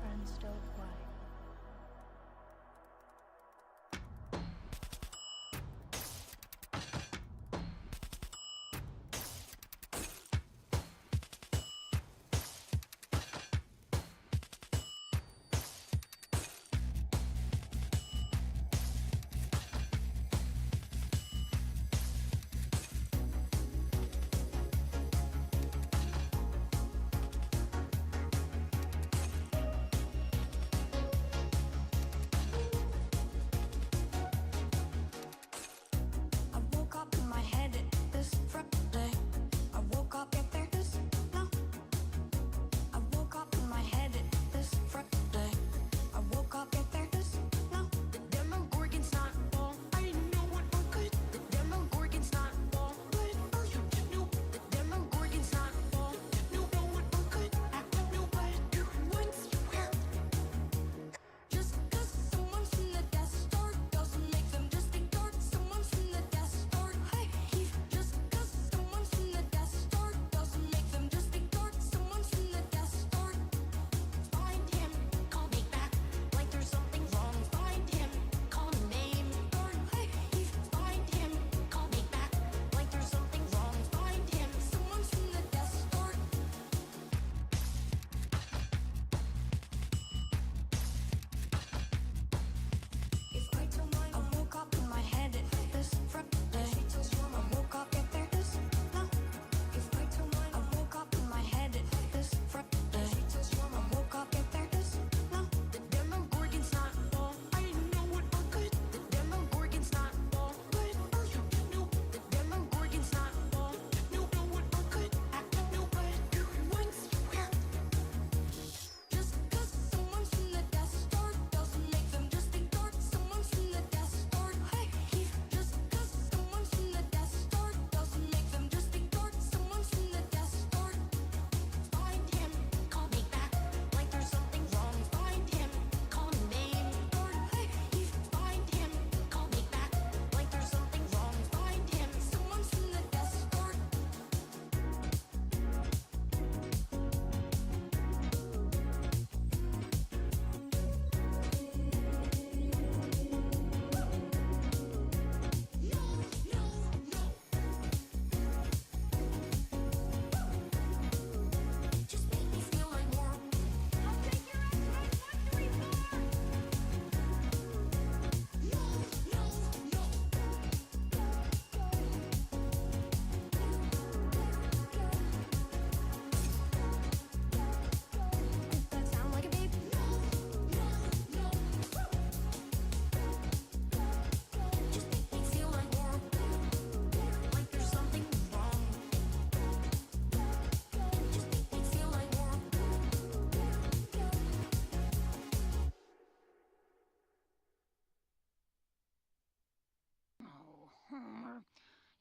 friends don't play.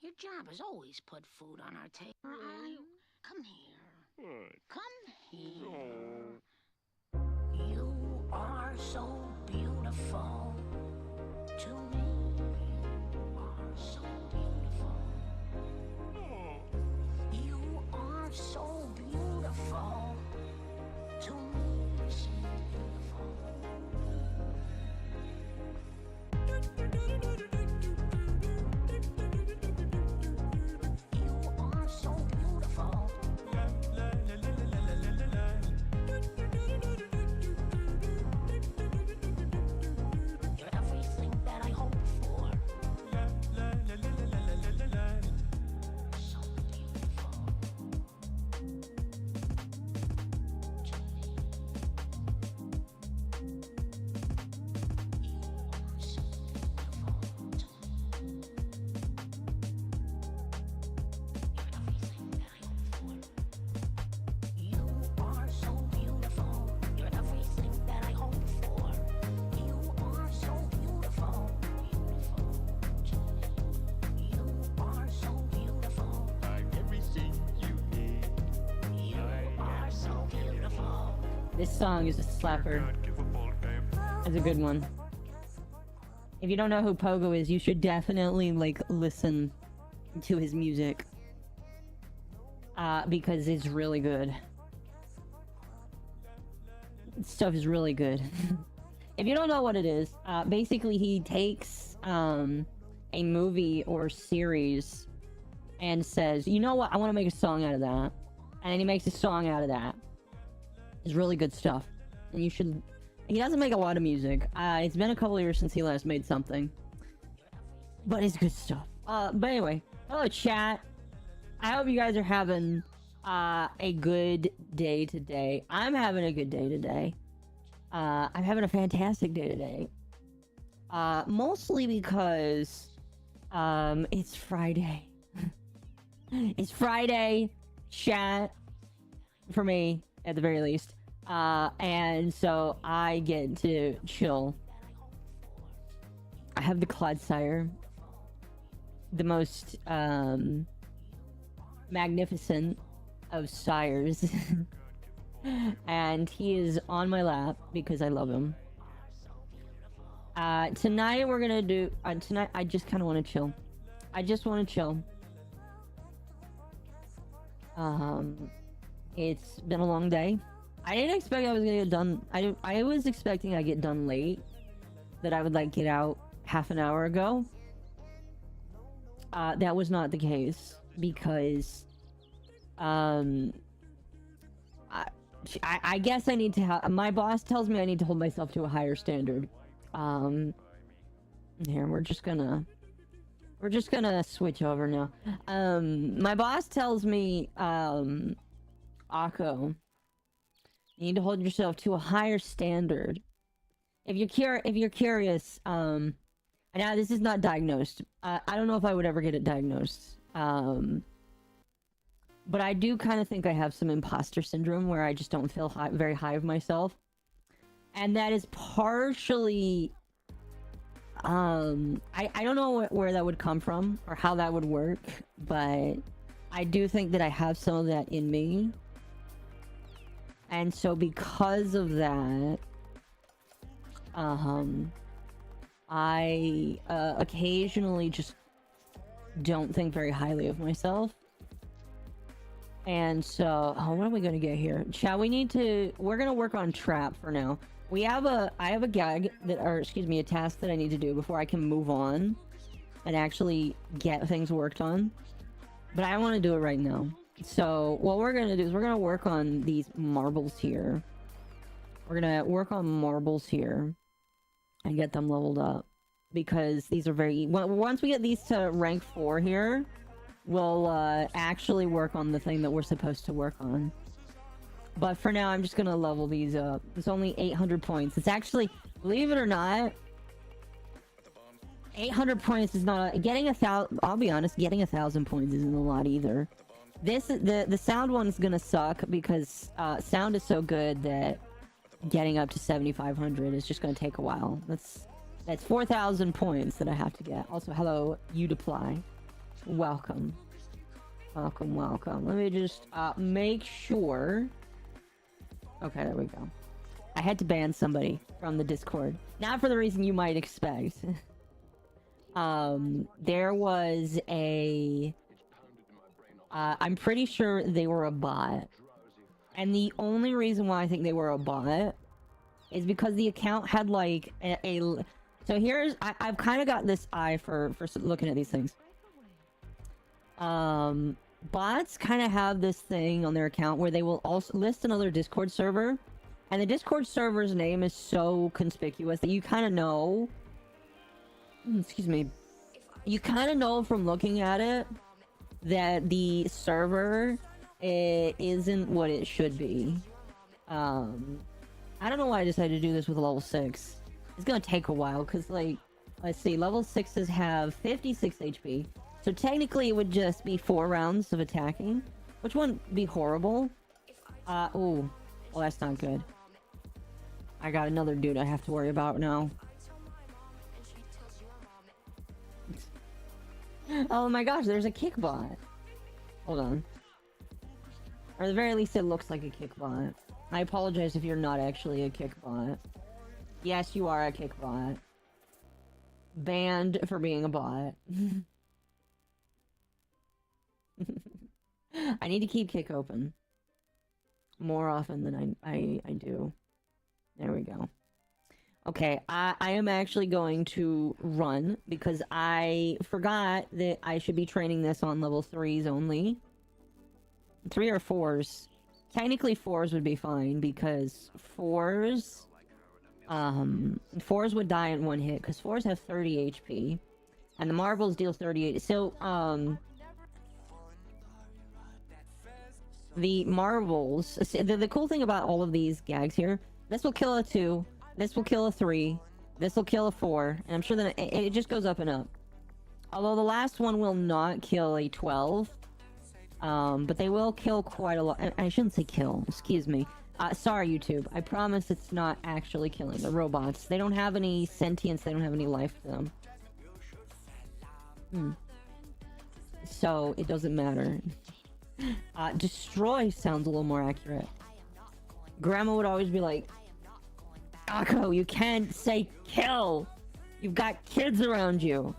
Your job is always put food on our table. Come here. Come here. You are so beautiful to me. You are so beautiful. You are so beautiful to me. So This song is a slapper. It's a good one. If you don't know who Pogo is, you should definitely, like, listen to his music. Because it's really good. Stuff is really good. If you don't know what it is, basically he takes a movie or series and says, you know what, I want to make a song out of that. And then he makes a song out of that. It's really good stuff. And you should... He doesn't make a lot of music. It's been a couple years since he last made something. But it's good stuff. But anyway, hello chat. I hope you guys are having a good day today. I'm having a good day today. I'm having a fantastic day today. Mostly because it's Friday. It's Friday, chat, for me, at the very least. And so I get to chill. I have the Cloddsire, the most magnificent of sires. And he is on my lap because I love him. Tonight we're gonna do... tonight I just kind of want to chill. I just want to chill. It's been a long day. I didn't expect I was gonna get done... I was expecting I'd get done late. That I would, like, get out half an hour ago. That was not the case. Because... I guess I need to my boss tells me I need to hold myself to a higher standard. Here, we're just gonna switch over now. My boss tells me, Akko, you need to hold yourself to a higher standard. If you're curious, now this is not diagnosed. I don't know if I would ever get it diagnosed. But I do kind of think I have some imposter syndrome where I just don't feel very high of myself. And that is partially... I don't know where that would come from or how that would work, but I do think that I have some of that in me. And so because of that, I occasionally just don't think very highly of myself. And so, what are we gonna get here? Chat, we're gonna work on trap for now. I have a gag a task that I need to do before I can move on and actually get things worked on. But I want to do it right now. So, what we're gonna do is we're gonna work on these marbles here. We're gonna work on marbles here and get them leveled up. Because these are once we get these to rank 4 here, we'll actually work on the thing that we're supposed to work on. But for now, I'm just gonna level these up. It's only 800 points. It's actually, believe it or not, 800 points is not... Getting 1,000... I'll be honest, getting 1,000 points isn't a lot either. The sound one's gonna suck because sound is so good that getting up to 7,500 is just gonna take a while. That's 4,000 points that I have to get. Also, hello, Udeply. Welcome. Welcome. Let me just make sure... Okay, there we go. I had to ban somebody from the Discord. Not for the reason you might expect. There was a... I'm pretty sure they were a bot. And the only reason why I think they were a bot is because the account had like so here's... I've kind of got this eye for looking at these things. Bots kind of have this thing on their account where they will also list another Discord server, and the Discord server's name is so conspicuous that you kind of know... Excuse me. You kind of know from looking at it that the server isn't what it should be. I don't know why I decided to do this with level 6. It's gonna take a while, because, like, let's see, level 6s have 56 HP. So technically it would just be 4 rounds of attacking, which wouldn't be horrible. Ooh. Well, that's not good. I got another dude I have to worry about now. Oh my gosh, there's a kick bot. Hold on. Or at the very least it looks like a kick bot. I apologize if you're not actually a kick bot. Yes, you are a kick bot. Banned for being a bot. I need to keep kick open more often than I do. There we go. Okay, I am actually going to run because I forgot that I should be training this on level 3s only. 3 or 4s. Technically 4s would be fine because 4s... 4s would die in one hit because 4s have 30 HP. And the marbles deal 38. So, the marbles... The cool thing about all of these gags here, this will kill a 2, this will kill a 3, this will kill a 4, and I'm sure that it just goes up and up. Although the last one will not kill a 12. But they will kill quite a lot. I shouldn't say kill, excuse me. Sorry, YouTube. I promise it's not actually killing the robots. They don't have any sentience, they don't have any life to them. So, it doesn't matter. Destroy sounds a little more accurate. Grandma would always be like, Akko, you can't say kill! You've got kids around you!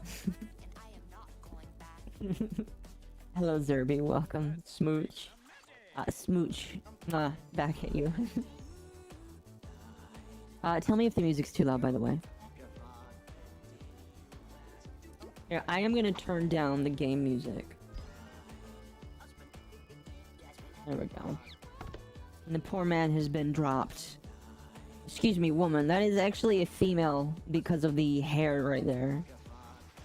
Hello, Zerby. Welcome. Smooch. Smooch. Back at you. Tell me if the music's too loud, by the way. Here, I am gonna turn down the game music. There we go. And the poor man has been dropped. Excuse me, woman. That is actually a female because of the hair right there.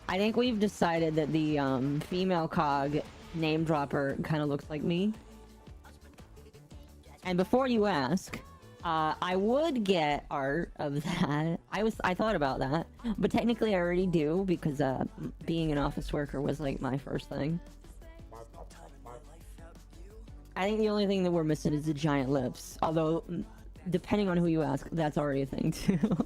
I think we've decided that the female cog name dropper kind of looks like me. And before you ask, I would get art of that. I thought about that, but technically I already do because being an office worker was like my first thing. I think the only thing that we're missing is the giant lips. Although, depending on who you ask, that's already a thing too.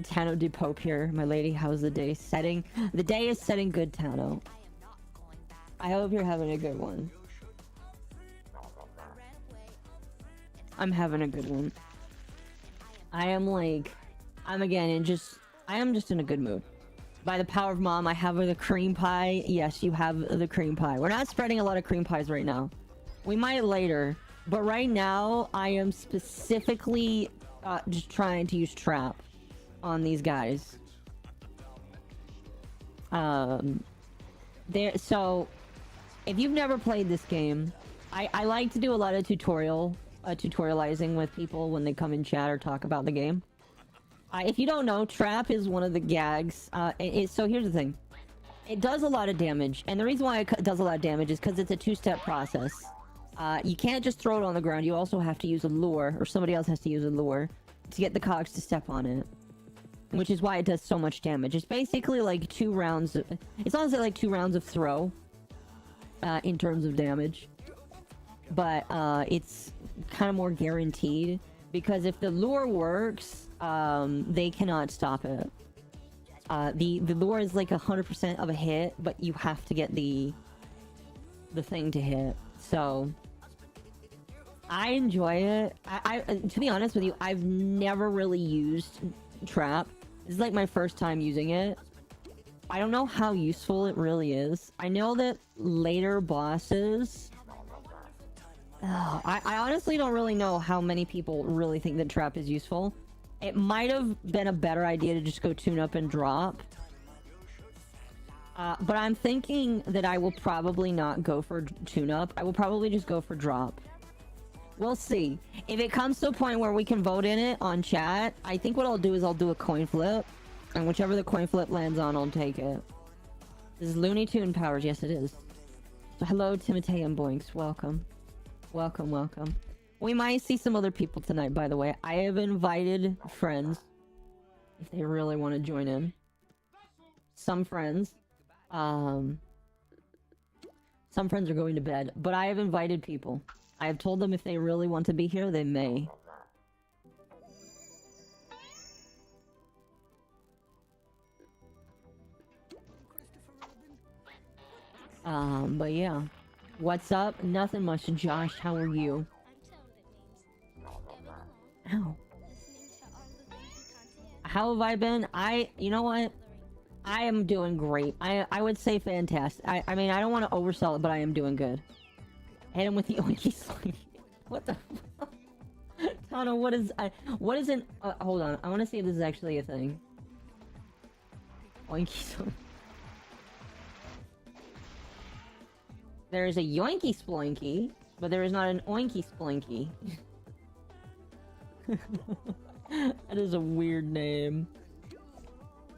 Tano de Pope here, my lady. How's the day setting? The day is setting good, Tano. I hope you're having a good one. I'm having a good one. I am just in a good mood. By the power of mom, I have the cream pie. Yes, you have the cream pie. We're not spreading a lot of cream pies right now. We might later, but right now I am specifically just trying to use trap on these guys. So if you've never played this game, I like to do a lot of tutorializing with people when they come in chat or talk about the game. If you don't know, trap is one of the gags. So here's the thing. It does a lot of damage, and the reason why it does a lot of damage is because it's a two-step process. You can't just throw it on the ground, you also have to use a lure, or somebody else has to use a lure, to get the cogs to step on it. Which is why it does so much damage. It's basically like 2 rounds of... It's honestly like 2 rounds of throw, in terms of damage. But, it's kind of more guaranteed, because if the lure works, they cannot stop it. The lure is like 100% of a hit, but you have to get the thing to hit. So I enjoy it. I to be honest with you, I've never really used trap. This is like my first time using it. I don't know how useful it really is. I know that later bosses... I honestly don't really know how many people really think that trap is useful. It might have been a better idea to just go tune up and drop. But I'm thinking that I will probably not go for tune up. I will probably just go for drop. We'll see. If it comes to a point where we can vote in it on chat, I think what I'll do is I'll do a coin flip. And whichever the coin flip lands on, I'll take it. This is Looney Tune powers. Yes, it is. So hello, Timotei and Boinks. Welcome. Welcome, welcome. We might see some other people tonight, by the way. I have invited friends. If they really want to join in. Some friends. Some friends are going to bed. But I have invited people. I have told them if they really want to be here, they may. But yeah. What's up? Nothing much, Josh. How are you? Ow. How have I been? You know what? I am doing great. I would say fantastic. I mean, I don't want to oversell it, but I am doing good. Hit him with the oinky slinky. What the fuck? don't know what is an hold on, I want to see if this is actually a thing. Oinky. There is a yoinky sploinky, but there is not an oinky sploinky. That is a weird name.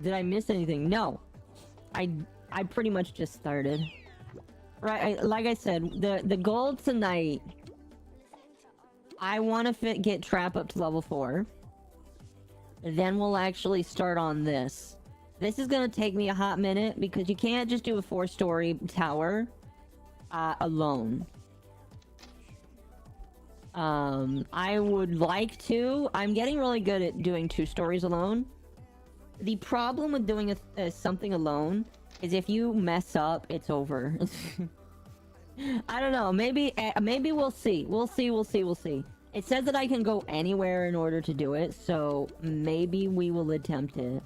Did I miss anything? No. I pretty much just started. Right, like I said, the goal tonight, I want to get Trap up to level 4. Then we'll actually start on this. This is gonna take me a hot minute because you can't just do a 4-story tower alone. I would like to. I'm getting really good at doing 2 stories alone. The problem with doing something alone is if you mess up, it's over. I don't know. Maybe we'll see. We'll see. It says that I can go anywhere in order to do it, so maybe we will attempt it.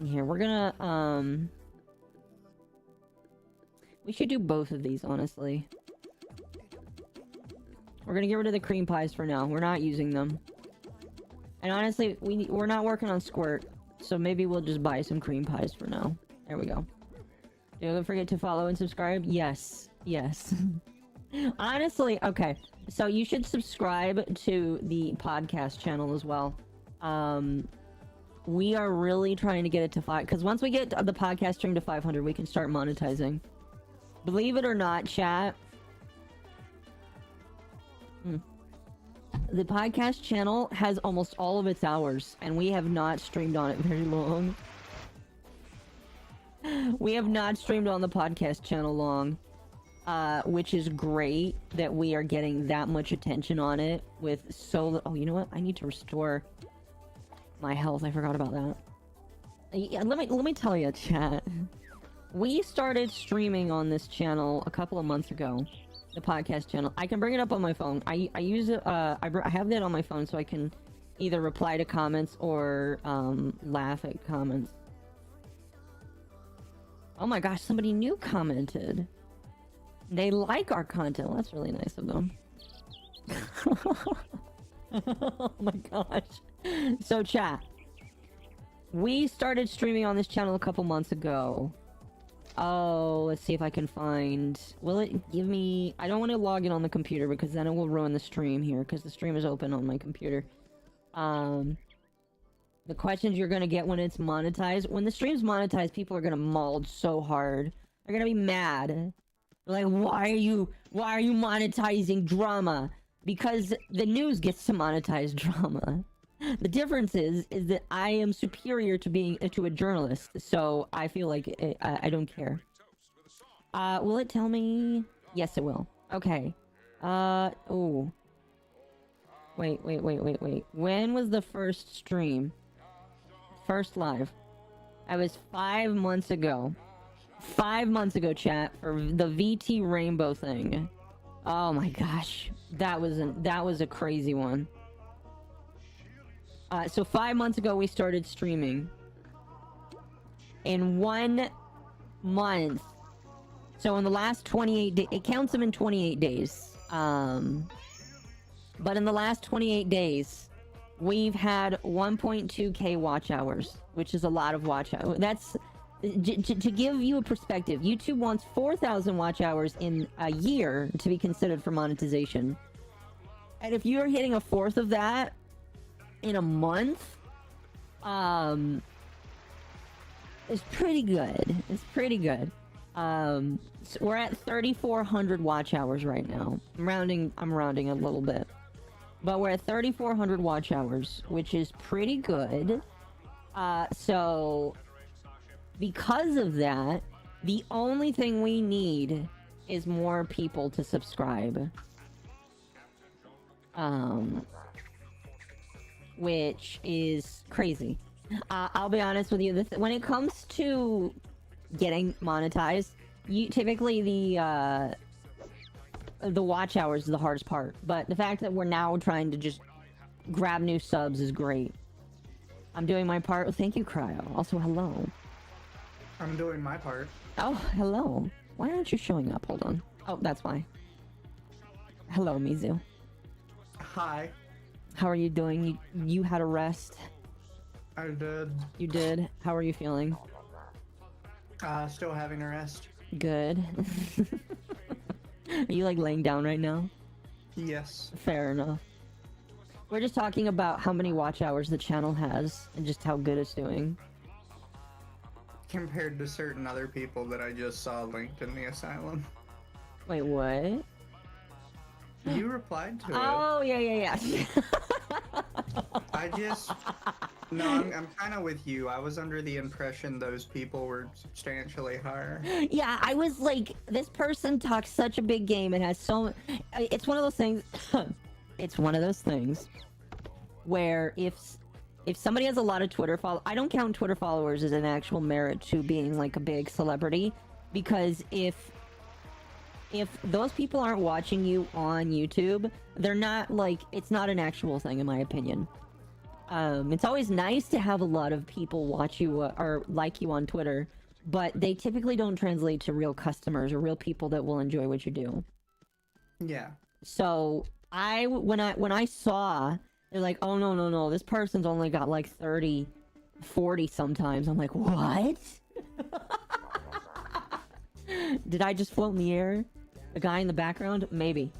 Here, we're gonna, we should do both of these, honestly. We're gonna get rid of the cream pies for now. We're not using them. And honestly, we're not working on Squirt, so maybe we'll just buy some cream pies for now. There we go. Don't forget to follow and subscribe. Yes. Honestly, okay. So you should subscribe to the podcast channel as well. We are really trying to get it to 5, because once we get the podcast stream to 500, we can start monetizing. Believe it or not, chat. The podcast channel has almost all of its hours, and we have not streamed on it very long. We have not streamed on the podcast channel long, which is great that we are getting that much attention on it with so... Oh, you know what? I need to restore my health. I forgot about that. Yeah, let me tell you, chat. We started streaming on this channel a couple of months ago. The podcast channel. I can bring it up on my phone. I use it. I have that on my phone so I can either reply to comments or laugh at comments. Oh my gosh, somebody new commented. They like our content. Well, that's really nice of them. Oh my gosh. So chat. We started streaming on this channel a couple months ago. Oh, let's see if I can find... Will it give me... I don't want to log in on the computer because then it will ruin the stream here because the stream is open on my computer. The questions you're gonna get when it's monetized. When the stream's monetized, people are gonna maul so hard. They're gonna be mad. They're like, why are you monetizing drama? Because the news gets to monetize drama. The difference is that I am superior to a journalist, so I feel like I don't care. Will it tell me? Yes, it will. Okay. Oh. Wait. When was the first stream? First live? I was 5 months ago. 5 months ago, chat, for the VT Rainbow thing. Oh my gosh. That was a crazy one. So 5 months ago we started streaming. In 1 month. So in the last 28 days, it counts them in 28 days. But in the last 28 days, we've had 1.2k watch hours, which is a lot of watch hours. That's, to give you a perspective, YouTube wants 4,000 watch hours in a year to be considered for monetization. And if you're hitting a fourth of that in a month, it's pretty good. It's pretty good. So we're at 3,400 watch hours right now. I'm rounding a little bit. But we're at 3,400 watch hours, which is pretty good. So because of that, the only thing we need is more people to subscribe. Which is crazy. I'll be honest with you, when it comes to getting monetized, typically the watch hours is the hardest part, but the fact that we're now trying to just grab new subs is great. I'm doing my part. Thank you, Cryo. Also, hello. I'm doing my part. Oh, hello. Why aren't you showing up? Hold on. Oh, that's why. Hello, Mizu. Hi. How are you doing? You had a rest. I did. You did. How are you feeling? Still having a rest. Good. Are you like laying down right now? Yes. Fair enough. We're just talking about how many watch hours the channel has and just how good it's doing. Compared to certain other people that I just saw linked in the asylum. Wait, what? You replied to it. Oh, yeah. I just... No, I'm kind of with you. I was under the impression those people were substantially higher. Yeah, I was like, this person talks such a big game and has so... It's one of those things... It's one of those things where if somebody has a lot of Twitter followers... I don't count Twitter followers as an actual merit to being like a big celebrity, because if those people aren't watching you on YouTube, they're not like... It's not an actual thing, in my opinion. It's always nice to have a lot of people watch you or like you on Twitter, but they typically don't translate to real customers or real people that will enjoy what you do. Yeah. So when I saw they're like, oh no, this person's only got like 30, 40 sometimes. I'm like, what? Did I just float in the air? The guy in the background? Maybe.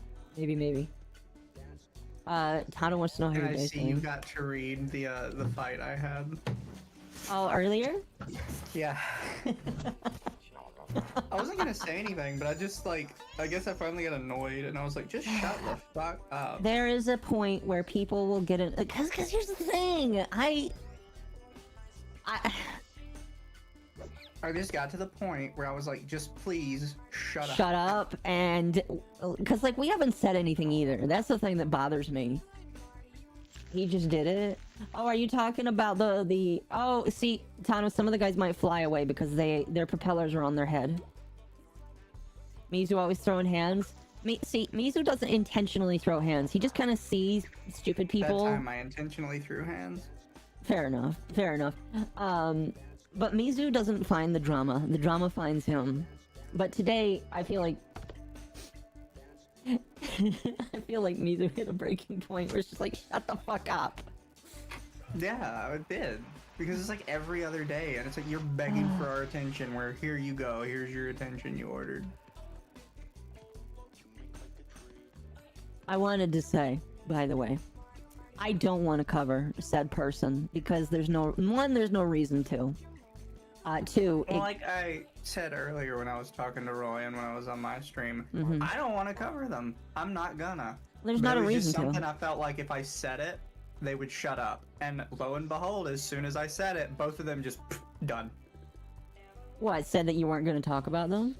Tana wants to know how And you I guys see doing. you got to read the fight I had. Oh, earlier? Yeah. I wasn't gonna say anything, but I just like, I guess I finally got annoyed, and I was like, just shut the fuck up. There is a point where people will get it, because here's the thing, I just got to the point where I was like, just please shut up. shut up, and because like we haven't said anything either. That's the thing that bothers me. He just did it. Oh, are you talking about the oh, see, Tano, some of the guys might fly away because their propellers are on their head. Mizu always throwing hands. See, Mizu doesn't intentionally throw hands. He just kind of sees stupid people. That time I intentionally threw hands. Fair enough. But Mizu doesn't find the drama. The drama finds him. But today, I feel like... Mizu hit a breaking point where it's just like, shut the fuck up. Yeah, I did. Because it's like every other day, and it's like you're begging for our attention, where here you go, here's your attention you ordered. I wanted to say, by the way, I don't want to cover said person because there's no reason to. Two, well, like I said earlier when I was talking to Roy and when I was on my stream, I don't want to cover them. I'm not gonna. There's not a reason to. Something I felt like if I said it, they would shut up. And lo and behold, as soon as I said it, both of them just done. What, said that you weren't going to talk about them?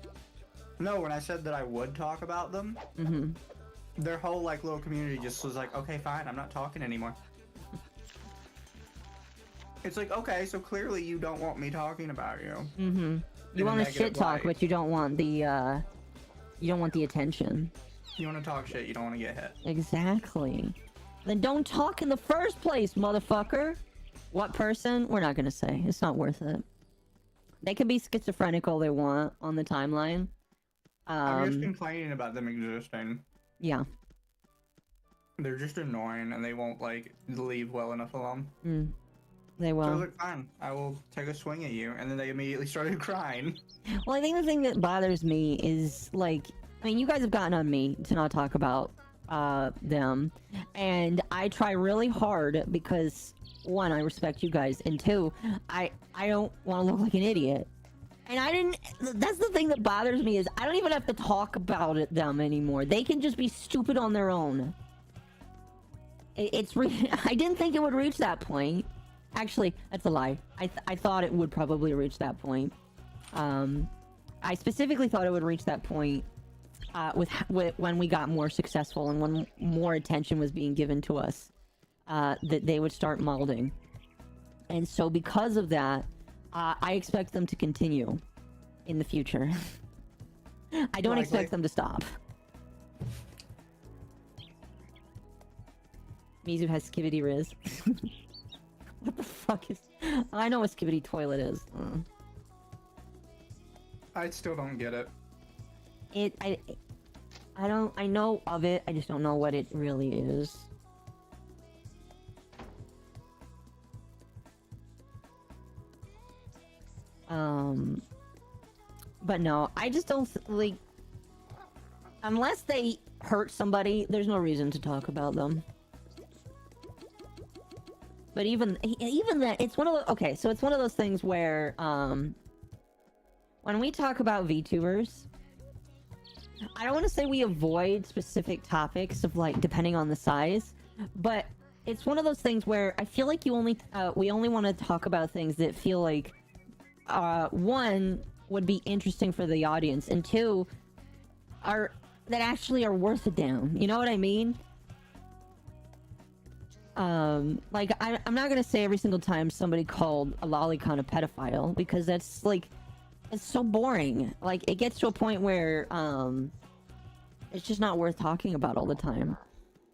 No, when I said that I would talk about them, their whole like little community just was like, okay, fine, I'm not talking anymore. It's like, okay, so clearly you don't want me talking about you. You want to shit talk, but you don't want the attention. You want to talk shit, you don't want to get hit. Exactly. Then don't talk in the first place, motherfucker. What person? We're not gonna say. It's not worth it. They can be schizophrenic all they want on the timeline. I'm just complaining about them existing. Yeah. They're just annoying and they won't like leave well enough alone. They will. So I was like, fine, I will take a swing at you, and then they immediately started crying. Well, I think the thing that bothers me is like, I mean, you guys have gotten on me to not talk about them, and I try really hard because one, I respect you guys, and two, I don't want to look like an idiot. And that's the thing that bothers me is I don't even have to talk about them anymore. They can just be stupid on their own. I didn't think it would reach that point. Actually, that's a lie. I thought it would probably reach that point. I specifically thought it would reach that point with when we got more successful and when more attention was being given to us, that they would start molding. And so because of that, I expect them to continue in the future. I don't expect them to stop. Mizu has Skibidi Riz. What the fuck is... I know what Skibidi Toilet is. I still don't get it. I know of it, I just don't know what it really is. But no, I just don't like. Unless they hurt somebody, there's no reason to talk about them. But even that, it's one of the, okay, so it's one of those things where when we talk about VTubers, I don't want to say we avoid specific topics of like depending on the size, but it's one of those things where I feel like we only want to talk about things that feel like one would be interesting for the audience, and two that actually are worth a damn. You know what I mean? Like I'm not gonna say every single time somebody called a lolicon a pedophile, because that's like, it's so boring. Like it gets to a point where it's just not worth talking about all the time.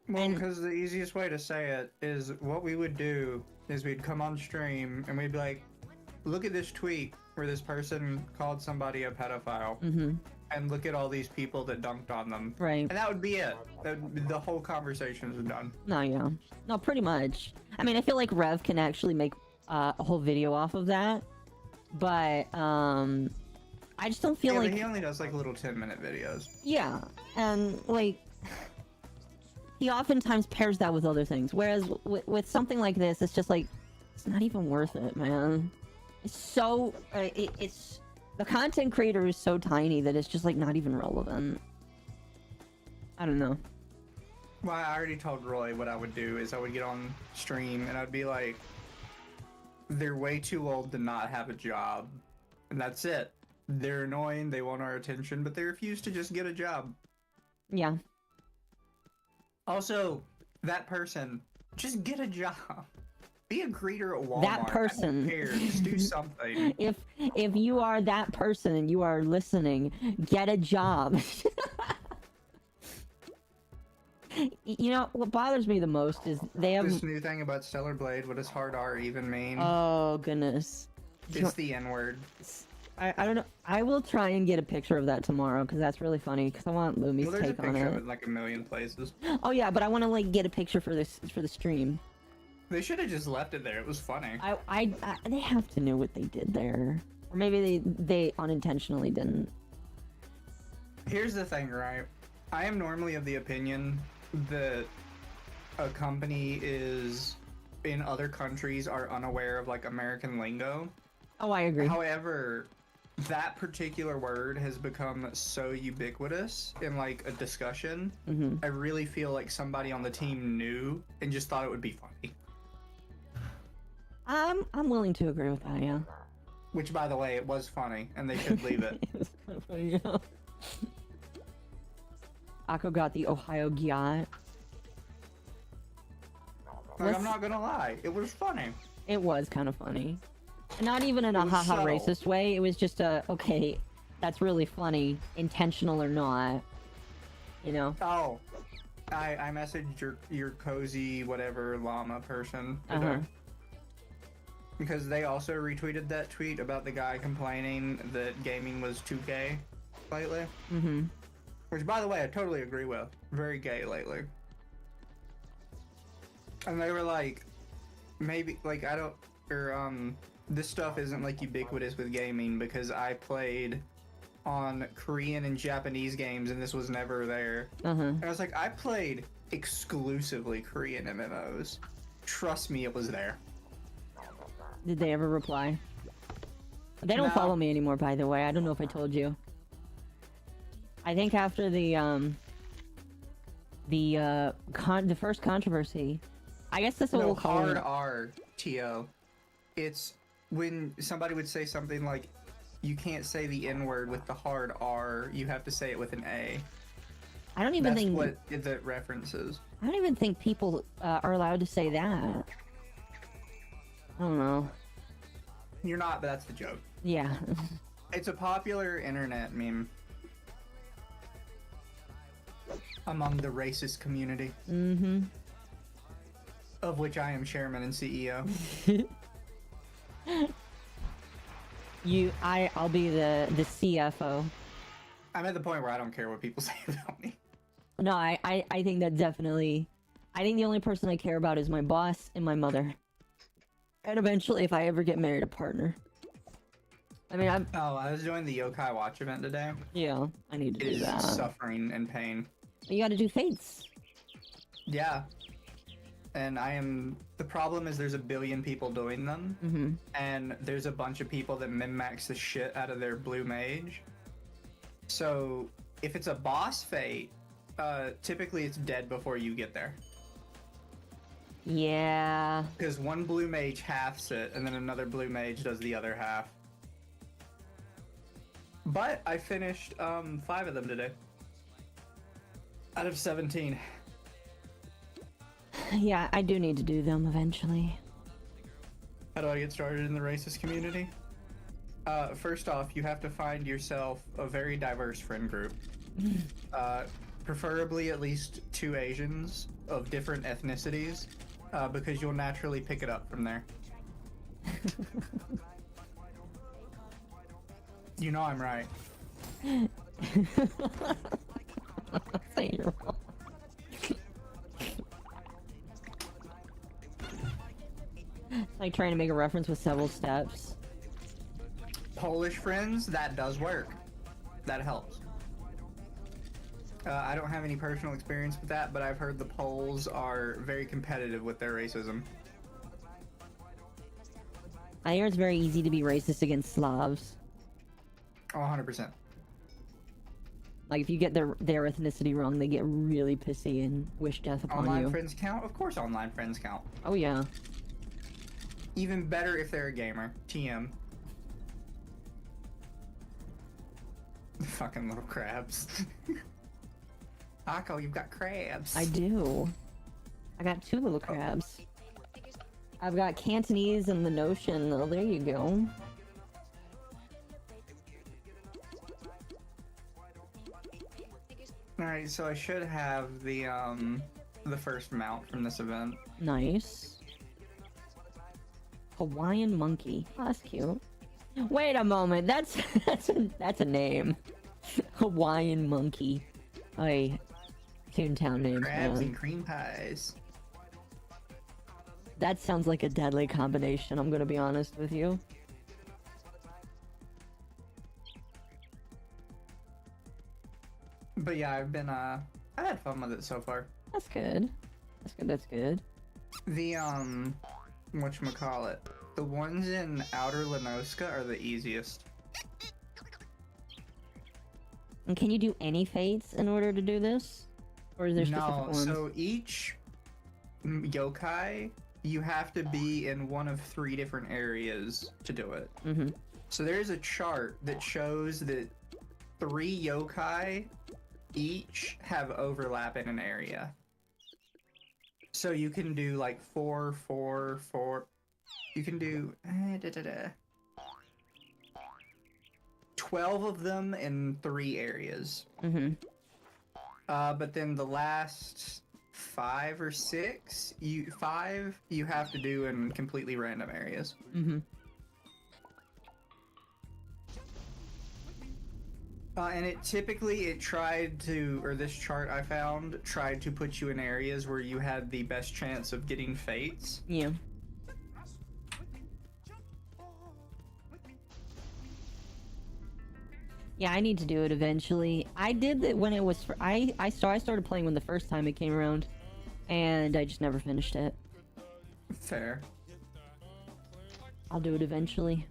Well, because the easiest way to say it is what we would do is we'd come on stream and we'd be like, look at this tweet where this person called somebody a pedophile, and look at all these people that dunked on them. Right. And that would be it. The whole conversation is done. No, yeah. No, pretty much. I mean, I feel like Rev can actually make a whole video off of that, but I just don't feel like... But he only does like little 10-minute videos. Yeah, and like... He oftentimes pairs that with other things, whereas with something like this, it's just like, it's not even worth it, man. It's so... it's... The content creator is so tiny that it's just like not even relevant. I don't know. Well, I already told Roy what I would do is I would get on stream and I'd be like, they're way too old to not have a job. And that's it. They're annoying, they want our attention, but they refuse to just get a job. Yeah. Also, that person, just get a job. Be a greeter at Walmart. That person. I don't care. Just do something. If you are that person and you are listening, get a job. You know, what bothers me the most is they have... This new thing about Stellar Blade, what does hard R even mean? Oh, goodness. It's the N-word. I don't know. I will try and get a picture of that tomorrow, because that's really funny, because I want Lumi's Well, there's a take on picture of it. it in like a million places. Oh yeah, but I want to like get a picture for the stream. They should have just left it there. It was funny. They have to know what they did there, or maybe they unintentionally didn't. Here's the thing, right? I am normally of the opinion that a company is in other countries are unaware of like American lingo. Oh, I agree. However, that particular word has become so ubiquitous in like a discussion. I really feel like somebody on the team knew and just thought it would be funny. I'm willing to agree with that, yeah. Which, by the way, it was funny, and they should leave it. It was kind of funny, yeah. Akko got the Ohio Gyat. Like, I'm not gonna lie, it was funny. It was kind of funny. Not even in a haha subtle. racist way, it was just a, okay, that's really funny, intentional or not. You know? Oh, I messaged your cozy whatever llama person today. Because they also retweeted that tweet about the guy complaining that gaming was too gay lately. Which, by the way, I totally agree with. Very gay lately. And they were like, maybe, like, I don't, or, this stuff isn't, like, ubiquitous with gaming because I played on Korean and Japanese games and this was never there. And I was like, I played exclusively Korean MMOs. Trust me, it was there. Did they ever reply? They don't follow me anymore, by the way. I don't know if I told you. I think after the first controversy, I guess that's what we'll call hard it. R, T-O. It's when somebody would say something like, you can't say the N-word with the hard R, you have to say it with an A. I don't even think... That's what the reference is. I don't even think people are allowed to say that. I don't know. You're not, but that's the joke. Yeah. It's a popular internet meme. Among the racist community. Of which I am chairman and CEO. I'll be the CFO. I'm at the point where I don't care what people say about me. No, I think that definitely... I think the only person I care about is my boss and my mother. And eventually, if I ever get married, a partner. I mean, I'm... Oh, I was doing the Yokai Watch event today. Yeah, I need to It do is that. suffering and pain. You gotta do fates. Yeah. And the problem is there's a billion people doing them. Mm-hmm. And there's a bunch of people that min-max the shit out of their blue mage. So, if it's a boss fate, typically it's dead before you get there. Yeah. Because one blue mage halves it, and then another blue mage does the other half. But I finished 5 of them today. Out of 17. Yeah, I do need to do them eventually. How do I get started in the racist community? First off, you have to find yourself a very diverse friend group. Preferably at least 2 Asians of different ethnicities, because you'll naturally pick it up from there. You know I'm right. Say you're wrong. It's like trying to make a reference with several steps. Polish friends, that does work. That helps. I don't have any personal experience with that, but I've heard the Poles are very competitive with their racism. I hear it's very easy to be racist against Slavs. Oh, 100%. Like, if you get their ethnicity wrong, they get really pissy and wish death upon Online you. friends count? Of course online friends count. Oh, yeah. Even better if they're a gamer. TM. Fucking little crabs. Akko, you've got crabs. I do. I got 2 little crabs. I've got Cantonese and the Notion. Oh, there you go. Alright, so I should have the first mount from this event. Nice. Hawaiian monkey. Oh, that's cute. Wait a moment. That's a name. Hawaiian monkey. Hey, Toon Town names, Crabs man. and cream pies. That sounds like a deadly combination, I'm gonna be honest with you. But yeah, I've had fun with it so far. That's good. That's good, that's good. The, whatchamacallit, the ones in Outer Lenoska are the easiest. And can you do any fates in order to do this? Or is there specific No, ones? so each yokai, you have to be in one of 3 different areas to do it. Mm-hmm. So there's a chart that shows that 3 yokai each have overlap in an area. So you can do like 4, 4, 4. You can do 12 of them in 3 areas. Mm-hmm. But then the last 5 or 6, you have to do in completely random areas. Mm-hmm. And it tried to, or this chart I found, tried to put you in areas where you had the best chance of getting fates. Yeah. Yeah, I need to do it eventually. I did it when it was I started playing when the first time it came around, and I just never finished it. Fair. I'll do it eventually.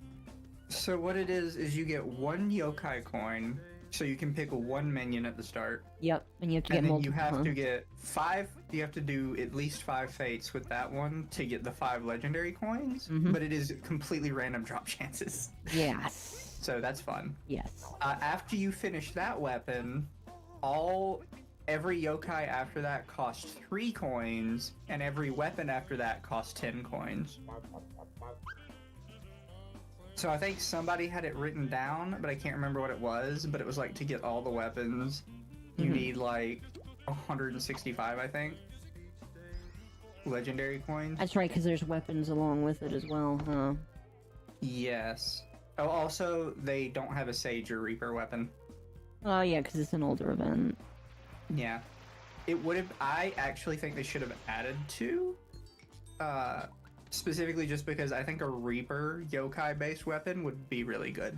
So what it is you get 1 yokai coin, so you can pick 1 minion at the start. Yep, and you have to get And then multiple. you have to get 5, you have to do at least 5 fates with that one to get the 5 legendary coins, Mhm. but it is completely random drop chances. Yes. So that's fun. Yes. After you finish that weapon, every yokai after that costs 3 coins, and every weapon after that costs 10 coins. So I think somebody had it written down, but I can't remember what it was, but it was like to get all the weapons, you need like 165, I think, legendary coins. That's right, because there's weapons along with it as well, huh? Yes. Oh, also, they don't have a Sage or Reaper weapon. Oh yeah, because it's an older event. Yeah. It would have, I actually think they should have added 2. specifically just because I think a Reaper yokai-based weapon would be really good.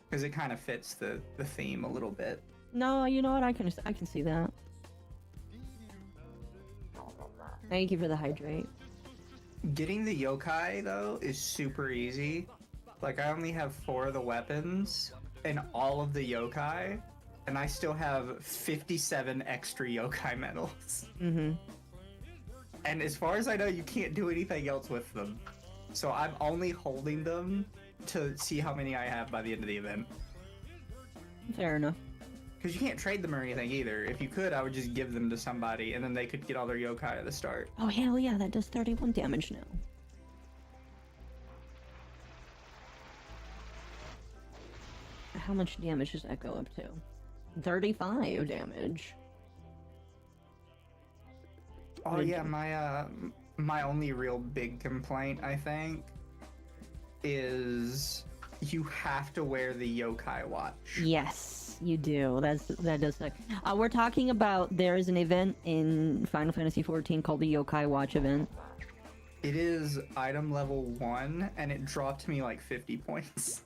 Because it kind of fits the theme a little bit. No, you know what? I can see that. Thank you for the hydrate. Getting the yokai, though, is super easy. Like, I only have 4 of the weapons and all of the yokai, and I still have 57 extra yokai medals. Mm-hmm. And as far as I know, you can't do anything else with them. So I'm only holding them to see how many I have by the end of the event. Fair enough. Because you can't trade them or anything either. If you could, I would just give them to somebody, and then they could get all their yokai at the start. Oh, hell yeah, that does 31 damage now. How much damage does that go up to? 35 damage. Oh yeah, my only real big complaint, I think, is you have to wear the yokai watch. Yes, you do. That does suck. We're talking about there is an event in Final Fantasy XIV called the Yokai Watch event. It is item level 1, and it dropped me like 50 points.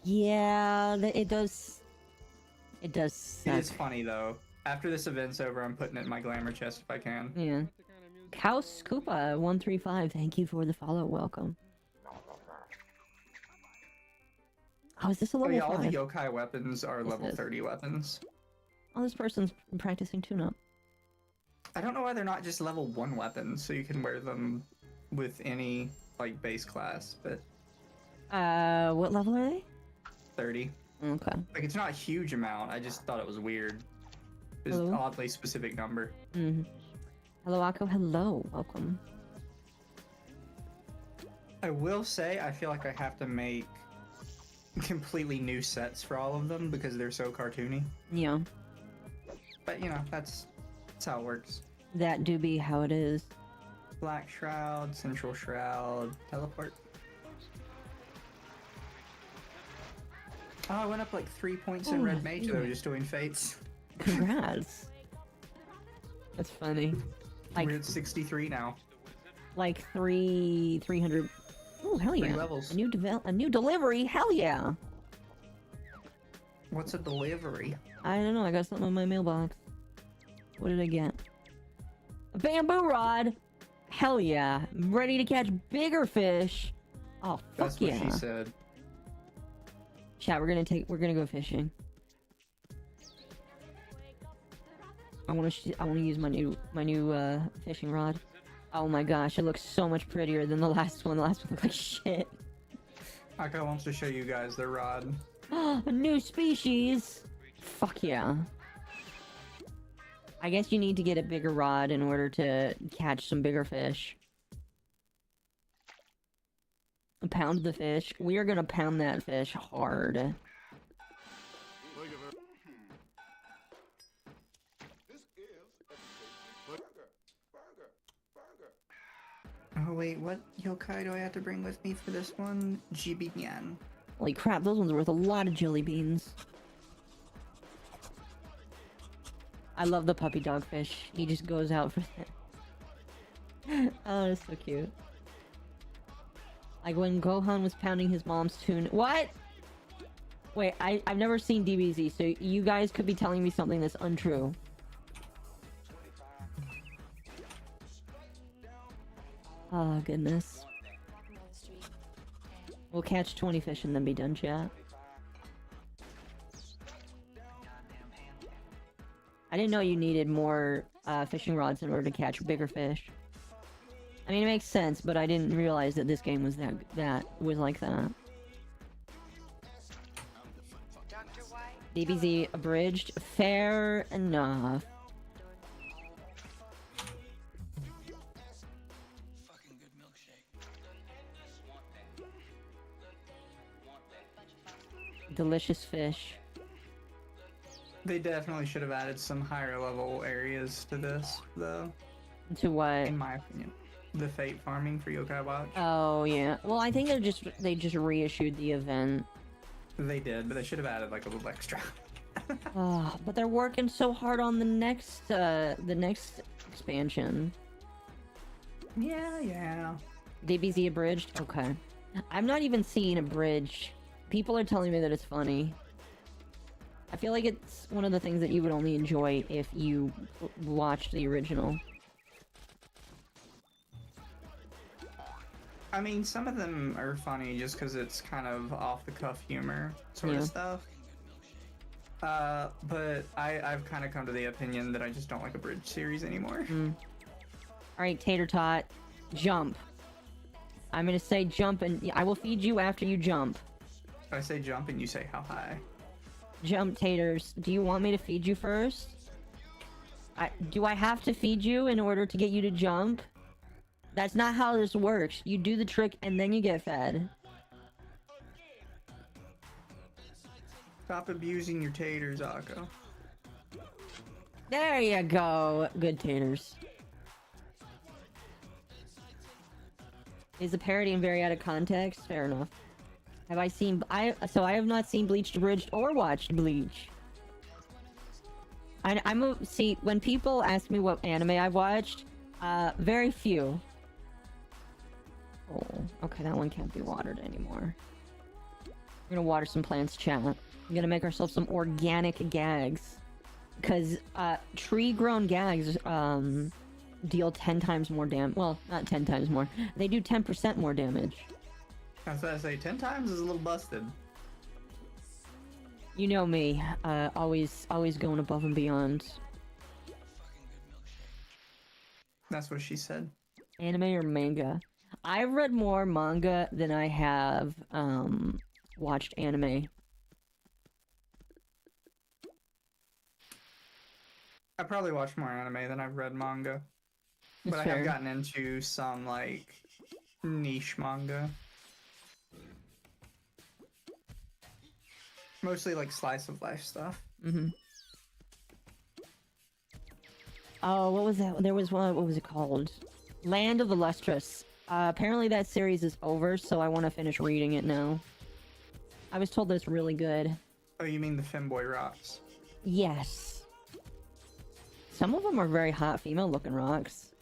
Yeah, it does. It does suck. It is funny though. After this event's over, I'm putting it in my glamour chest if I can. Yeah. Kaus Koopa 135, thank you for the follow. Welcome. Oh, is this a level 5? All the yokai weapons are level 30 weapons. Oh, this person's practicing tune-up. I don't know why they're not just level 1 weapons, so you can wear them with any, like, base class, but... What level are they? 30. Okay. Like, it's not a huge amount, I just thought it was weird. It's an oddly specific number. Mm-hmm. Hello, Akko. Hello. Welcome. I will say, I feel like I have to make completely new sets for all of them because they're so cartoony. Yeah. But, you know, that's how it works. That do be how it is. Black Shroud, Central Shroud, Teleport. Oh, I went up like 3 points in Red Mage though, just doing fates. Congrats. That's funny. Like, we're at 63 now. Like 300. Oh, hell yeah. 3 levels. A new delivery. Hell yeah. What's a delivery? I don't know. I got something in my mailbox. What did I get? A bamboo rod. Hell yeah. I'm ready to catch bigger fish. Oh, fuck That's what yeah. she said. Chat, we're gonna go fishing. I want to use my new fishing rod. Oh my gosh, it looks so much prettier than the last one. The last one looked like shit. Akko wants to show you guys their rod. A new species. Fuck yeah. I guess you need to get a bigger rod in order to catch some bigger fish. Pound the fish. We are gonna pound that fish hard. Oh wait, what yokai do I have to bring with me for this one? Jibiyan. Holy crap, those ones are worth a lot of jelly beans. I love the puppy dogfish. He just goes out for that. Oh, that's so cute. Like when Gohan was pounding his mom's tune. What? Wait, I've never seen DBZ, so you guys could be telling me something that's untrue. Oh, goodness. We'll catch 20 fish and then be done, chat. I didn't know you needed more fishing rods in order to catch bigger fish. I mean, it makes sense, but I didn't realize that this game was that was like that. DBZ abridged. Fair enough. Delicious fish. They definitely should have added some higher level areas to this, though. To what? In my opinion. The fate farming for Yokai Watch. Oh yeah. Well, I think they just reissued the event. They did, but they should have added like a little extra. Oh, but they're working so hard on the next expansion. Yeah. DBZ abridged? Okay. I'm not even seeing abridged. People are telling me that it's funny. I feel like it's one of the things that you would only enjoy if you watched the original. I mean, some of them are funny just because it's kind of off-the-cuff humor sort of stuff. But I've kind of come to the opinion that I just don't like a bridge series anymore. Alright, Tater Tot. Jump. I'm gonna say jump, and I will feed you after you jump. I say jump and you say how high. Jump, Taters. Do you want me to feed you first? Do I have to feed you in order to get you to jump? That's not how this works. You do the trick and then you get fed. Stop abusing your taters, Occo. There you go. Good taters. Is the parodying very out of context? Fair enough. Have I seen... So I have not seen Bleach Abridged or watched Bleach. See, when people ask me what anime I've watched, very few. Oh, okay, that one can't be watered anymore. We're gonna water some plants, chat. We're gonna make ourselves some organic gags. Because, tree-grown gags, deal 10 times more damage. Well, not 10 times more. They do 10% more damage. I was gonna say 10 times is a little busted. You know me, always going above and beyond. That's what she said. Anime or manga? I've read more manga than I have, watched anime. I probably watched more anime than I've read manga. That's But fair. I have gotten into some, like, niche manga. Mostly, like, slice of life stuff. Oh, what was that? There was one, what was it called? Land of the Lustrous. Apparently that series is over, so I want to finish reading it now. I was told that it's really good. Oh, you mean the Femboy Rocks? Yes. Some of them are very hot female-looking rocks.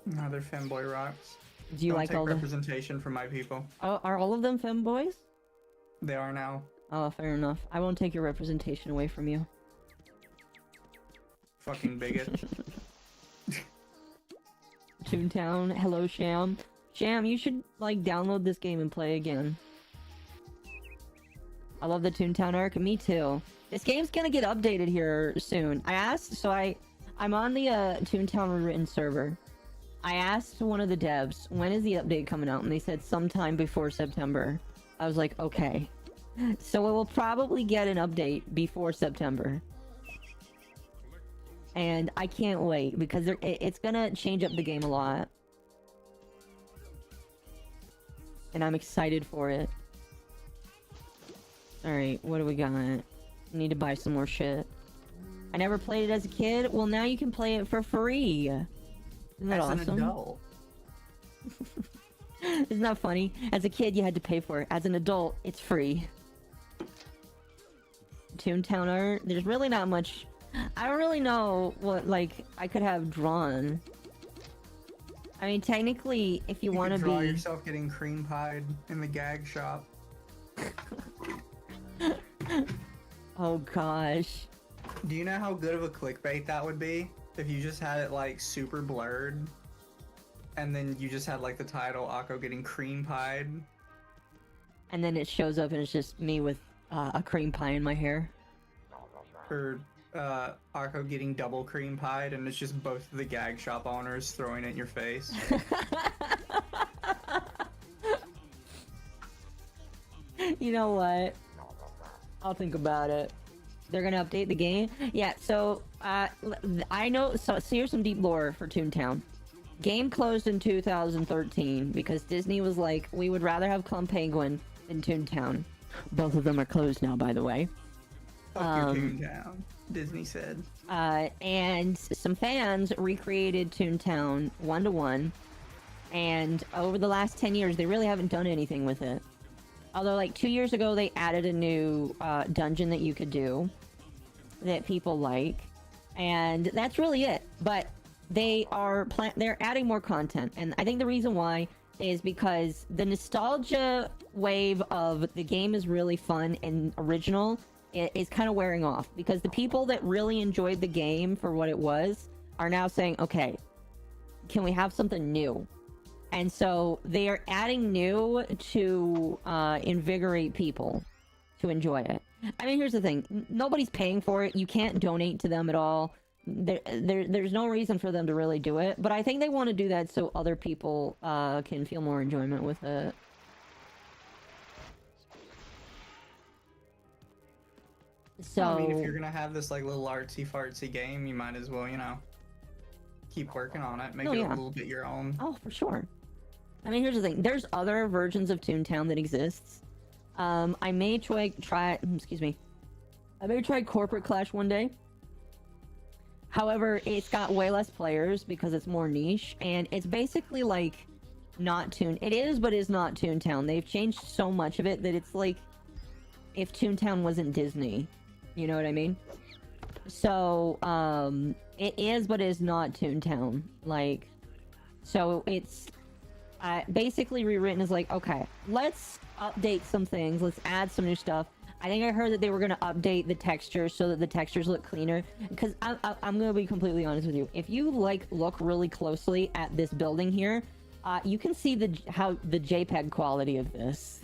No, they're Femboy Rocks. Do you Don't like take all the... representation from my people. Oh, are all of them femboys? They are now. Oh, fair enough. I won't take your representation away from you. Fucking bigot. Toontown, hello Sham. Sham, you should, like, download this game and play again. I love the Toontown arc. Me too. This game's gonna get updated here soon. I asked, so I'm on the Toontown Rewritten server. I asked one of the devs, when is the update coming out? And they said sometime before September. I was like, okay. So it will probably get an update before September. And I can't wait, because it's gonna change up the game a lot. And I'm excited for it. Alright, what do we got? Need to buy some more shit. I never played it as a kid. Well, now you can play it for free. Isn't that awesome? As an adult. Isn't that funny? As a kid, you had to pay for it. As an adult, it's free. Toontown art. There's really not much... I don't really know what, like, I could have drawn. I mean, technically, if you want to draw be... yourself getting cream pied in the gag shop. Oh, gosh. Do you know how good of a clickbait that would be? If you just had it, like, super blurred. And then you just had, like, the title, Occo getting cream pied. And then it shows up and it's just me with a cream pie in my hair. Or, Occo getting double cream pied, and it's just both of the gag shop owners throwing it in your face. You know what? I'll think about it. They're gonna update the game? Yeah, so, I know, so here's some deep lore for Toontown. Game closed in 2013 because Disney was like, we would rather have Clump Penguin than Toontown. Both of them are closed now, by the way. Fuck your Toontown, Disney said. And some fans recreated Toontown 1-to-1, and over the last 10 years, they really haven't done anything with it. Although, like, 2 years ago, they added a new dungeon that you could do that people like, and that's really it. But they're adding more content, and I think the reason why is because the nostalgia wave of the game is really fun and original is kind of wearing off, because the people that really enjoyed the game for what it was are now saying, okay, can we have something new? And so they are adding new to invigorate people to enjoy it. I mean, here's the thing. Nobody's paying for it. You can't donate to them at all. There's no reason for them to really do it. But I think they want to do that so other people can feel more enjoyment with it. So, I mean, if you're gonna have this like little artsy-fartsy game, you might as well, you know, keep working on it, make it a little bit your own. Oh, for sure. I mean, here's the thing. There's other versions of Toontown that exists. I may try. Excuse me. I may try Corporate Clash one day. However, it's got way less players because it's more niche, and it's basically like not Toon. It is, but it's not Toontown. They've changed so much of it that it's like if Toontown wasn't Disney. You know what I mean? So, it is, but it's not Toontown. Like, so it's basically rewritten as like, okay, let's update some things. Let's add some new stuff. I think I heard that they were going to update the textures so that the textures look cleaner. Because I'm going to be completely honest with you. If you look really closely at this building here, you can see the JPEG quality of this.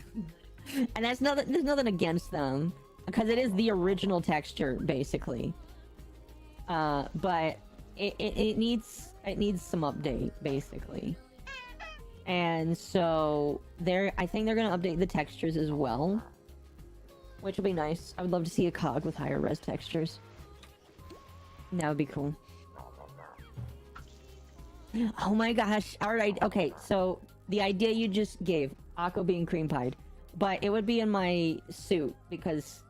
And there's nothing against them, because it is the original texture basically. But it needs some update basically. And so I think they're gonna update the textures as well, which will be nice. I would love to see a cog with higher res textures. That would be cool. Oh my gosh! All right, okay. So the idea you just gave, Akko being cream pied, but it would be in my suit because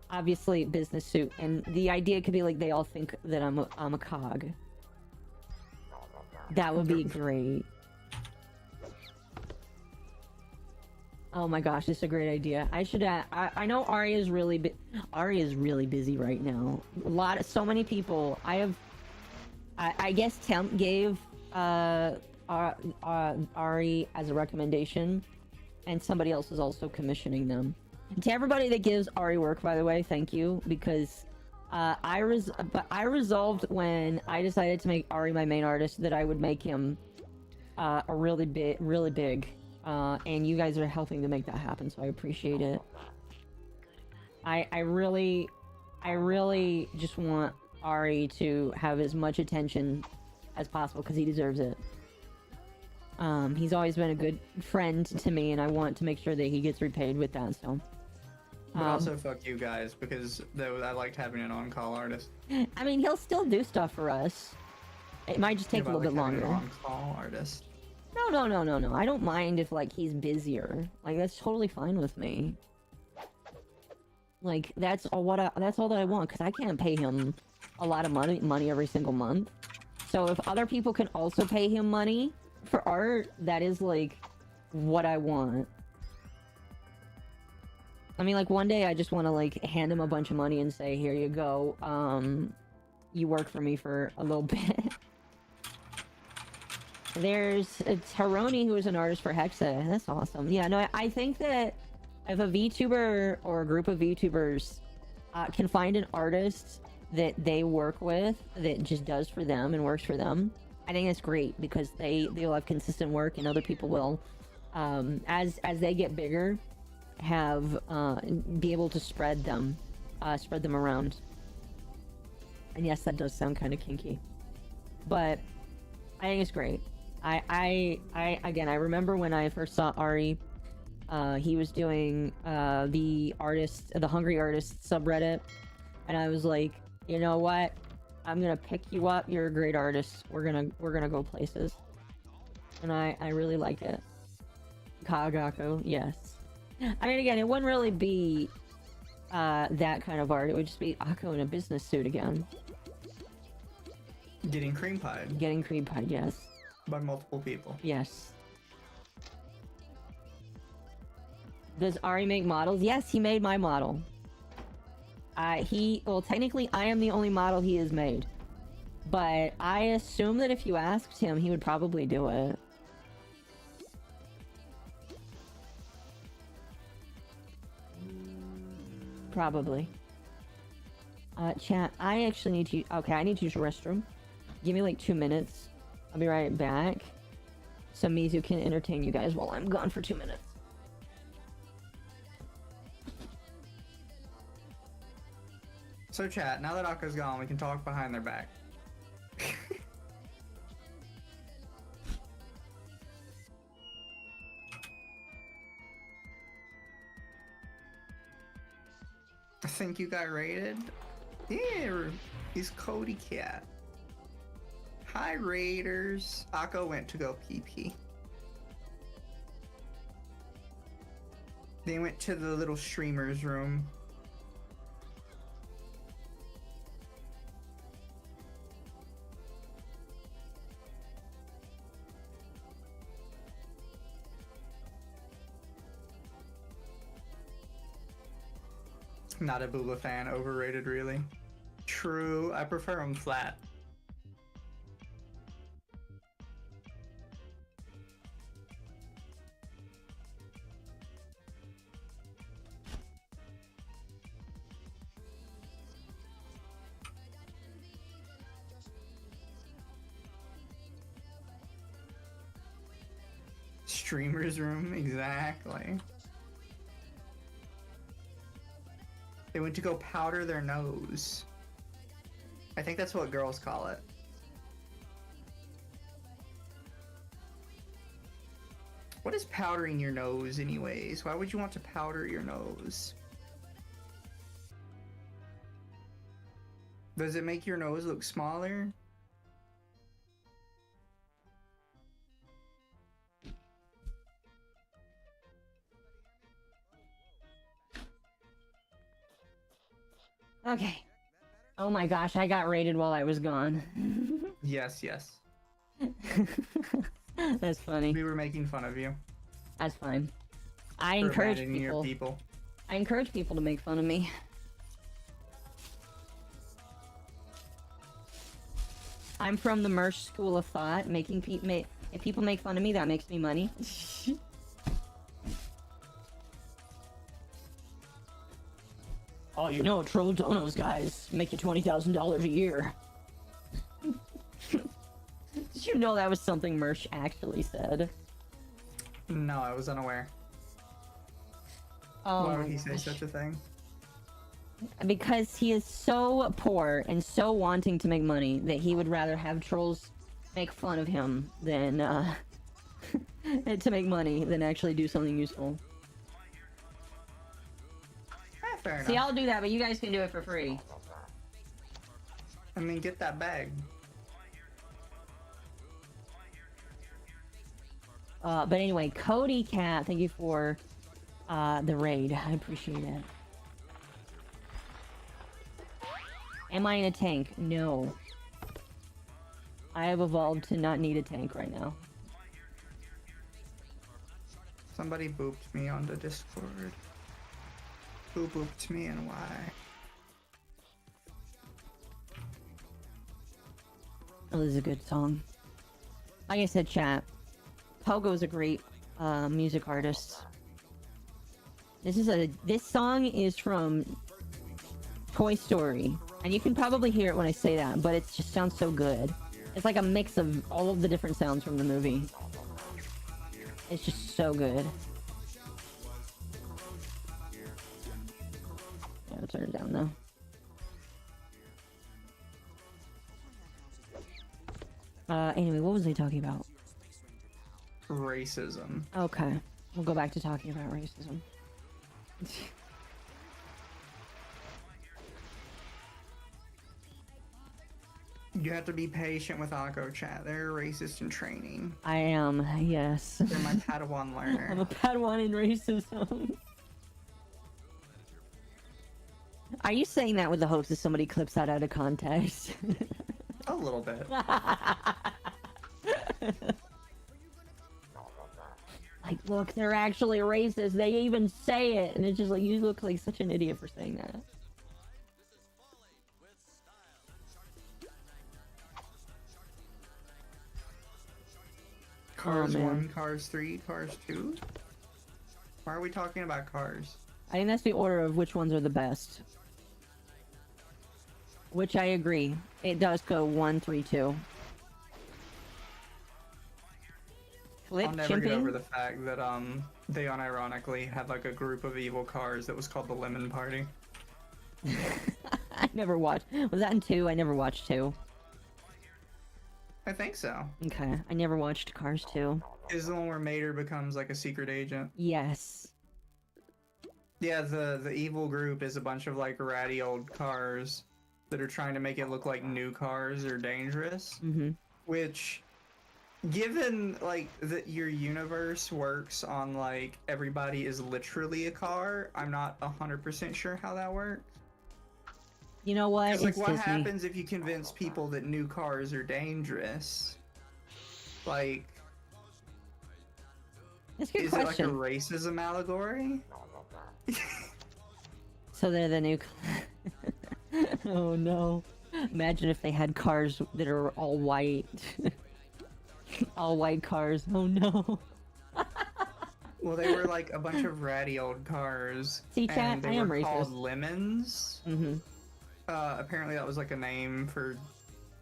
obviously business suit, and the idea could be like they all think that I'm a cog. That would be great. Oh my gosh, this is a great idea. I should. I know Ari is really busy right now. So many people. I guess Temp gave Ari as a recommendation, and somebody else is also commissioning them. To everybody that gives Ari work, by the way, thank you, because I resolved when I decided to make Ari my main artist that I would make him a really big. And you guys are helping to make that happen, so I appreciate it. I really just want Ari to have as much attention as possible because he deserves it. He's always been a good friend to me, and I want to make sure that he gets repaid with that. So. But also fuck you guys, because I liked having an on-call artist. I mean, he'll still do stuff for us. It might just take a little bit longer. An on-call artist. No. I don't mind if, like, he's busier. Like, that's totally fine with me. Like, that's all that I want, because I can't pay him a lot of money every single month. So if other people can also pay him money for art, that is, like, what I want. I mean, like, one day I just want to, like, hand him a bunch of money and say, here you go, you work for me for a little bit. There's Taroni, who is an artist for Hexa. That's awesome. Yeah, no, I think that if a VTuber or a group of VTubers can find an artist that they work with that just does for them and works for them, I think that's great, because they'll have consistent work, and other people will, as they get bigger, have be able to spread them around. And yes, that does sound kind of kinky, but I think it's great. I remember when I first saw Ari, he was doing the Hungry Artist subreddit, and I was like, you know what? I'm gonna pick you up. You're a great artist. We're gonna go places. And I really like it. Kagako, yes. I mean, again, it wouldn't really be that kind of art. It would just be Akko in a business suit again. Getting cream pied. Getting cream pied, yes. By multiple people. Yes. Does Ari make models? Yes, he made my model. Well, technically, I am the only model he has made. But I assume that if you asked him, he would probably do it. Probably. Chat, I actually need to... Okay, I need to use the restroom. Give me like 2 minutes. I'll be right back. So Mizu can entertain you guys while I'm gone for 2 minutes. So chat, now that Akko's gone, we can talk behind their back. I think you got raided. Yeah, he's Cody Cat. Hi, Raiders. Akko went to go pee-pee. They went to the little streamer's room. Not a Booba fan, overrated really. True, I prefer him flat. Streamer's room, exactly. They went to go powder their nose. I think that's what girls call it. What is powdering your nose anyways? Why would you want to powder your nose? Does it make your nose look smaller? Okay. Oh my gosh, I got raided while I was gone. Yes, yes. That's funny. We were making fun of you. That's fine. I for encourage abandoning your people. I encourage people to make fun of me. I'm from the Mersh school of thought. If people make fun of me, that makes me money. Oh, you know, troll donos guys make you $20,000 a year. Did you know that was something Mersh actually said? No, I was unaware. Oh, why would he say such a thing? Because he is so poor and so wanting to make money that he would rather have trolls make fun of him than to make money than actually do something useful. Fair enough. See, I'll do that, but you guys can do it for free. I mean, get that bag. But anyway, Cody Cat, thank you for the raid. I appreciate it. Am I in a tank? No. I have evolved to not need a tank right now. Somebody booped me on the Discord. Who booped me and why? Oh, this is a good song. Like I said, chat, Pogo's a great music artist. This song is from Toy Story, and you can probably hear it when I say that, but it just sounds so good. It's like a mix of all of the different sounds from the movie. It's just so good. Yeah, I'll turn it down though. Anyway, what was I talking about? Racism. Okay, we'll go back to talking about racism. You have to be patient with Akko chat. They're racist in training. I am, yes. They're my Padawan learner. I'm a Padawan in racism. Are you saying that with the hopes that somebody clips that out of context? A little bit. Like, look, they're actually racist. They even say it. And it's just like, you look like such an idiot for saying that. Cars man. 1, Cars 3, Cars 2? Why are we talking about Cars? I think that's the order of which ones are the best. Which I agree. It does go 1, 3, 2. Flip I'll never get over chimping? the fact that they unironically had like a group of evil cars that was called the Lemon Party. I never watched. Was that in 2? I never watched 2. I think so. Okay, I never watched Cars 2. Is the one where Mater becomes like a secret agent. Yes. Yeah, the evil group is a bunch of like ratty old cars that are trying to make it look like new cars are dangerous. Mm-hmm. Which, given like that your universe works on like everybody is literally a car, I'm not 100% sure how that works. You know what? It's like, It's what Disney. happens if you convince people that new cars are dangerous? Like, That's a good is question. it like a racism allegory? So they're the new... Oh no. Imagine if they had cars that are all white. All white cars. Oh no. Well, they were like a bunch of ratty old cars. See, chat, and they I am were called racist. Lemons. Mm-hmm. Apparently that was like a name for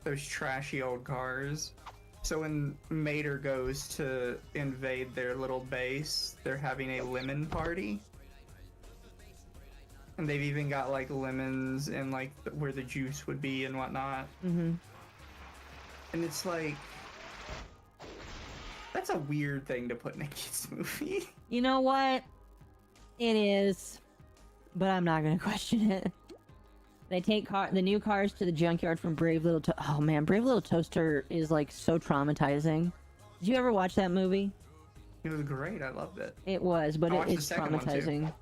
those trashy old cars. So when Mater goes to invade their little base, they're having a lemon party. And they've even got like lemons and like where the juice would be and whatnot. Mm-hmm. And it's like, that's a weird thing to put in a kids movie. You know what? It is. But I'm not gonna question it. They take the new cars to the junkyard from Brave Little Oh man, Brave Little Toaster is like so traumatizing. Did you ever watch that movie? It was great. I loved it. It was, but I it watched the is second one, too. traumatizing.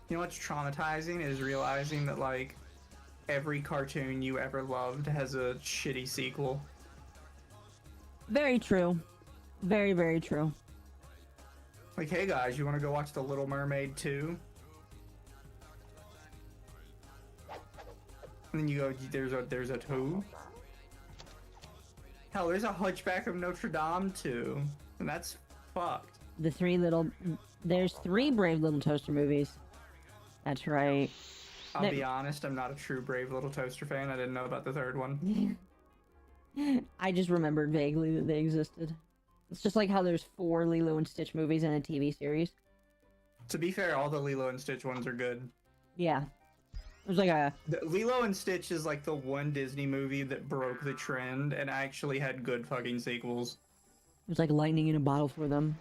You know what's traumatizing is realizing that like every cartoon you ever loved has a shitty sequel. Very true. Very, very true. Like, hey guys, you want to go watch The Little Mermaid 2? And then you go, there's a 2? Hell, there's a Hunchback of Notre Dame 2, and that's fucked. There's 3 Brave Little Toaster movies. That's right. I'll be honest, I'm not a true Brave Little Toaster fan. I didn't know about the third one. I just remembered vaguely that they existed. It's just like how there's 4 Lilo and Stitch movies and a TV series. To be fair, all the Lilo and Stitch ones are good. Yeah. There's like a... Lilo and Stitch is like the one Disney movie that broke the trend and actually had good fucking sequels. There's like lightning in a bottle for them.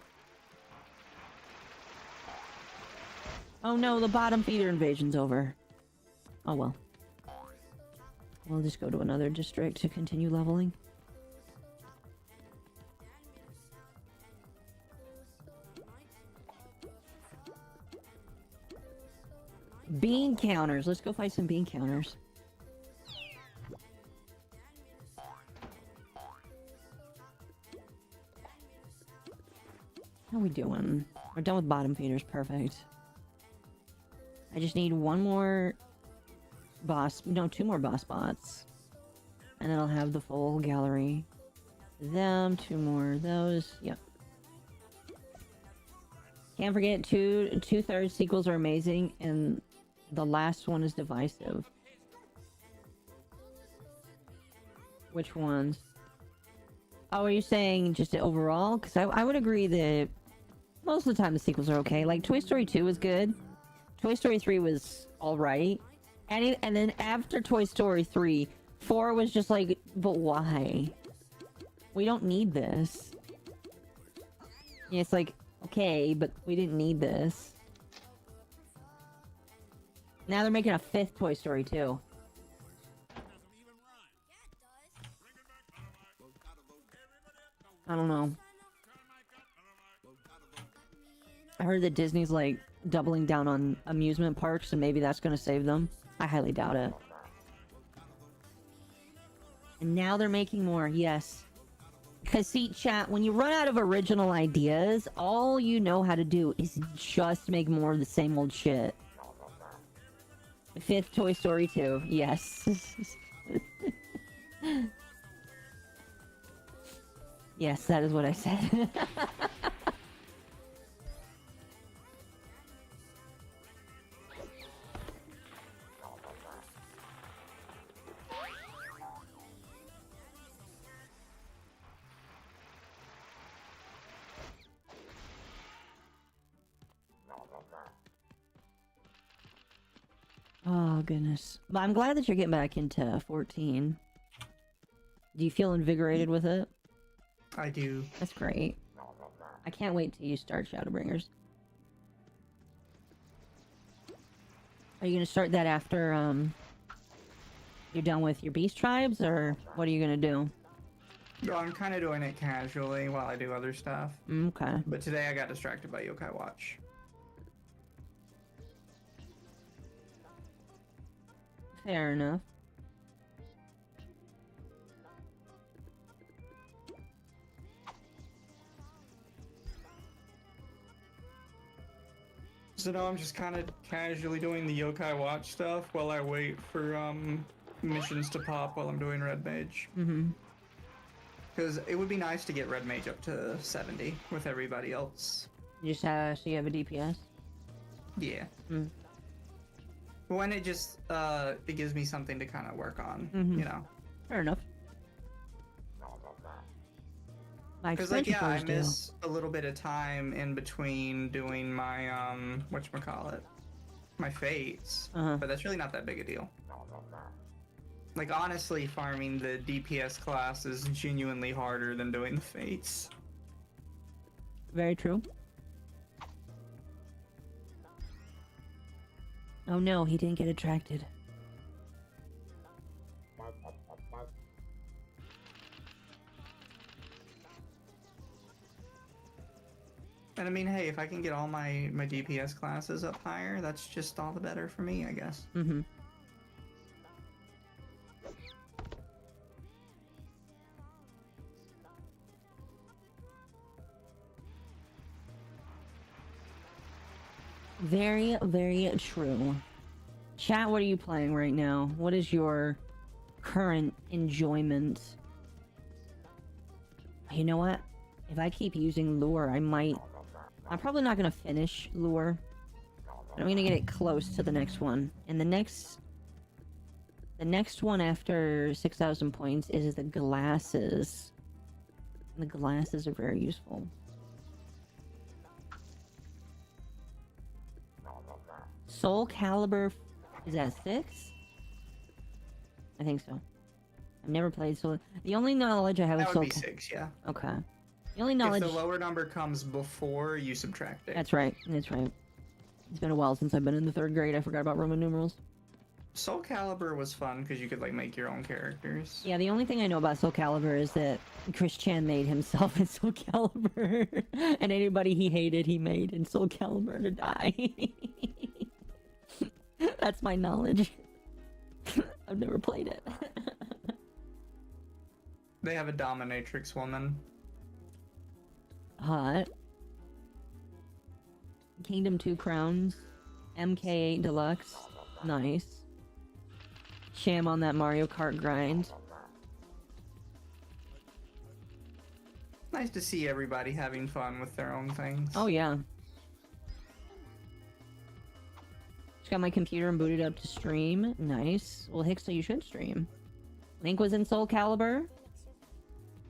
Oh no, the bottom feeder invasion's over. Oh well. We'll just go to another district to continue leveling. Bean counters. Let's go find some bean counters. How are we doing? We're done with bottom feeders. Perfect. I just need one more boss. No, 2 more boss bots. And then I'll have the full gallery. Them, 2 more of those. Yep. Can't forget 2/3 sequels are amazing, and the last one is divisive. Which ones? Oh, are you saying just overall? Because I would agree that most of the time the sequels are okay. Like Toy Story 2 was good. Toy Story 3 was alright. And then after Toy Story 3, 4 was just like, but why? We don't need this. Yeah, it's like, okay, but we didn't need this. Now they're making a 5th Toy Story 2. I don't know. I heard that Disney's like doubling down on amusement parks and maybe that's gonna save them. I highly doubt it. And now they're making more, yes. Because see, chat, when you run out of original ideas, all you know how to do is just make more of the same old shit. 5th Toy Story 2, yes. Yes, that is what I said. Oh, goodness. But I'm glad that you're getting back into 14. Do you feel invigorated with it? I do. That's great. I can't wait till you start Shadowbringers. Are you gonna start that after, you're done with your beast tribes, or what are you gonna do? No, I'm kind of doing it casually while I do other stuff. Okay. But today I got distracted by Yokai Watch. Fair enough. So now I'm just kind of casually doing the Yokai Watch stuff while I wait for missions to pop while I'm doing Red Mage. Mm-hmm. Because it would be nice to get Red Mage up to 70 with everybody else. Just so you have a DPS? Yeah. Mm. When it just, it gives me something to kind of work on, you know? Fair enough. Because, like, yeah, I miss a little bit of time in between doing my, whatchamacallit, my fates, but that's really not that big a deal. Like, honestly, farming the DPS class is genuinely harder than doing the fates. Very true. Oh no, he didn't get attracted. And I mean, hey, if I can get all my DPS classes up higher, that's just all the better for me, I guess. Mm-hmm. Very, very true. Chat, what are you playing right now? What is your current enjoyment? You know what? If I keep using lure, I'm probably not gonna finish lure. I'm gonna get it close to the next one. And the next one after 6,000 points is the glasses. The glasses are very useful. Soul Calibur, is that 6? I think so. I've never played Soul. The only knowledge I have of That Soul would be 6, yeah. Okay. The only knowledge. If the lower number comes before, you subtract it. That's right. That's right. It's been a while since I've been in the 3rd grade. I forgot about Roman numerals. Soul Calibur was fun because you could like make your own characters. Yeah, the only thing I know about Soul Calibur is that Chris Chan made himself in Soul Calibur, and anybody he hated, he made in Soul Calibur to die. That's my knowledge. I've never played it. They have a dominatrix woman. Hot. Kingdom 2 Crowns. MK8 Deluxe. Nice. Sham on that Mario Kart grind. Nice to see everybody having fun with their own things. Oh yeah. Just got my computer and booted up to stream. Nice. Well, Hicksa, you should stream. Link was in Soul Calibur.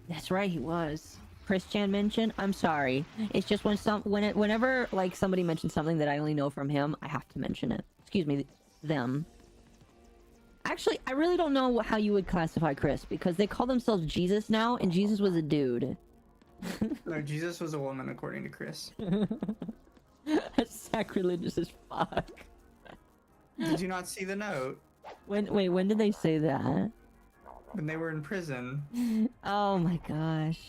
That's right, he was. Chris Chan mentioned. I'm sorry. It's just whenever like somebody mentions something that I only know from him, I have to mention it. Excuse me, them. Actually, I really don't know how you would classify Chris because they call themselves Jesus now, and Jesus was a dude. No, Jesus was a woman, according to Chris. That's sacrilegious as fuck. Did you not see the note? When did they say that? When they were in prison. Oh my gosh.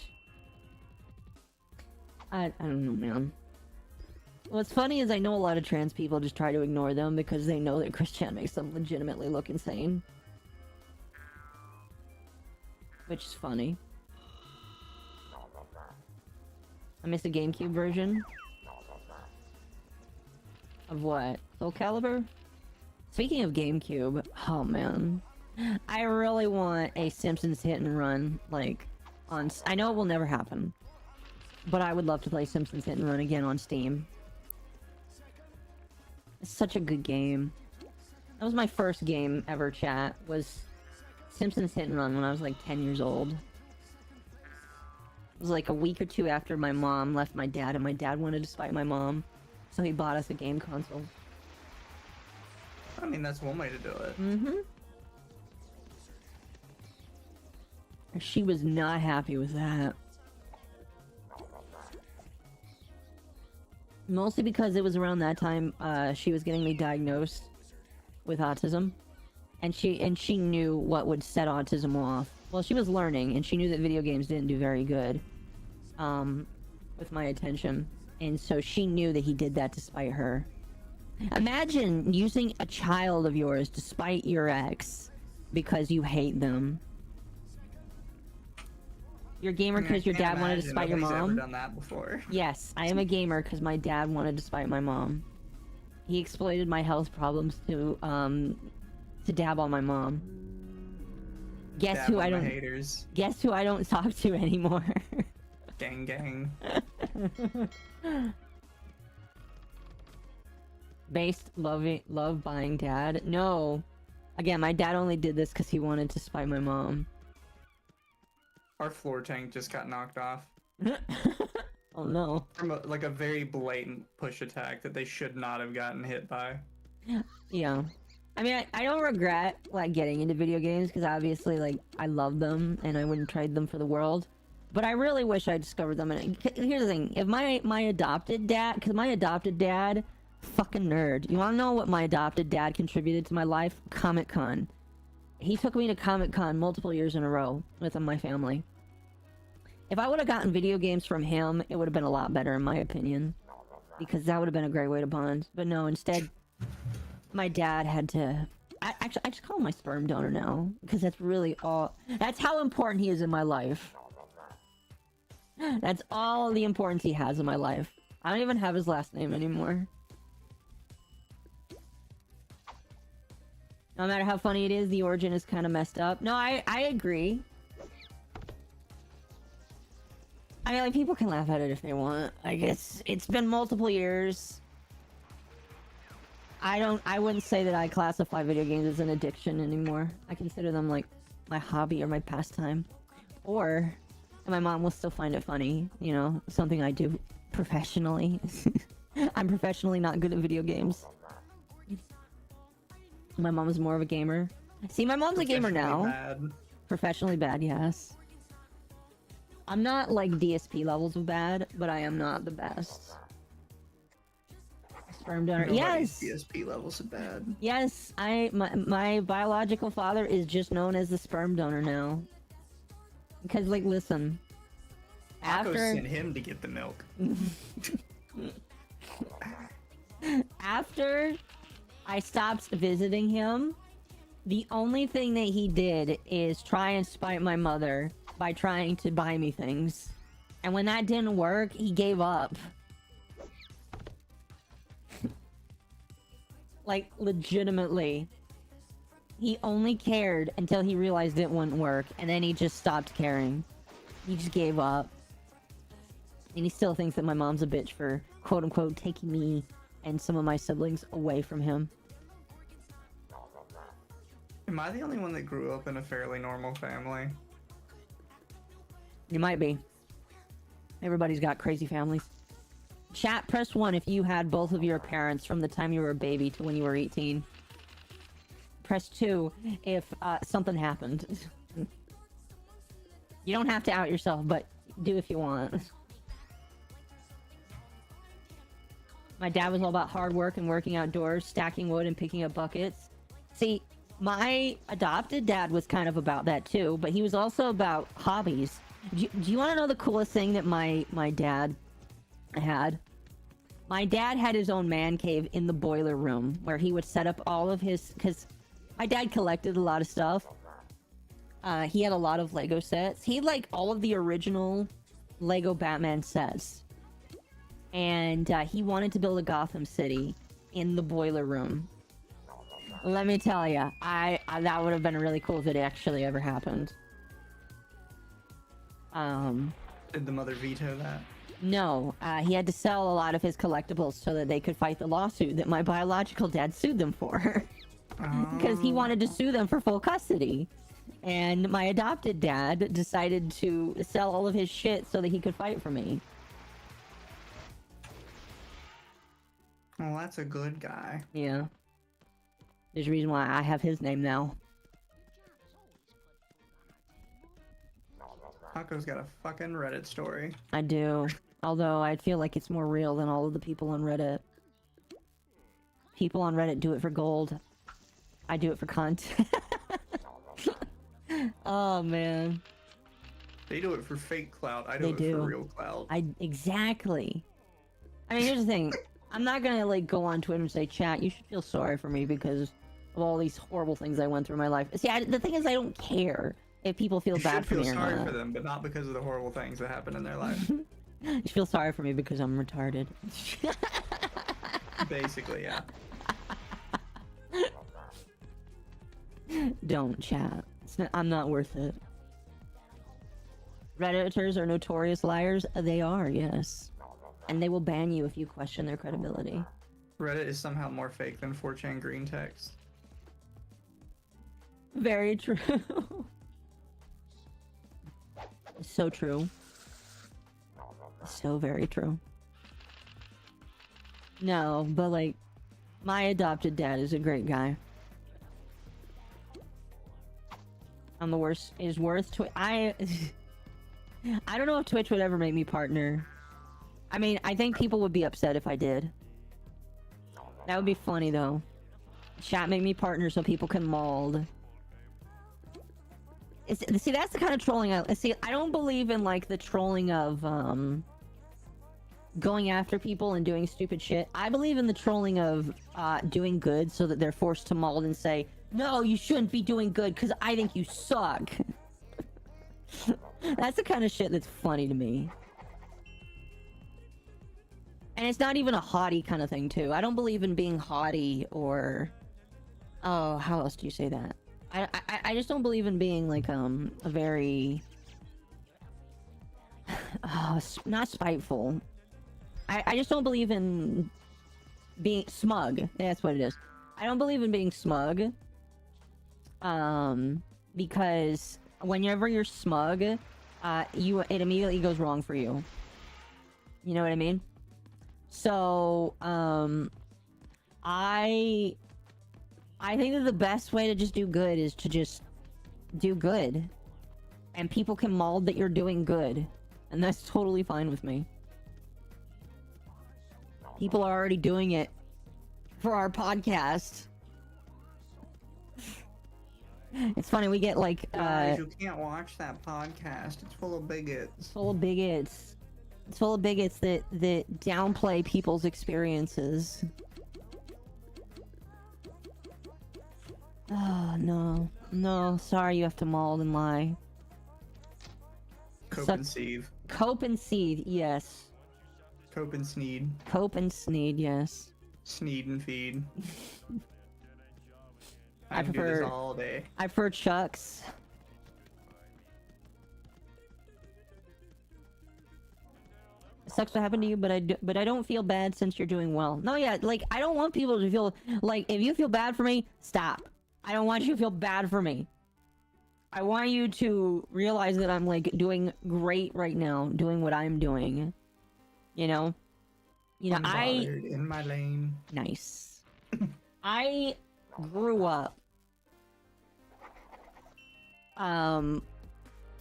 I don't know, man. What's funny is I know a lot of trans people just try to ignore them because they know that Chris Chan makes them legitimately look insane. Which is funny. I miss a GameCube version. Of what? Soul Calibur? Speaking of GameCube, oh man. I really want a Simpsons hit and run, like, I know it will never happen, but I would love to play Simpsons Hit and Run again on Steam. It's such a good game. That was my first game ever, chat, was Simpsons Hit and Run when I was like 10 years old. It was like a week or two after my mom left my dad, and my dad wanted to spite my mom, so he bought us a game console. I mean, that's one way to do it. Mm-hmm. She was not happy with that. Mostly because it was around that time she was getting me diagnosed with autism. And she knew what would set autism off. Well, she was learning, and she knew that video games didn't do very good with my attention. And so she knew that he did that to spite her. Imagine using a child of yours to spite your ex because you hate them. You're a gamer because your dad wanted to spite your mom? Ever done that before. Yes, I am a gamer because my dad wanted to spite my mom. He exploited my health problems to dab on my mom. Guess who I don't haters. Guess who I don't talk to anymore. Gang gang. Based love buying dad. No. Again, my dad only did this because he wanted to spite my mom. Our floor tank just got knocked off. Oh no. From a very blatant push attack that they should not have gotten hit by. Yeah. I mean, I don't regret, like, getting into video games, because obviously, like, I love them, and I wouldn't trade them for the world. But I really wish I discovered them. And here's the thing. If my adopted dad... Because my adopted dad... Fucking nerd. You wanna know what my adopted dad contributed to my life? Comic-Con. He took me to Comic-Con multiple years in a row with my family. If I would have gotten video games from him, it would have been a lot better, in my opinion. Because that would have been a great way to bond. But no, instead... My dad had to... I just call him my sperm donor now. Because that's really all... That's how important he is in my life. That's all the importance he has in my life. I don't even have his last name anymore. No matter how funny it is, the origin is kind of messed up. No, I agree. I mean, like, people can laugh at it if they want. Like, it's been multiple years. I wouldn't say that I classify video games as an addiction anymore. I consider them like my hobby or my pastime. Or my mom will still find it funny, you know, something I do professionally. I'm professionally not good at video games. My mom is more of a gamer. See, my mom's a gamer now. Bad. Professionally bad, yes. I'm not like DSP levels of bad, but I am not the best. Sperm donor. Yes. DSP levels are bad. Yes, my biological father is just known as the sperm donor now. Because, like, listen. Paco sent him to get the milk. After I stopped visiting him, the only thing that he did is try and spite my mother by trying to buy me things. And when that didn't work, he gave up. Like, legitimately. He only cared until he realized it wouldn't work, and then he just stopped caring. He just gave up. And he still thinks that my mom's a bitch for, quote-unquote, taking me and some of my siblings away from him. Am I the only one that grew up in a fairly normal family? You might be. Everybody's got crazy families. Chat, press 1 if you had both of your parents from the time you were a baby to when you were 18. Press 2 if something happened. You don't have to out yourself, but do if you want. My dad was all about hard work and working outdoors, stacking wood and picking up buckets. See, my adopted dad was kind of about that too, but he was also about hobbies. Do you want to know the coolest thing that my dad had? My dad had his own man cave in the boiler room where he would set up all of his... Because my dad collected a lot of stuff. He had a lot of Lego sets. He had, like, all of the original Lego Batman sets. And he wanted to build a Gotham City in the boiler room. Let me tell you, that would have been really cool if it actually ever happened. Did the mother veto that? No, he had to sell a lot of his collectibles so that they could fight the lawsuit that my biological dad sued them for. Because he wanted to sue them for full custody. And my adopted dad decided to sell all of his shit so that he could fight for me. Well, that's a good guy. Yeah. There's a reason why I have his name now. Paco's got a fucking Reddit story. I do. Although I feel like it's more real than all of the people on Reddit. People on Reddit do it for gold. I do it for content. Oh, man. They do it for fake clout. I do it for real clout. Exactly. I mean, here's the thing. I'm not gonna, like, go on Twitter and say, chat, you should feel sorry for me because of all these horrible things I went through in my life. See, the thing is, I don't care if people feel bad for me or not. You should feel sorry for them, but not because of the horrible things that happen in their life. You should feel sorry for me because I'm retarded. Basically, yeah. Don't, chat. I'm not worth it. Redditors are notorious liars. They are, yes. And they will ban you if you question their credibility. Reddit is somehow more fake than 4chan green text. Very true. So true. So very true. No, but like, my adopted dad is a great guy. I'm the worst. Is worth I don't know if Twitch would ever make me partner. I mean, I think people would be upset if I did. That would be funny though. Chat make me partner so people can mold. See, that's the kind of trolling I see. I don't believe in like the trolling of going after people and doing stupid shit. I believe in the trolling of doing good so that they're forced to mold and say, no, you shouldn't be doing good because I think you suck. That's the kind of shit that's funny to me. And it's not even a haughty kind of thing too. I don't believe in being haughty or... Oh, how else do you say that? I just don't believe in being like a very... not spiteful. I just don't believe in being smug. That's what it is. I don't believe in being smug. Because whenever you're smug, it immediately goes wrong for you. You know what I mean? So, I think that the best way to just do good is to just do good. And people can mold that you're doing good. And that's totally fine with me. People are already doing it for our podcast. It's funny, we get like, Guys, you can't watch that podcast. It's full of bigots. It's full of bigots. It's full of bigots that downplay people's experiences. Oh, no. No, sorry you have to mold and lie. Cope and seethe. Cope and seethe, yes. Cope and sneed. Cope and sneed, yes. Sneed and feed. I can do this all day. I prefer Chucks. Sucks what happened to you, but I don't feel bad since you're doing well. No, yeah, like, I don't want people to feel... Like, if you feel bad for me, stop. I don't want you to feel bad for me. I want you to realize that I'm, like, doing great right now. Doing what I'm doing. You know? You know, Unbothered in my lane. Nice. I grew up...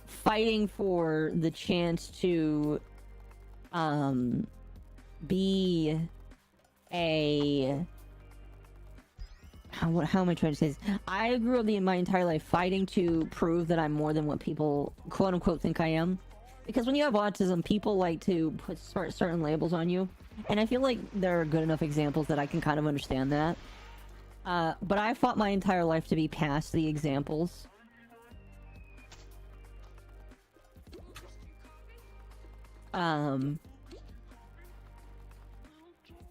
fighting for the chance to... be a... How am I trying to say this? I grew up my entire life fighting to prove that I'm more than what people quote-unquote think I am. Because when you have autism, people like to put certain labels on you. And I feel like there are good enough examples that I can kind of understand that. But I fought my entire life to be past the examples.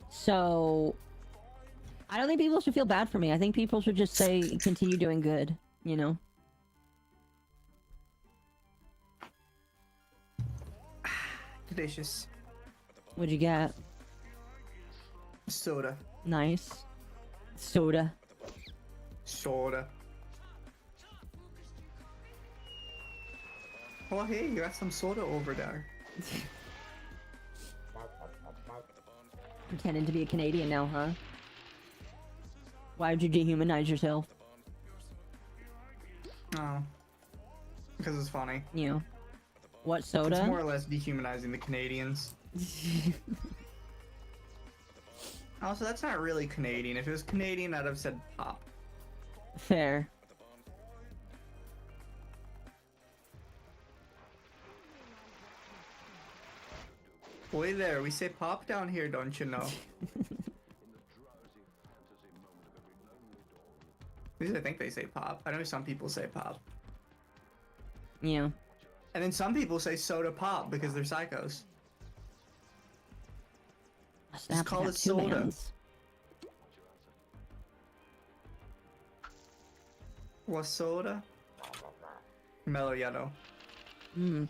So... I don't think people should feel bad for me. I think people should just say, continue doing good, you know? Delicious. What'd you get? Soda. Nice. Soda. Soda. Oh, hey, you got some soda over there. Pretending to be a Canadian now, huh? Why would you dehumanize yourself? Oh. Because it's funny. You know. What soda? It's more or less dehumanizing the Canadians. Also, that's not really Canadian. If it was Canadian, I'd have said pop. Fair. Boy there, we say pop down here, don't you know? At least I think they say pop. I know some people say pop. Yeah. And then some people say soda pop because they're psychos. Just call it soda. What soda? Mellow yellow. Hmm.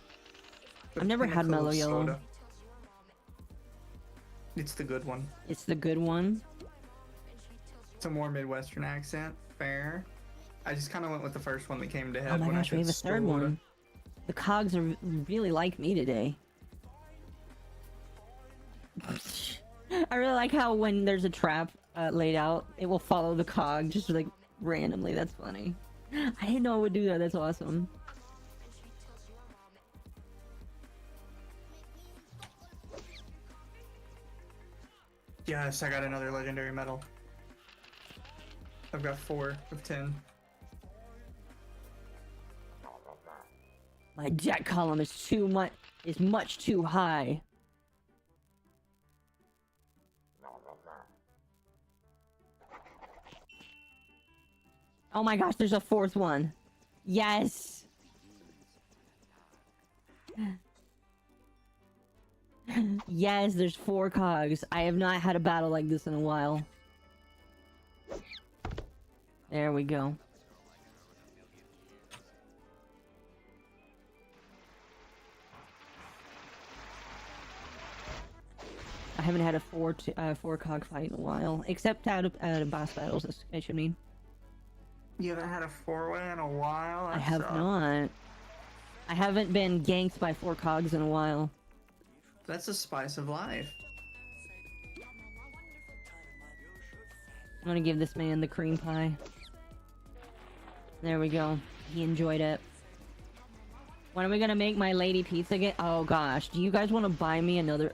The I've never had pinnacle mellow of yellow. soda. It's the good one. It's the good one. It's a more Midwestern accent. Fair. I just kind of went with the first one that came to head. Oh my when I gosh, we said have a third soda. one. The cogs are really like me today. I really like how when there's a trap laid out, it will follow the cog just like randomly. That's funny. I didn't know it would do that. That's awesome. Yes, I got another legendary medal. I've got 4 of 10. My jet column is much too high. Oh my gosh, there's a 4th one. Yes. Yes, there's 4 cogs. I have not had a battle like this in a while. There we go. I haven't had a 4 cog fight in a while, except out of boss battles. I should mean. You haven't had a 4-way in a while? I have not. I haven't been ganked by 4 cogs in a while. That's the spice of life. I'm gonna give this man the cream pie. There we go. He enjoyed it. When are we gonna make my lady pizza again? Oh gosh, do you guys want to buy me another?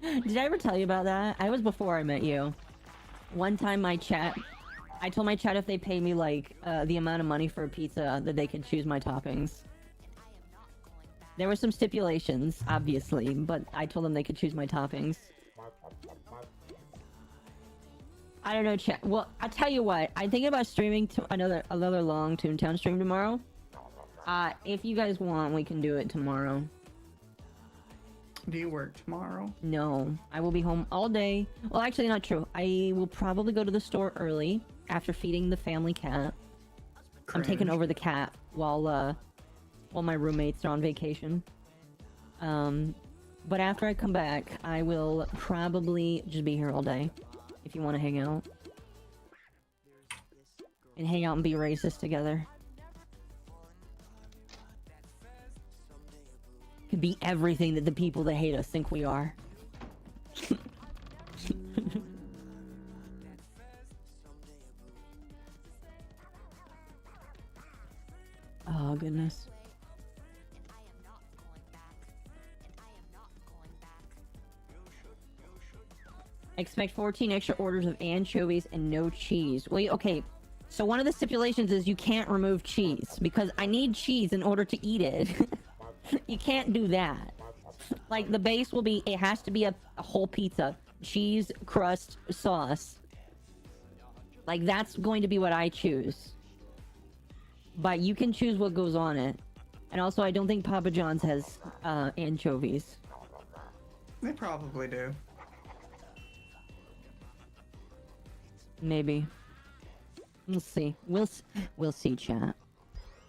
Did I ever tell you about that? I was before I met you. One time I told my chat if they pay me like the amount of money for a pizza that they could choose my toppings. There were some stipulations, obviously, but I told them they could choose my toppings. I don't know, chat. Well, I'll tell you what. I'm thinking about streaming to another long Toon Town stream tomorrow. If you guys want, we can do it tomorrow. Do you work tomorrow? No, I will be home all day. Well, actually, not true. I will probably go to the store early after feeding the family cat. I'm taking over the cat while my roommates are on vacation. But after I come back, I will probably just be here all day. If you want to hang out. And hang out and be racist together. Could be everything that the people that hate us think we are. Oh, goodness. Expect 14 extra orders of anchovies and no cheese. Wait, okay. So one of the stipulations is you can't remove cheese because I need cheese in order to eat it. You can't do that. Like the base will be, it has to be a whole pizza. Cheese, crust, sauce. Like that's going to be what I choose. But you can choose what goes on it. And also I don't think Papa John's has anchovies. They probably do. Maybe. We'll see. We'll see, chat.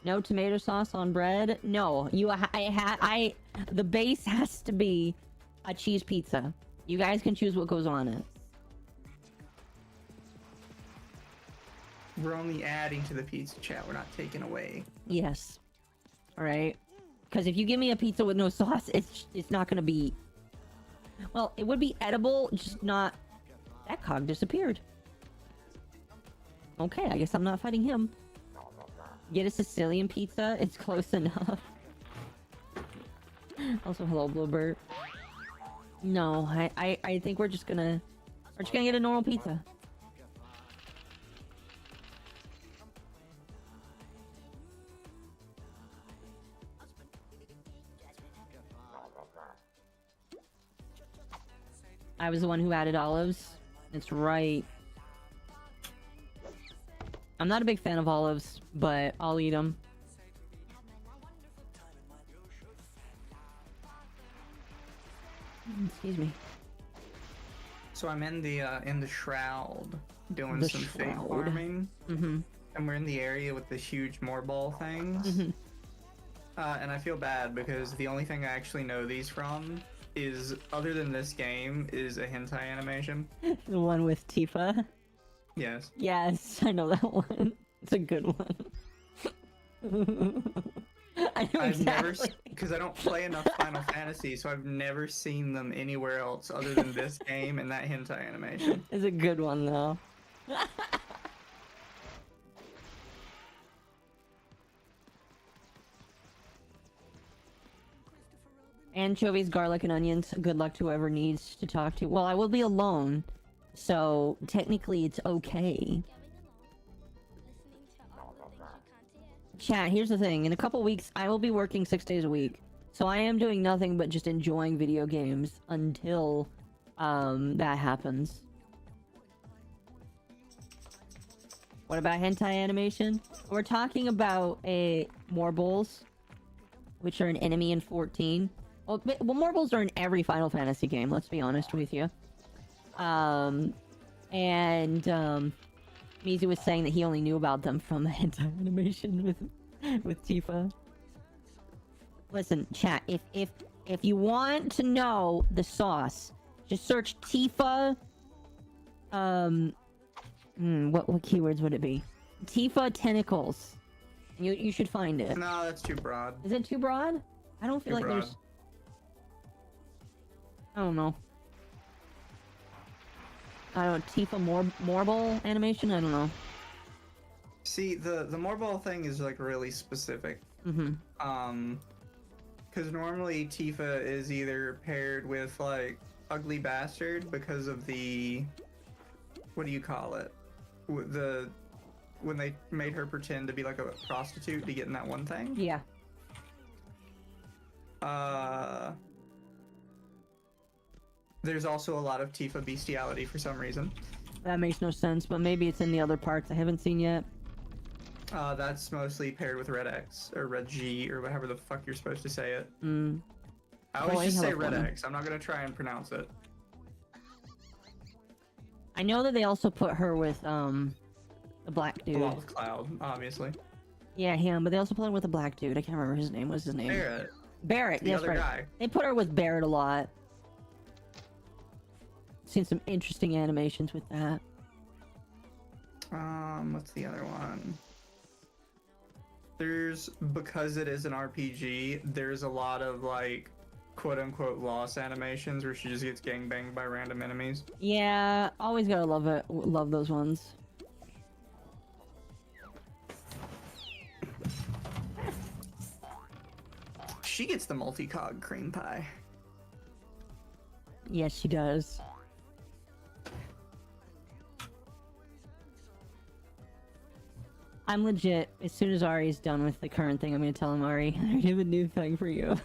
No tomato sauce on bread? No, the base has to be a cheese pizza. You guys can choose what goes on it. We're only adding to the pizza, chat. We're not taking away. Yes. Alright. Because if you give me a pizza with no sauce, it's not gonna be... Well, it would be edible, just not... That cog disappeared. Okay, I guess I'm not fighting him. Get a Sicilian pizza? It's close enough. Also, hello, Bluebird. No, I think we're just gonna get a normal pizza. I was the one who added olives. That's right. I'm not a big fan of olives, but I'll eat them. Excuse me. So I'm in the shroud doing The some fake shroud. farming, Mm-hmm. and we're in the area with the huge moorball things. Mm-hmm. And I feel bad because the only thing I actually know these from is, other than this game, is a hentai animation. The one with Tifa. Yes. Yes, I know that one. It's a good one. I know I've never, exactly. because I don't play enough Final Fantasy, so I've never seen them anywhere else other than this game and that hentai animation. It's a good one though. Anchovies, garlic, and onions. Good luck to whoever needs to talk to. Well, I will be alone, so technically it's okay. Chat, here's the thing. In a couple weeks, I will be working 6 days a week. So I am doing nothing but just enjoying video games until that happens. What about hentai animation? We're talking about Morbles, which are an enemy in 14. Well, Morbles are in every Final Fantasy game, let's be honest with you. Mizu was saying that he only knew about them from the hentai animation with Tifa. Listen, chat, if you want to know the sauce, just search Tifa. What keywords would it be? Tifa tentacles. You should find it. No, that's too broad. Is it too broad? I don't feel Too like broad. there's... I don't know. I don't know, Tifa Morble animation? I don't know. See, the moorball thing is like really specific. Mm-hmm. Because normally Tifa is either paired with like Ugly Bastard because of the, what do you call it? When they made her pretend to be like a prostitute to get in that one thing. Yeah. There's also a lot of Tifa bestiality for some reason. That makes no sense, but maybe it's in the other parts I haven't seen yet. That's mostly paired with Red X, or Red G, or whatever the fuck you're supposed to say it. Mm. I always just say Red California. X. I'm not gonna try and pronounce it. I know that they also put her with, the black dude. Along with Cloud, obviously. Yeah, him, but they also put her with a black dude. I can't remember his name. What's his name? Barrett, Barrett, the that's other right. guy. They put her with Barrett a lot. Seen some interesting animations with that. What's the other one? There's, because it is an RPG, there's a lot of like quote-unquote loss animations where she just gets gangbanged by random enemies. Yeah, always gotta love it. Love those ones. She gets the multi-cog cream pie. Yes, she does. I'm legit. As soon as Ari's done with the current thing, I'm gonna tell him, Ari, I have a new thing for you.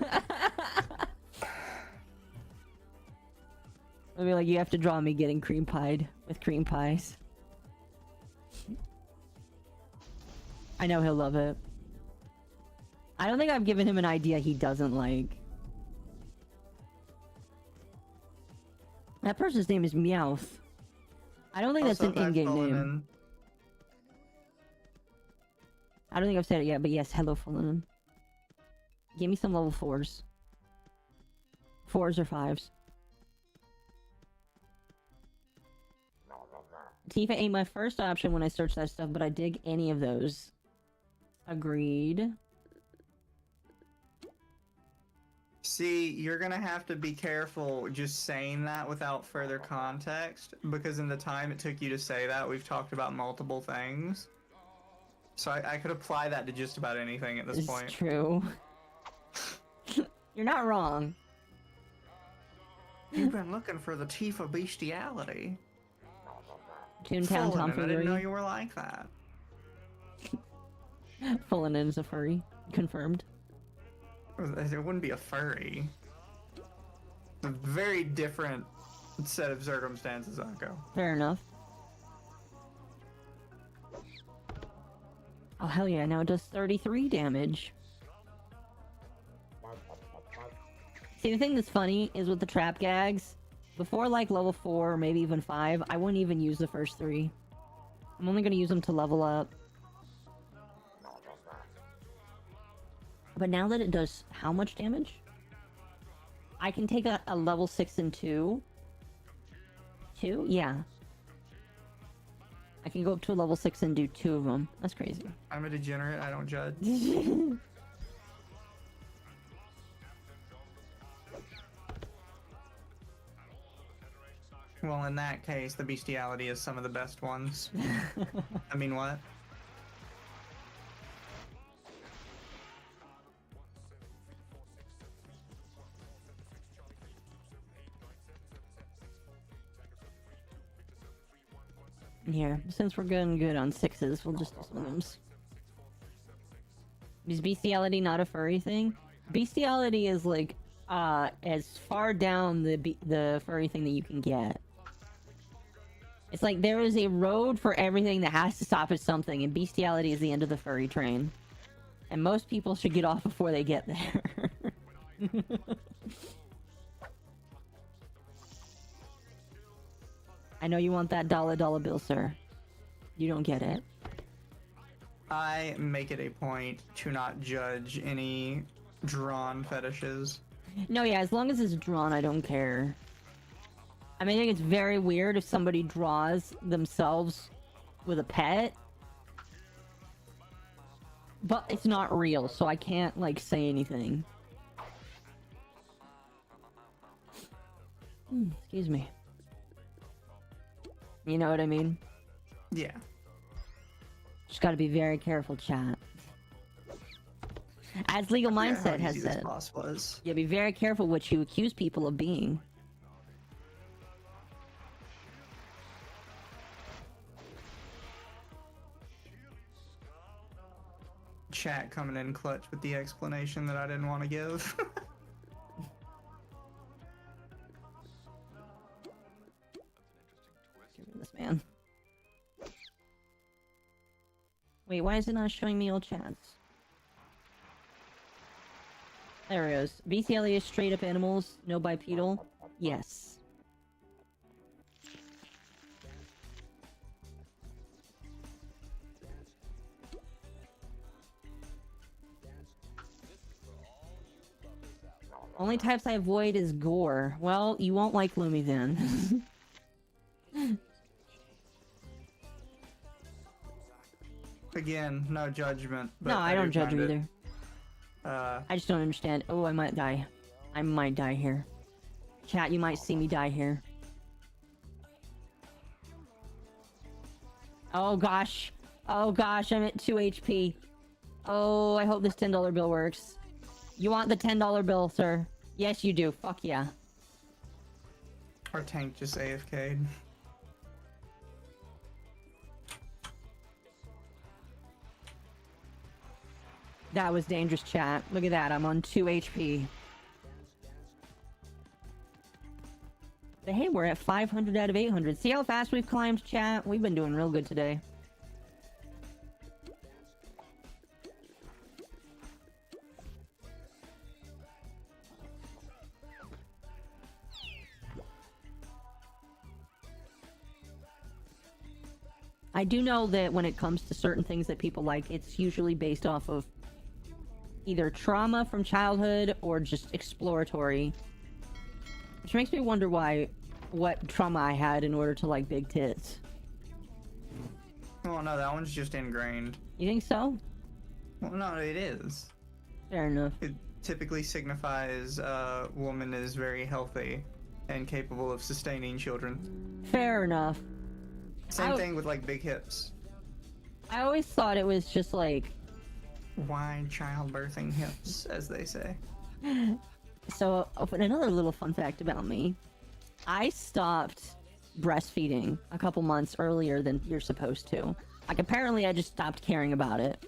I'll be like, you have to draw me getting cream pied with cream pies. I know he'll love it. I don't think I've given him an idea he doesn't like. That person's name is Meowth. I don't think that's Also, an in-game fallen name. in. I don't think I've said it yet, but yes, hello, Fullerton. Give me some level 4s. 4s or 5s. Tifa ain't my first option when I search that stuff, but I dig any of those. Agreed. See, you're gonna have to be careful just saying that without further context, because in the time it took you to say that, we've talked about multiple things. So I could apply that to just about anything at this point. It's true. You're not wrong. You've been looking for the Tifa bestiality. Toon Town Fullerton, I didn't know tomfoolery. you were like that. Fullerton is a furry. Confirmed. It wouldn't be a furry. A very different set of circumstances, Akko. Fair enough. Oh, hell yeah, now it does 33 damage. See, the thing that's funny is with the trap gags, before like level 4 or maybe even 5, I wouldn't even use the first 3. I'm only gonna use them to level up. But now that it does how much damage? I can take a level 6 and 2. 2? Yeah. I can go up to a level 6 and do 2 of them. That's crazy. I'm a degenerate, I don't judge. Well, in that case, the bestiality is some of the best ones. I mean, what? Here, since we're going good on 6s, we'll just do some of them. Is bestiality not a furry thing? Bestiality is like, as far down the furry thing that you can get. It's like there is a road for everything that has to stop at something, and bestiality is the end of the furry train. And most people should get off before they get there. I know you want that dollar bill, sir. You don't get it. I make it a point to not judge any drawn fetishes. No, yeah, as long as it's drawn, I don't care. I mean, I think it's very weird if somebody draws themselves with a pet. But it's not real, so I can't, like, say anything. Excuse me. You know what I mean? Yeah. Just gotta be very careful, chat. As Legal Mindset has said, yeah, be very careful what you accuse people of being. Chat coming in clutch with the explanation that I didn't want to give. This man. Wait, why is it not showing me all chats? There it goes. BCLE is straight up animals, no bipedal? Yes. Only types I avoid is gore. Well, you won't like Lumi then. Again, no judgment. But No, I don't judge you find either. I just don't understand. Oh, I might die. I might die here. Chat, you might see me die here. Oh gosh. Oh gosh, I'm at 2 HP. Oh, I hope this $10 bill works. You want the $10 bill, sir? Yes, you do. Fuck yeah. Our tank just AFK'd. That was dangerous, chat. Look at that. I'm on 2 HP. But hey, we're at 500 out of 800. See how fast we've climbed, chat? We've been doing real good today. I do know that when it comes to certain things that people like, it's usually based off of either trauma from childhood or just exploratory. Which makes me wonder what trauma I had in order to like big tits. Oh no, that one's just ingrained. You think so? Well, no, it is. Fair enough. It typically signifies a woman is very healthy and capable of sustaining children. Fair enough. Same thing with like big hips. I always thought it was just like Wide childbirthing hips, as they say. So, another little fun fact about me. I stopped breastfeeding a couple months earlier than you're supposed to. Like, apparently I just stopped caring about it.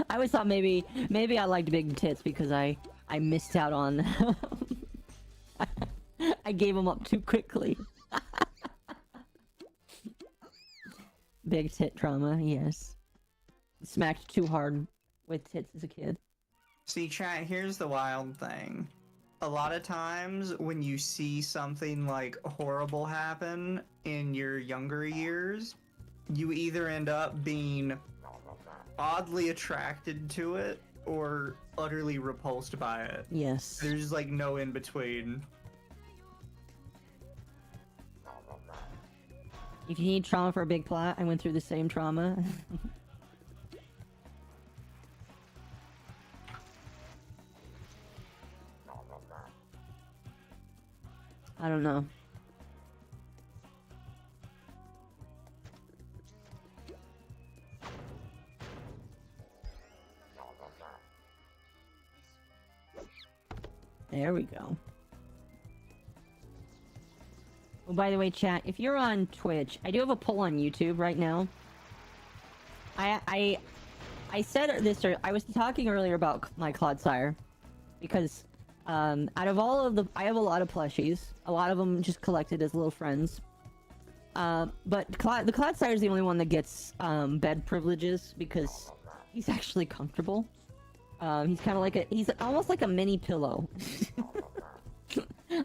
I always thought maybe I liked big tits because I missed out on... I gave them up too quickly. Big tit trauma, yes. Smacked too hard with tits as a kid. See, chat, here's the wild thing. A lot of times when you see something like horrible happen in your younger years, you either end up being oddly attracted to it or utterly repulsed by it. Yes. There's like no in between. If you need trauma for a big plot, I went through the same trauma. I don't know. There we go. Oh, by the way, chat, if you're on Twitch, I do have a poll on YouTube right now. I said this, or I was talking earlier about my Clodsire, because out of all of the, I have a lot of plushies. A lot of them just collected as little friends. But the Clodsire is the only one that gets bed privileges because he's actually comfortable. He's kind of like he's almost like a mini pillow.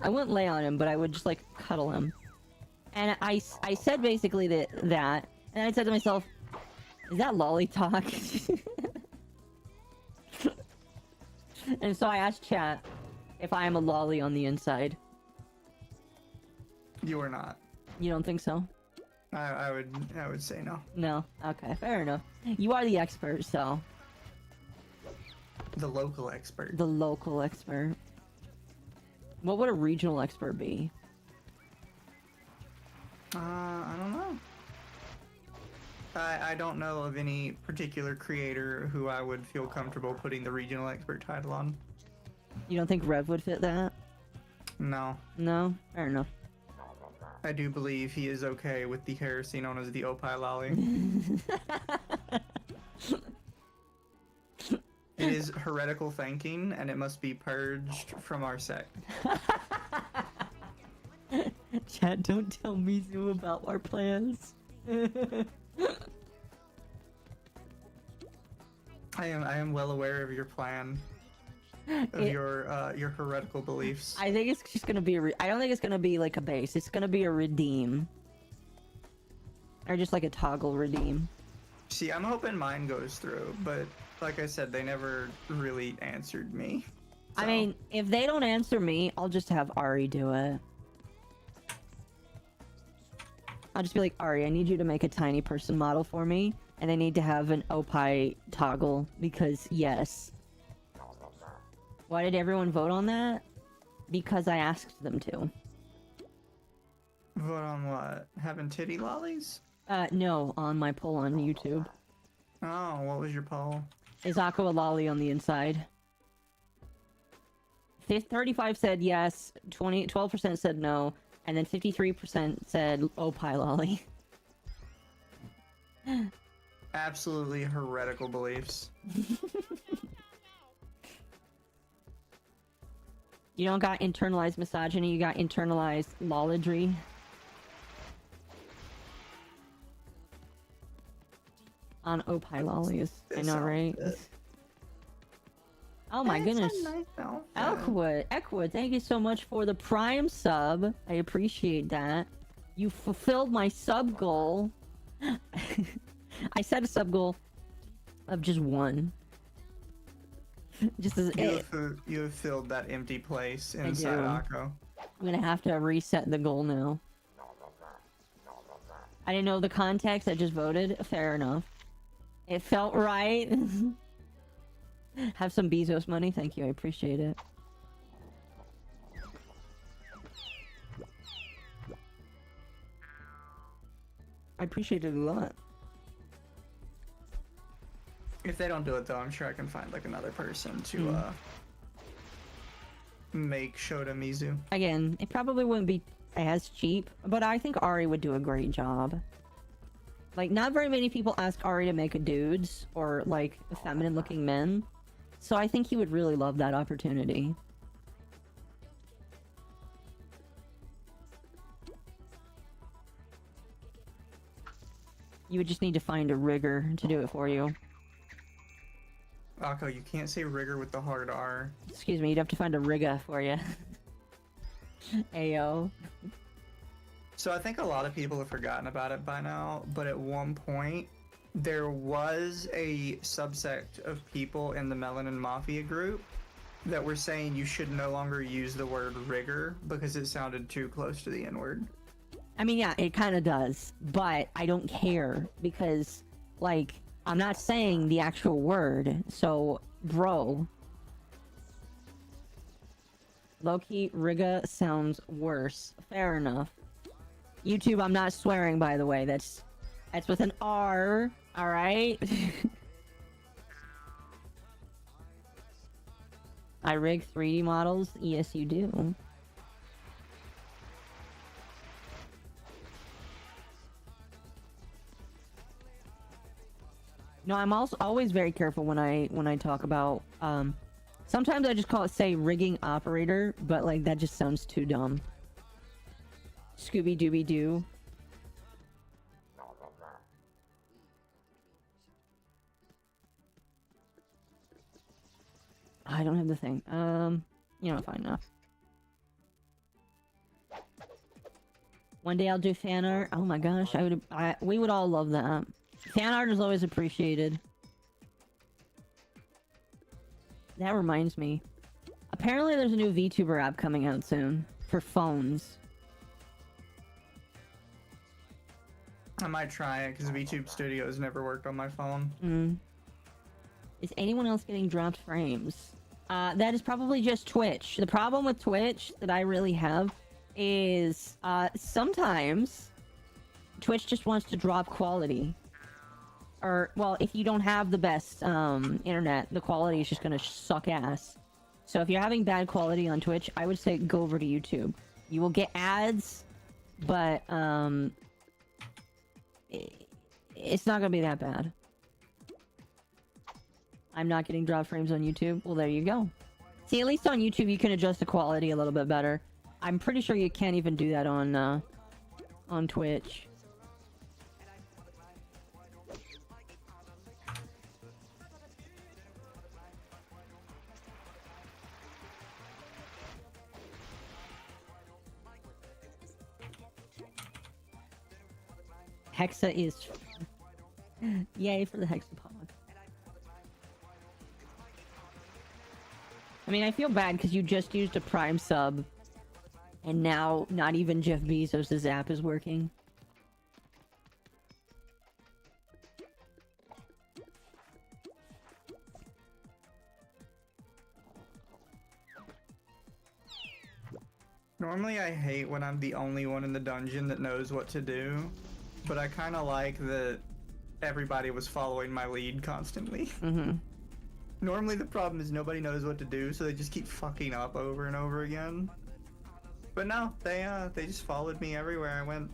I wouldn't lay on him, but I would just like cuddle him. And I said basically that, and I said to myself, is that lolly talk? And so I asked chat if I am a lolly on the inside. You are not. You don't think so? I would say no. No. Okay, fair enough. You are the expert, so. The local expert. The local expert. What would a regional expert be? I don't know. I don't know of any particular creator who I would feel comfortable putting the regional expert title on. You don't think Rev would fit that? No. No? Fair enough. I do believe he is okay with the heresy known as the Opie Lolly. It is heretical thinking, and it must be purged from our sect. Chat, don't tell Mizu about our plans. I am well aware of your plan, of your heretical beliefs. I think it's just gonna be I don't think it's gonna be like a base. It's gonna be a redeem, or just like a toggle redeem. See, I'm hoping mine goes through, but like I said, they never really answered me. So. I mean, if they don't answer me, I'll just have Ari do it. I'll just be like, Ari, I need you to make a tiny person model for me, and they need to have an Opie toggle, because yes. Why did everyone vote on that? Because I asked them to. Vote on what? Having titty lollies? No, on my poll on YouTube. Oh, what was your poll? Is Akko a lolly on the inside? 35 said yes, 12% said no, and then 53% said Opie lolly. Absolutely heretical beliefs. You don't got internalized misogyny, you got internalized lolladry. On Opie lollies. I know, right? Oh my goodness. Eckwood, thank you so much for the Prime sub. I appreciate that. You fulfilled my sub goal. I set a sub goal of just 1. Just as You have filled that empty place inside Akko. I'm gonna have to reset the goal now. I didn't know the context. I just voted. Fair enough. It felt right. Have some Bezos money. Thank you. I appreciate it. I appreciate it a lot. If they don't do it though, I'm sure I can find like another person to make Shota Mizu. Again, it probably wouldn't be as cheap, but I think Ari would do a great job. Like, not very many people ask Ari to make dudes or like feminine looking men, so I think he would really love that opportunity. You would just need to find a rigger to do it for you. Akko, you can't say rigger with the hard R. Excuse me, you'd have to find a rigger for you. Ayo. So I think a lot of people have forgotten about it by now, but at one point, there was a subsect of people in the Melanin Mafia group that were saying you should no longer use the word rigger because it sounded too close to the N-word. I mean, yeah, it kind of does, but I don't care because, like, I'm not saying the actual word, so, bro. Low-key, Riga sounds worse. Fair enough. YouTube, I'm not swearing, by the way. That's with an R, alright? I rig 3D models? Yes, you do. No, I'm also always very careful when I talk about, sometimes I just say rigging operator, but like that just sounds too dumb. Scooby Dooby Doo. I don't have the thing. You know, fine enough. One day I'll do fan art. Oh my gosh, we would all love that. Fan art is always appreciated. That reminds me. Apparently there's a new VTuber app coming out soon. For phones. I might try it, because VTube Studio has never worked on my phone. Is anyone else getting dropped frames? That is probably just Twitch. The problem with Twitch that I really have is, sometimes Twitch just wants to drop quality. Or, well, if you don't have the best internet, the quality is just gonna suck ass. So if you're having bad quality on Twitch, I would say go over to YouTube. You will get ads, but it's not gonna be that bad. I'm not getting drop frames on YouTube. Well, there you go. See, at least on YouTube you can adjust the quality a little bit better. I'm pretty sure you can't even do that on Twitch. Hexa is... Yay for the Hexapod. I mean, I feel bad because you just used a Prime sub, and now not even Jeff Bezos' app is working. Normally I hate when I'm the only one in the dungeon that knows what to do, but I kind of like that everybody was following my lead constantly. Normally the problem is nobody knows what to do, so they just keep fucking up over and over again. But no, they just followed me everywhere I went.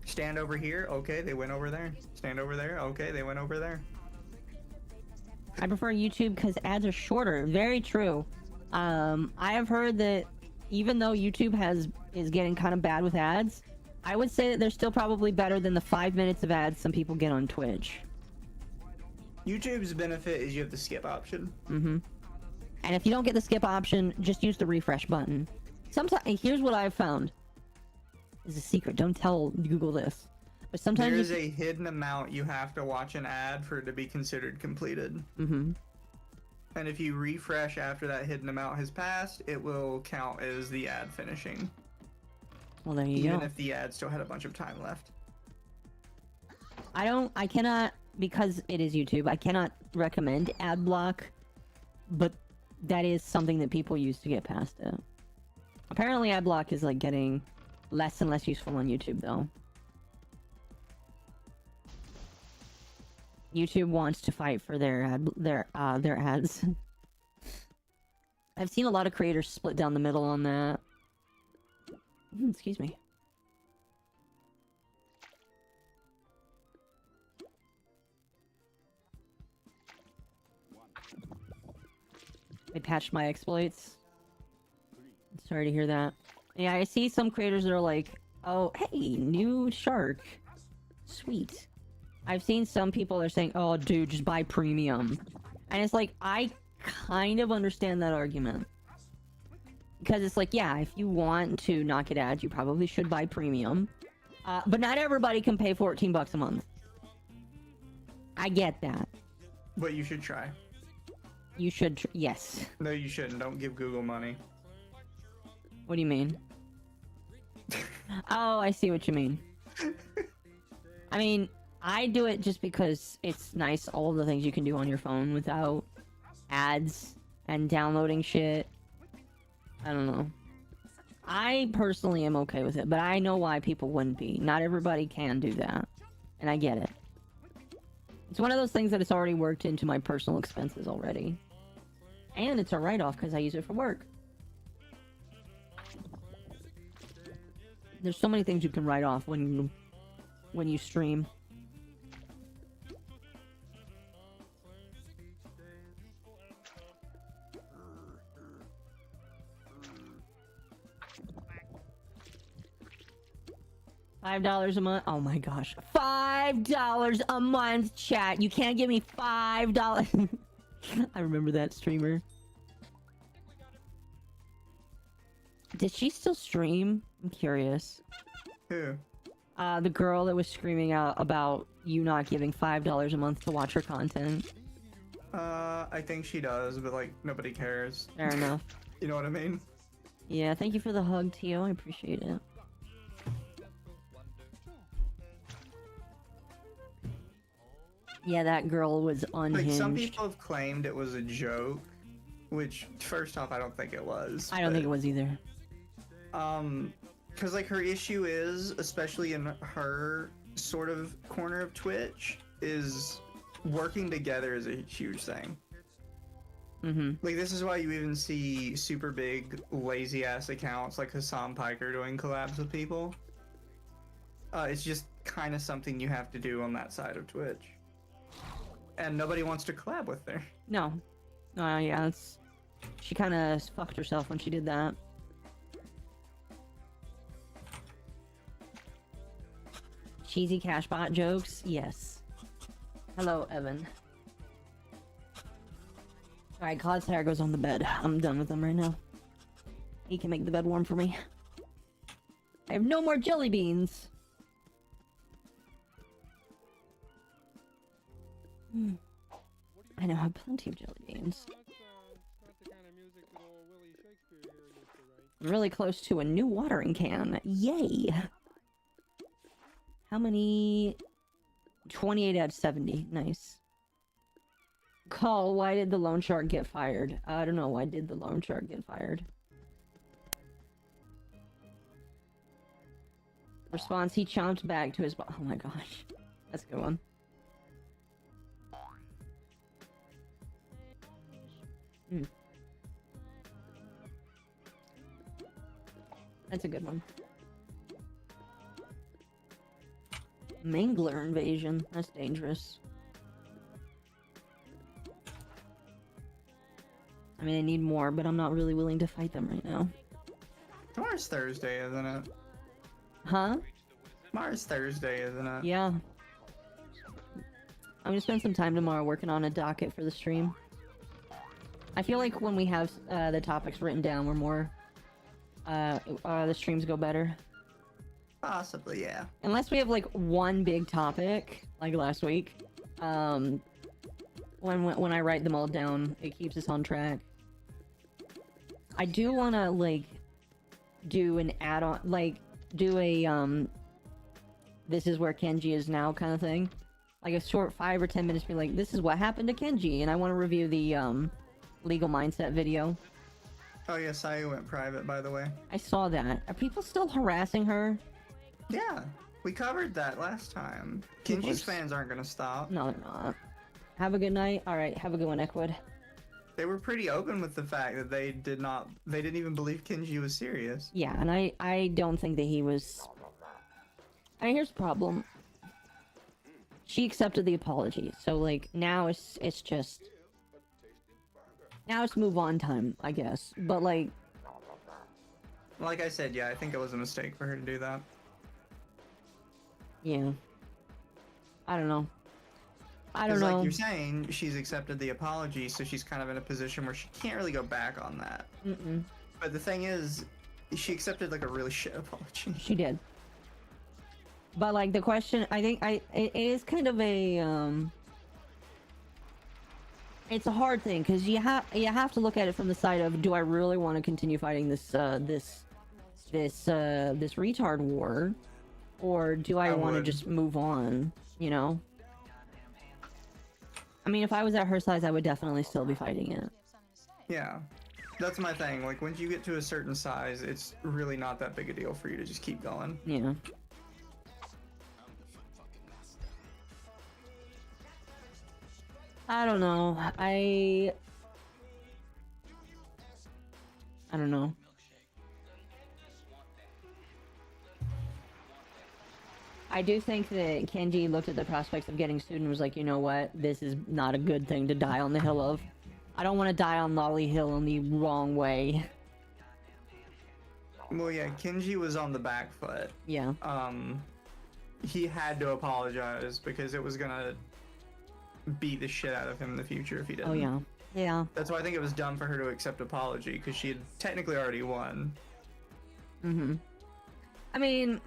Stand over here, okay, they went over there. Stand over there, okay, they went over there. I prefer YouTube because ads are shorter. Very true. I have heard that even though YouTube is getting kind of bad with ads, I would say that they're still probably better than the 5 minutes of ads some people get on Twitch. YouTube's benefit is you have the skip option. And if you don't get the skip option, just use the refresh button. Sometimes, here's what I've found. This is a secret, don't tell Google this. But sometimes there is a hidden amount you have to watch an ad for it to be considered completed. Mm-hmm. And if you refresh after that hidden amount has passed, it will count as the ad finishing. Well, there you Even go. if the ad still had a bunch of time left. I cannot, because it is YouTube, I cannot recommend ad block, but that is something that people use to get past it. Apparently ad block is like getting less and less useful on YouTube though. YouTube wants to fight for their ads. I've seen a lot of creators split down the middle on that. Excuse me. They patched my exploits. Sorry to hear that. Yeah, I see some creators that are like, oh, hey, new shark. Sweet. I've seen some people that are saying, oh, dude, just buy premium. And it's like, I kind of understand that argument. Because it's like, yeah, if you want to not get ads, you probably should buy premium. But not everybody can pay $14 a month. I get that. But you should try. You should, yes. No, you shouldn't. Don't give Google money. What do you mean? Oh, I see what you mean. I mean, I do it just because it's nice, all the things you can do on your phone without ads and downloading shit. I don't know. I personally am okay with it, but I know why people wouldn't be. Not everybody can do that, and I get it. It's one of those things that it's already worked into my personal expenses already. And it's a write-off because I use it for work. There's so many things you can write off when you stream. $5 a month. Oh my gosh. $5 a month, chat. You can't give me $5. I remember that streamer. Did she still stream? I'm curious. Who? The girl that was screaming out about you not giving $5 a month to watch her content. I think she does, but like, nobody cares. Fair enough. You know what I mean? Yeah, thank you for the hug, Tio. I appreciate it. Yeah, that girl was unhinged. Like, some people have claimed it was a joke, which, first off, I don't think it was. I don't think it was either. Because, like, her issue is, especially in her sort of corner of Twitch, is working together is a huge thing. Mm-hmm. Like, this is why you even see super big, lazy-ass accounts like Hassan Piker doing collabs with people. It's just kind of something you have to do on that side of Twitch. And nobody wants to collab with her. No. Yeah, it's... She kind of fucked herself when she did that. Cheesy cashbot jokes? Yes. Hello, Evan. Alright, Cloud's hair goes on the bed. I'm done with him right now. He can make the bed warm for me. I have no more jelly beans! I know I have plenty of jelly beans. I'm really close to a new watering can. Yay! How many? 28 out of 70. Nice. Call, why did the loan shark get fired? I don't know, why did the loan shark get fired? Response, he chomped back to his oh my gosh. That's a good one. That's a good one. Mangler invasion. That's dangerous. I mean, I need more, but I'm not really willing to fight them right now. Tomorrow's Thursday, isn't it? Huh? Tomorrow's Thursday, isn't it? Yeah. I'm gonna spend some time tomorrow working on a docket for the stream. I feel like when we have the topics written down, we're more... the streams go better. Possibly, yeah. Unless we have like one big topic, like last week. When I write them all down, it keeps us on track. I do want to like do an add-on, like do a this is where Kenji is now kind of thing, like a short 5 or 10 minutes. Be like, this is what happened to Kenji, and I want to review the legal mindset video. Oh yeah, Sayu went private, by the way. I saw that. Are people still harassing her? Yeah, we covered that last time. Kenji's fans aren't gonna stop. No, they're not. Have a good night. All right, have a good one, Equid. They were pretty open with the fact that they didn't even believe Kenji was serious. Yeah, and I don't think that he was. I mean, here's the problem. She accepted the apology, so like now it's just. Now it's move on time, I guess. But like I said, yeah, I think it was a mistake for her to do that. Yeah. I don't know. I don't know. Like you're saying, she's accepted the apology, so she's kind of in a position where she can't really go back on that. Mm-mm. But the thing is, she accepted like a really shit apology. She did. But like the question, I think it is kind of a it's a hard thing because you have to look at it from the side of, do I really want to continue fighting this retard war, or do I want to just move on? You know. I mean, if I was at her size, I would definitely still be fighting it. Yeah, that's my thing. Like once you get to a certain size, it's really not that big a deal for you to just keep going. Yeah. I don't know. I don't know. I do think that Kenji looked at the prospects of getting sued and was like, you know what? This is not a good thing to die on the hill of. I don't want to die on Lolly Hill in the wrong way. Well, yeah, Kenji was on the back foot. Yeah. He had to apologize because it was gonna beat the shit out of him in the future if he didn't. Oh, yeah. Yeah. That's why I think it was dumb for her to accept apology, because she had technically already won. Mm-hmm. I mean,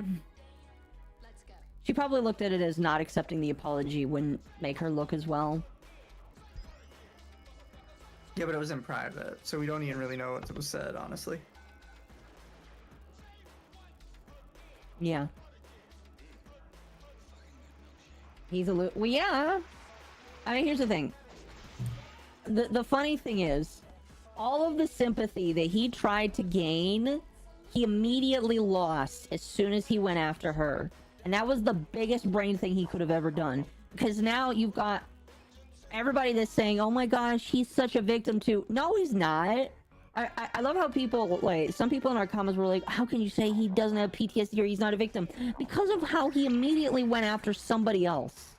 she probably looked at it as not accepting the apology wouldn't make her look as well. Yeah, but it was in private, so we don't even really know what was said, honestly. Yeah. He's a well, yeah. I mean, here's the thing. The funny thing is, all of the sympathy that he tried to gain, he immediately lost as soon as he went after her. And that was the biggest brain thing he could have ever done. Because now you've got everybody that's saying, oh my gosh, he's such a victim too. No, he's not. I love how people, like, some people in our comments were like, how can you say he doesn't have PTSD or he's not a victim? Because of how he immediately went after somebody else.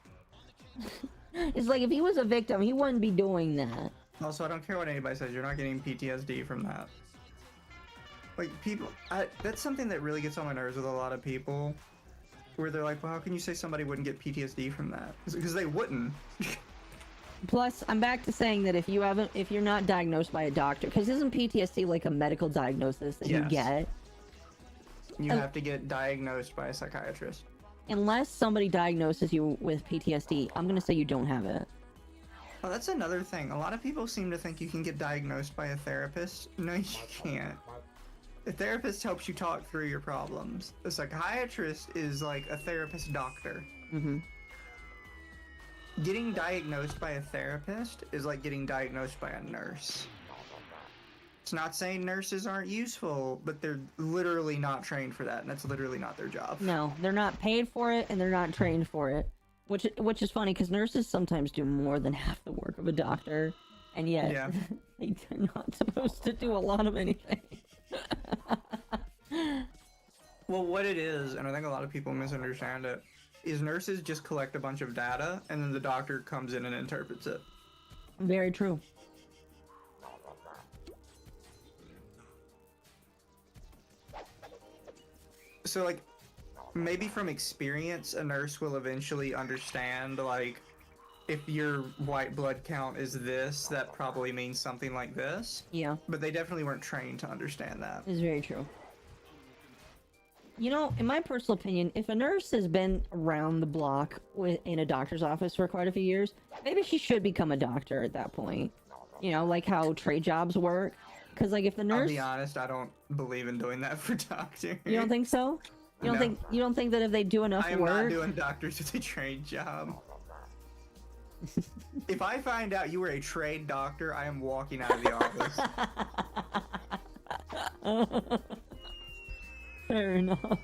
It's like, if he was a victim, he wouldn't be doing that. Also, I don't care what anybody says, you're not getting PTSD from that. Like, people, that's something that really gets on my nerves with a lot of people. Where they're like, well, how can you say somebody wouldn't get PTSD from that? Because they wouldn't. Plus, I'm back to saying that if you're not diagnosed by a doctor, because isn't PTSD like a medical diagnosis that you get? You have to get diagnosed by a psychiatrist. Unless somebody diagnoses you with PTSD, I'm gonna say you don't have it. Well, that's another thing. A lot of people seem to think you can get diagnosed by a therapist. No, you can't. A therapist helps you talk through your problems. A psychiatrist is like a therapist doctor. Mm-hmm. Getting diagnosed by a therapist is like getting diagnosed by a nurse. It's not saying nurses aren't useful, but they're literally not trained for that, and that's literally not their job. No, they're not paid for it, and they're not trained for it. Which is funny, because nurses sometimes do more than half the work of a doctor, and yet they're not supposed to do a lot of anything. Well, what it is, and I think a lot of people misunderstand it, is nurses just collect a bunch of data, and then the doctor comes in and interprets it. Very true. So, like, maybe from experience, a nurse will eventually understand, like, if your white blood count is this, that probably means something like this. Yeah. But they definitely weren't trained to understand that. It's very true. You know, in my personal opinion, if a nurse has been around the block in a doctor's office for quite a few years, maybe she should become a doctor at that point. You know, like how trade jobs work. Because, like, if the nurse... I'll be honest, I don't believe in doing that for doctors. You don't think so? You don't think that if they do enough I am work... not doing doctors with a trade job. If I find out you were a trade doctor, I am walking out of the office. Fair enough.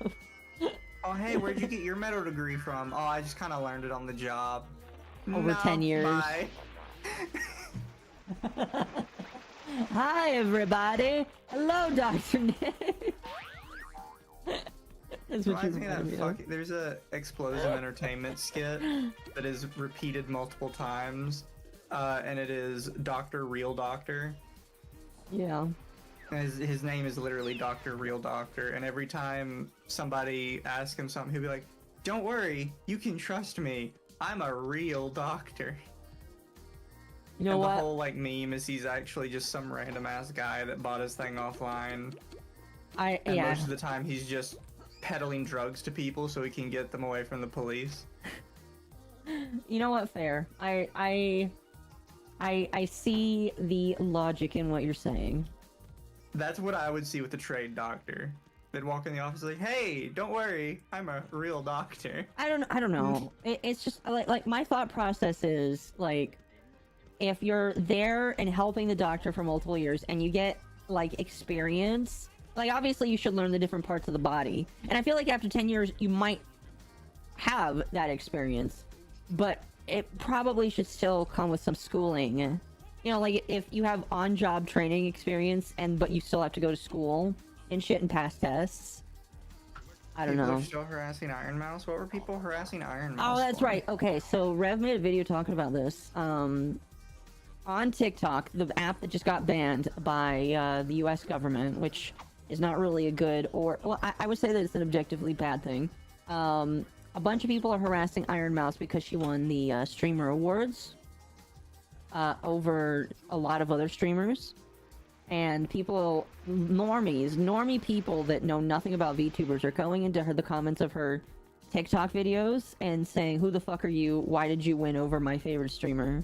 Oh, hey, where'd you get your medical degree from? Oh, I just kind of learned it on the job. Over 10 years. Bye. Hi, everybody. Hello, Dr. Nick. That's what Reminds me of that there's a Explosion Entertainment skit that is repeated multiple times, and it is Dr. Real Doctor. Yeah. His name is literally Dr. Real Doctor, and every time somebody asks him something, he'll be like, "Don't worry, you can trust me. I'm a real doctor." You know and what? The whole like meme is he's actually just some random ass guy that bought his thing offline. And most of the time he's just peddling drugs to people so he can get them away from the police. You know what? Fair. I see the logic in what you're saying. That's what I would see with the trade doctor. They'd walk in the office like, "Hey, don't worry, I'm a real doctor." I don't know. It's just like my thought process is like, if you're there and helping the doctor for multiple years and you get like experience, like obviously you should learn the different parts of the body. And I feel like after 10 years you might have that experience, but it probably should still come with some schooling. You know, like if you have on-job training experience but you still have to go to school and shit and pass tests. I don't know. People are still harassing Iron Mouse? What were people harassing Iron Mouse Oh, that's for? right. Okay, so Rev made a video talking about this. On TikTok, the app that just got banned by the US government, which is not really a good well, I would say that it's an objectively bad thing. A bunch of people are harassing Iron Mouse because she won the streamer awards over a lot of other streamers. And people, normie people that know nothing about VTubers are going into the comments of her TikTok videos and saying, "Who the fuck are you? Why did you win over my favorite streamer?"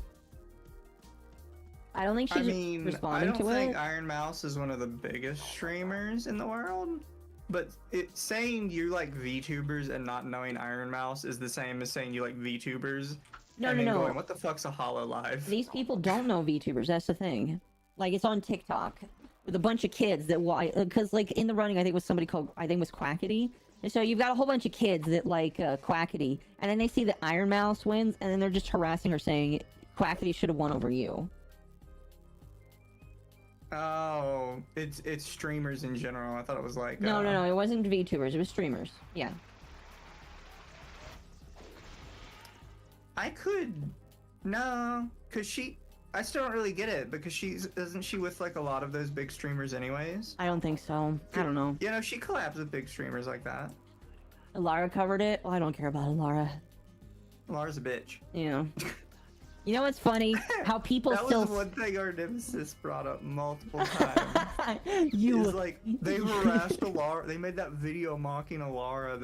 I don't think she's responding to it. I don't think Iron Mouse is one of the biggest streamers in the world, but saying you like VTubers and not knowing Iron Mouse is the same as saying you like VTubers and then going, "What the fuck's a HoloLive?" These people don't know VTubers, that's the thing. Like, it's on TikTok with a bunch of kids that, because like in the running, I think it was somebody called, I think it was Quackity. And so you've got a whole bunch of kids that like Quackity, and then they see that Iron Mouse wins, and then they're just harassing her saying, "Quackity should have won over you." Oh, it's streamers in general. I thought it was like... No, it wasn't VTubers, it was streamers. Yeah. No, because I still don't really get it, because isn't she with like a lot of those big streamers anyways? I don't think so. I don't know. You know, she collabs with big streamers like that. Lara covered it. Well, I don't care about Lara. Lara's a bitch. Yeah. You know what's funny? How people that still... was one thing our nemesis brought up multiple times. Is like, they harassed Alara. They made that video mocking Alara.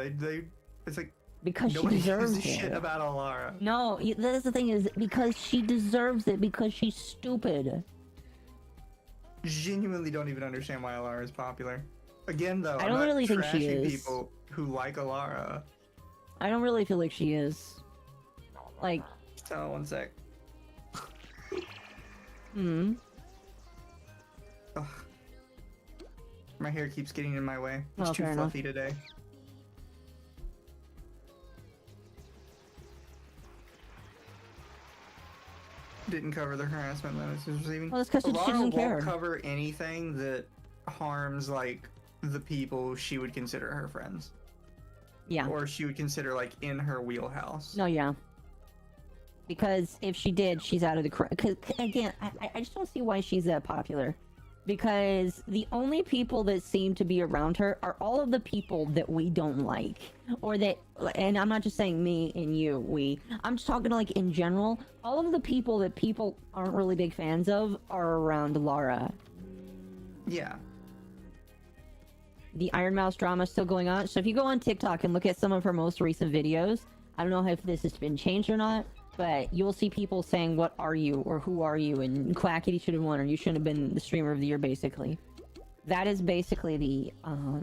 It's like... Because she nobody deserves gives a it. shit about Alara. No, that's the thing is, because she deserves it, because she's stupid. Genuinely don't even understand why Alara is popular. Again, though, I don't really think she trashing is. people who like Alara. I don't really feel like she is. Like... Oh, one sec. Ugh. My hair keeps getting in my way. It's too fluffy today. Didn't cover the harassment limits was receiving. Well, that's because she doesn't care. Won't cover anything that harms like the people she would consider her friends. Yeah. Or she would consider like in her wheelhouse. No, yeah. Because if she did, she's out of the... Because, again, I just don't see why she's that popular. Because the only people that seem to be around her are all of the people that we don't like. Or that... And I'm not just saying me and you, we. I'm just talking like in general. All of the people that people aren't really big fans of are around Lara. Yeah. the Iron Mouse drama is still going on. So if you go on TikTok and look at some of her most recent videos, I don't know if this has been changed or not, but you'll see people saying, "What are you?" or "Who are you?" and Quackity should have won, or "You shouldn't have been the streamer of the year," basically. That is basically the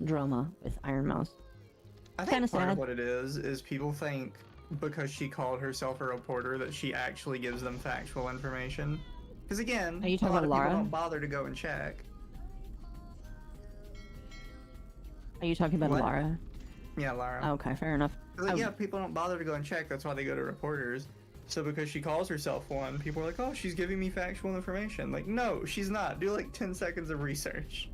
drama with Iron Mouse. I think part of what it is people think because she called herself a reporter that she actually gives them factual information. Because again, are you talking a lot about of Lara? people don't bother to go and check. Are you talking about What? Lara? Yeah, Lara. Okay, fair enough. Like, yeah, people don't bother to go and check. That's why they go to reporters. So because she calls herself one, people are like, "Oh, she's giving me factual information." Like, no, she's not. Do like 10 seconds of research.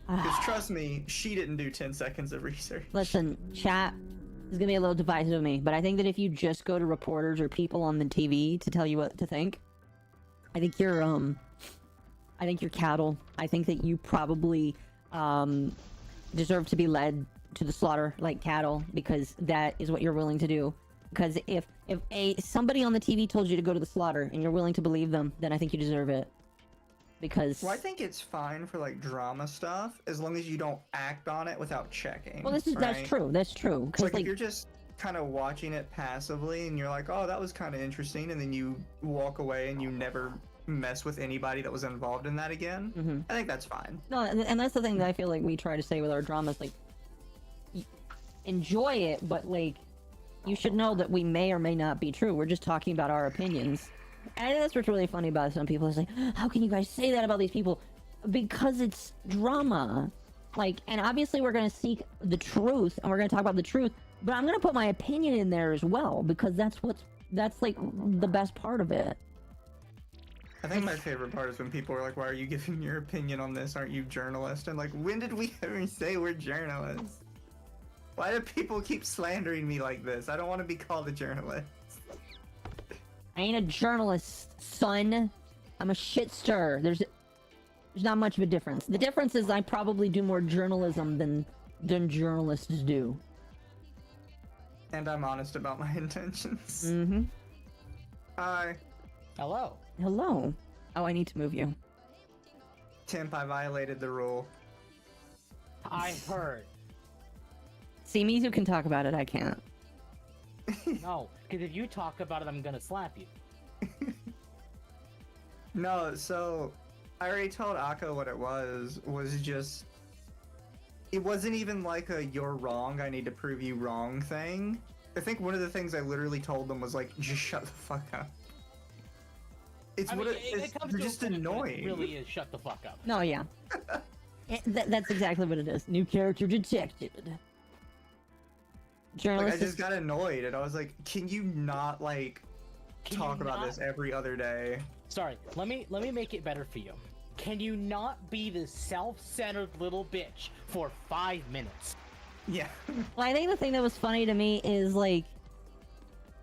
Because trust me, she didn't do 10 seconds of research. Listen, chat is gonna be a little divisive of me, but I think that if you just go to reporters or people on the TV to tell you what to think, I think you're cattle. I think that you probably deserve to be led to the slaughter like cattle, because that is what you're willing to do. Because if somebody on the TV told you to go to the slaughter and you're willing to believe them, then I think you deserve it. Because well, I think it's fine for like drama stuff as long as you don't act on it without checking. Well, that's true. That's true. Like if you're just kind of watching it passively and you're like, "Oh, that was kind of interesting," and then you walk away and you never mess with anybody that was involved in that again, I think that's fine. No, and that's the thing that I feel like we try to say with our dramas, like, enjoy it, but like, you should know that we may or may not be true. We're just talking about our opinions. And I think that's what's really funny about some people. It's like, how can you guys say that about these people? Because it's drama. Like, and obviously we're going to seek the truth, and we're going to talk about the truth, but I'm going to put my opinion in there as well, because that's like the best part of it. I think my favorite part is when people are like, "Why are you giving your opinion on this? Aren't you journalist?" And like, when did we ever say we're journalists? Why do people keep slandering me like this? I don't want to be called a journalist. I ain't a journalist, son. I'm a shit stirrer. There's not much of a difference. The difference is I probably do more journalism than journalists do. And I'm honest about my intentions. Hi. Hello. Hello. Oh, I need to move you. Temp, I violated the rule. I heard. See, Mizu can talk about it, I can't. No, because if you talk about it, I'm gonna slap you. No, so I already told Akko what it was just, it wasn't even like a "you're wrong, I need to prove you wrong" thing. I think one of the things I literally told them was like, just shut the fuck up. It's they're just annoying. It really is shut the fuck up. No, yeah. That's exactly what it is. New character detected. Like, I just got annoyed and I was like, can you not like talk about this every other day? Sorry, let me make it better for you. Can you not be this self-centered little bitch for 5 minutes? Yeah. Well, I think the thing that was funny to me is like,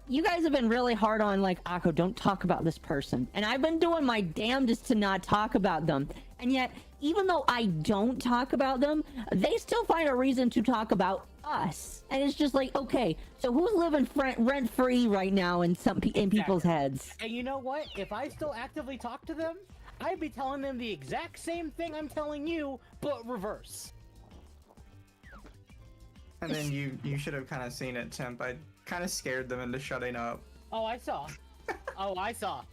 you guys have been really hard on like, "Akko, don't talk about this person," and I've been doing my damnedest to not talk about them, and yet even though I don't talk about them, they still find a reason to talk about us. And it's just like, okay, so who's living rent free right now in people's heads? And you know what? If I still actively talk to them, I'd be telling them the exact same thing I'm telling you, but reverse. And then you should have kind of seen it, Temp. I kind of scared them into shutting up. Oh, I saw. Oh, I saw.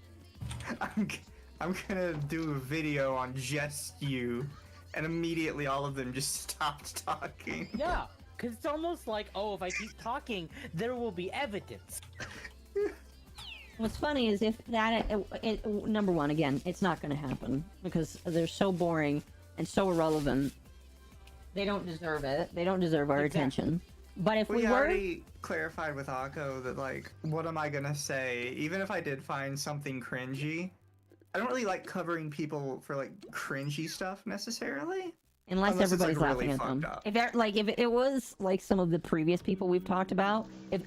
I'm gonna do a video on just you, and immediately all of them just stopped talking. Yeah, because it's almost like, oh, if I keep talking, there will be evidence. What's funny is if that, number one, again, it's not going to happen because they're so boring and so irrelevant. They don't deserve it. They don't deserve our attention. But if we were... already clarified with Akko that, like, what am I gonna say? Even if I did find something cringy, I don't really like covering people for, like, cringy stuff necessarily. Unless everybody's like, laughing really at them. up. If it was like some of the previous people we've talked about, if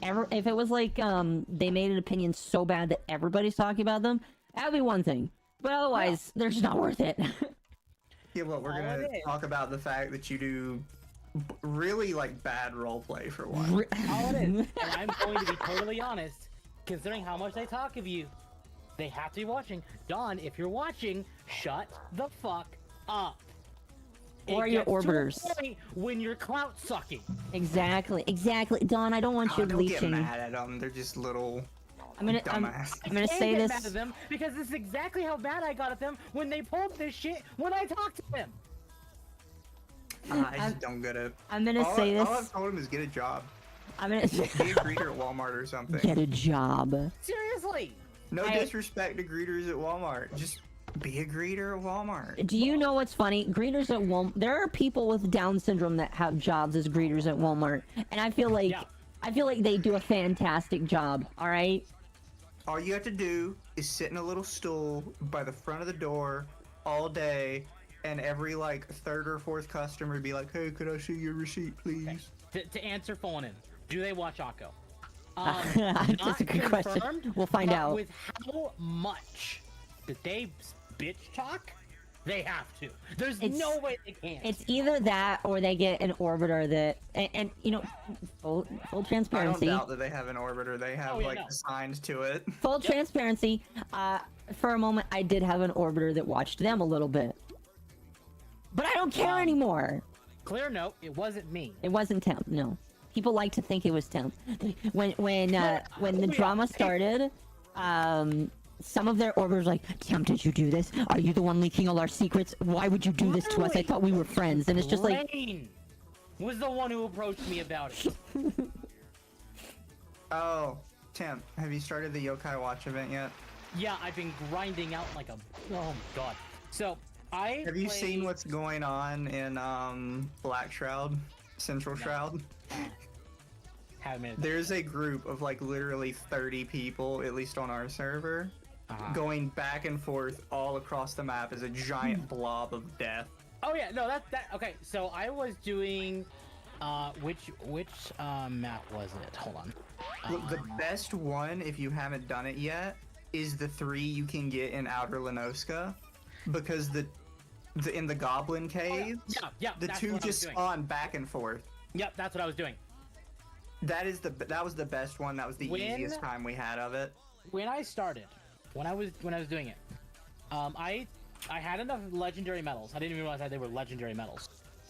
it was like they made an opinion so bad that everybody's talking about them, that'd be one thing. But otherwise, they're just not worth it. Yeah, well, we're gonna talk about the fact that you do really like bad roleplay for one. All it is, and I'm going to be totally honest, considering how much they talk of you, they have to be watching. Don, if you're watching, shut the fuck up. Or your orbiters. To a point when you're clout sucking. Exactly. Don, I don't want you Don't leeching. get mad at them. They're just little I'm gonna dumbass. say Get this. mad at them because this is exactly how mad I got at them when they pulled this shit when I talked to them. I just don't get it. I'm gonna say this. All I've told him is get a job. I'm gonna Be a greeter at Walmart or something. get a job. Seriously. No disrespect to greeters at Walmart. Just be a greeter at Walmart. Do you know what's funny? Greeters at Walmart. There are people with Down syndrome that have jobs as greeters at Walmart, and I feel like they do a fantastic job. All right. All you have to do is sit in a little stool by the front of the door all day, and every like third or fourth customer be like, "Hey, could I see your receipt, please?" To answer phone in, do they watch Akko? That's a good question. We'll find out. With how much that they bitch talk, they have to. There's no way they can't. It's either that or they get an orbiter that, and you know, full transparency. I don't doubt that they have an orbiter. They have assigned to it. Full transparency. For a moment, I did have an orbiter that watched them a little bit, but I don't care anymore. Clear note, it wasn't me. It wasn't Tim. No, people like to think it was Tim. When the drama started, some of their orbiters like, Tim, did you do this? Are you the one leaking all our secrets? Why would you do this to us? I thought we were friends. And it's just like, Blaine was the one who approached me about it. Oh, Tim, have you started the Yokai Watch event yet? Yeah, I've been grinding out like a. Oh my god. So Have you seen what's going on in Black Shroud, Central Shroud? There's a group of like literally 30 people, at least on our server, going back and forth all across the map as a giant blob of death. Oh yeah, no, that okay. So I was doing, which map was it? Hold on. Look, the best one, if you haven't done it yet, is the 3 you can get in Outer Lenoska, because in the Goblin Cave, the 2 just spawn back and forth. Yep, that's what I was doing. That was the best one. That was the easiest time we had of it. When I started, when I was doing it, I had enough legendary medals. I didn't even realize that they were legendary medals.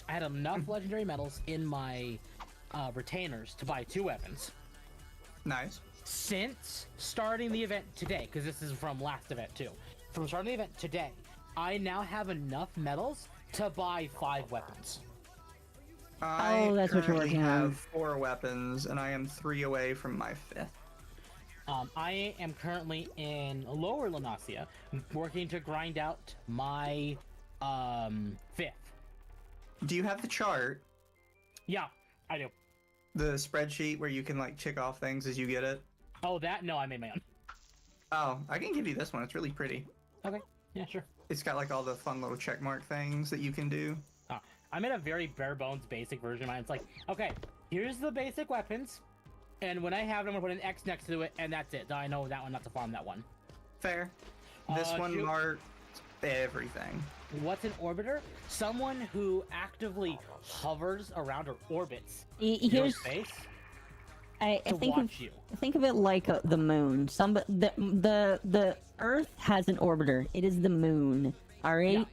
I had enough legendary medals in my retainers to buy 2 weapons. Nice. Since starting the event today, because this is from last event too. From starting the event today, I now have enough medals to buy 5 weapons. That's what you're working on. I have 4 weapons, and I am 3 away from my 5th. I am currently in Lower Lenosia, working to grind out my 5th. Do you have the chart? Yeah, I do. The spreadsheet where you can like check off things as you get it? Oh, that? No, I made my own. Oh, I can give you this one. It's really pretty. Okay, yeah, sure. It's got like all the fun little checkmark things that you can do. I'm in a very bare bones basic version of mine. It's like, okay, here's the basic weapons, and when I have them, I'm gonna put an X next to it, and that's it. I know that one not to farm that one. Fair. This one marked everything. What's an orbiter? Someone who actively hovers around or orbits your space. I think of it like the moon. The Earth has an orbiter. It is the moon. All right.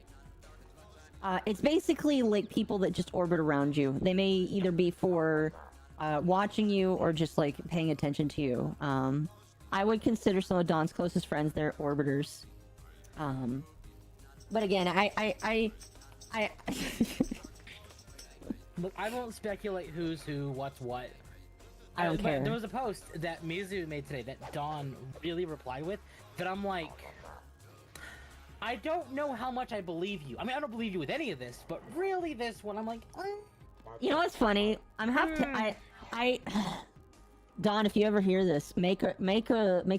Yeah. It's basically like people that just orbit around you. They may either be for watching you or just like paying attention to you. I would consider some of Don's closest friends their orbiters. But again, I Look, I won't speculate who's who, what's what. I don't care. There was a post that Mizu made today that Don really replied with that I'm like, I don't know how much I believe you. I mean, I don't believe you with any of this, but really this one, I'm like, You know what's funny? Don, if you ever hear this, make a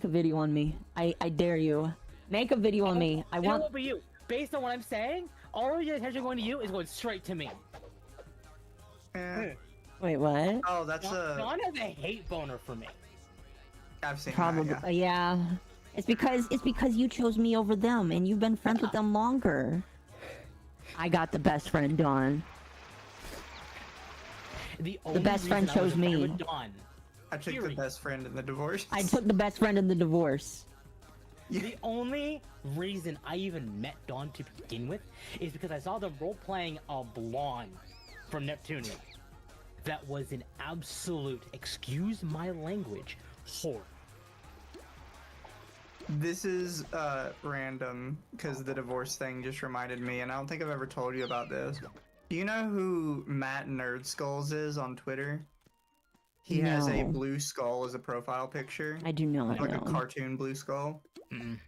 video on me. I dare you. Make a video on me. It won't be you. Based on what I'm saying, all of your attention going to you is going straight to me. Wait, what? Oh, that's Don has a hate boner for me. I've seen probably that, yeah. It's because you chose me over them, and you've been friends with them longer. I got the best friend, Don. The best friend chose me. I took the best friend in the divorce. I took the best friend in the divorce. The only reason I even met Dawn to begin with is because I saw them role-playing a blonde from Neptunia. That was an absolute, excuse my language, horror. This is random because the divorce thing just reminded me, and I don't think I've ever told you about this. Do you know who Matt Nerdskulls is on Twitter? He has a No. blue skull as a profile picture. I do not Like know. a cartoon blue skull. Mm.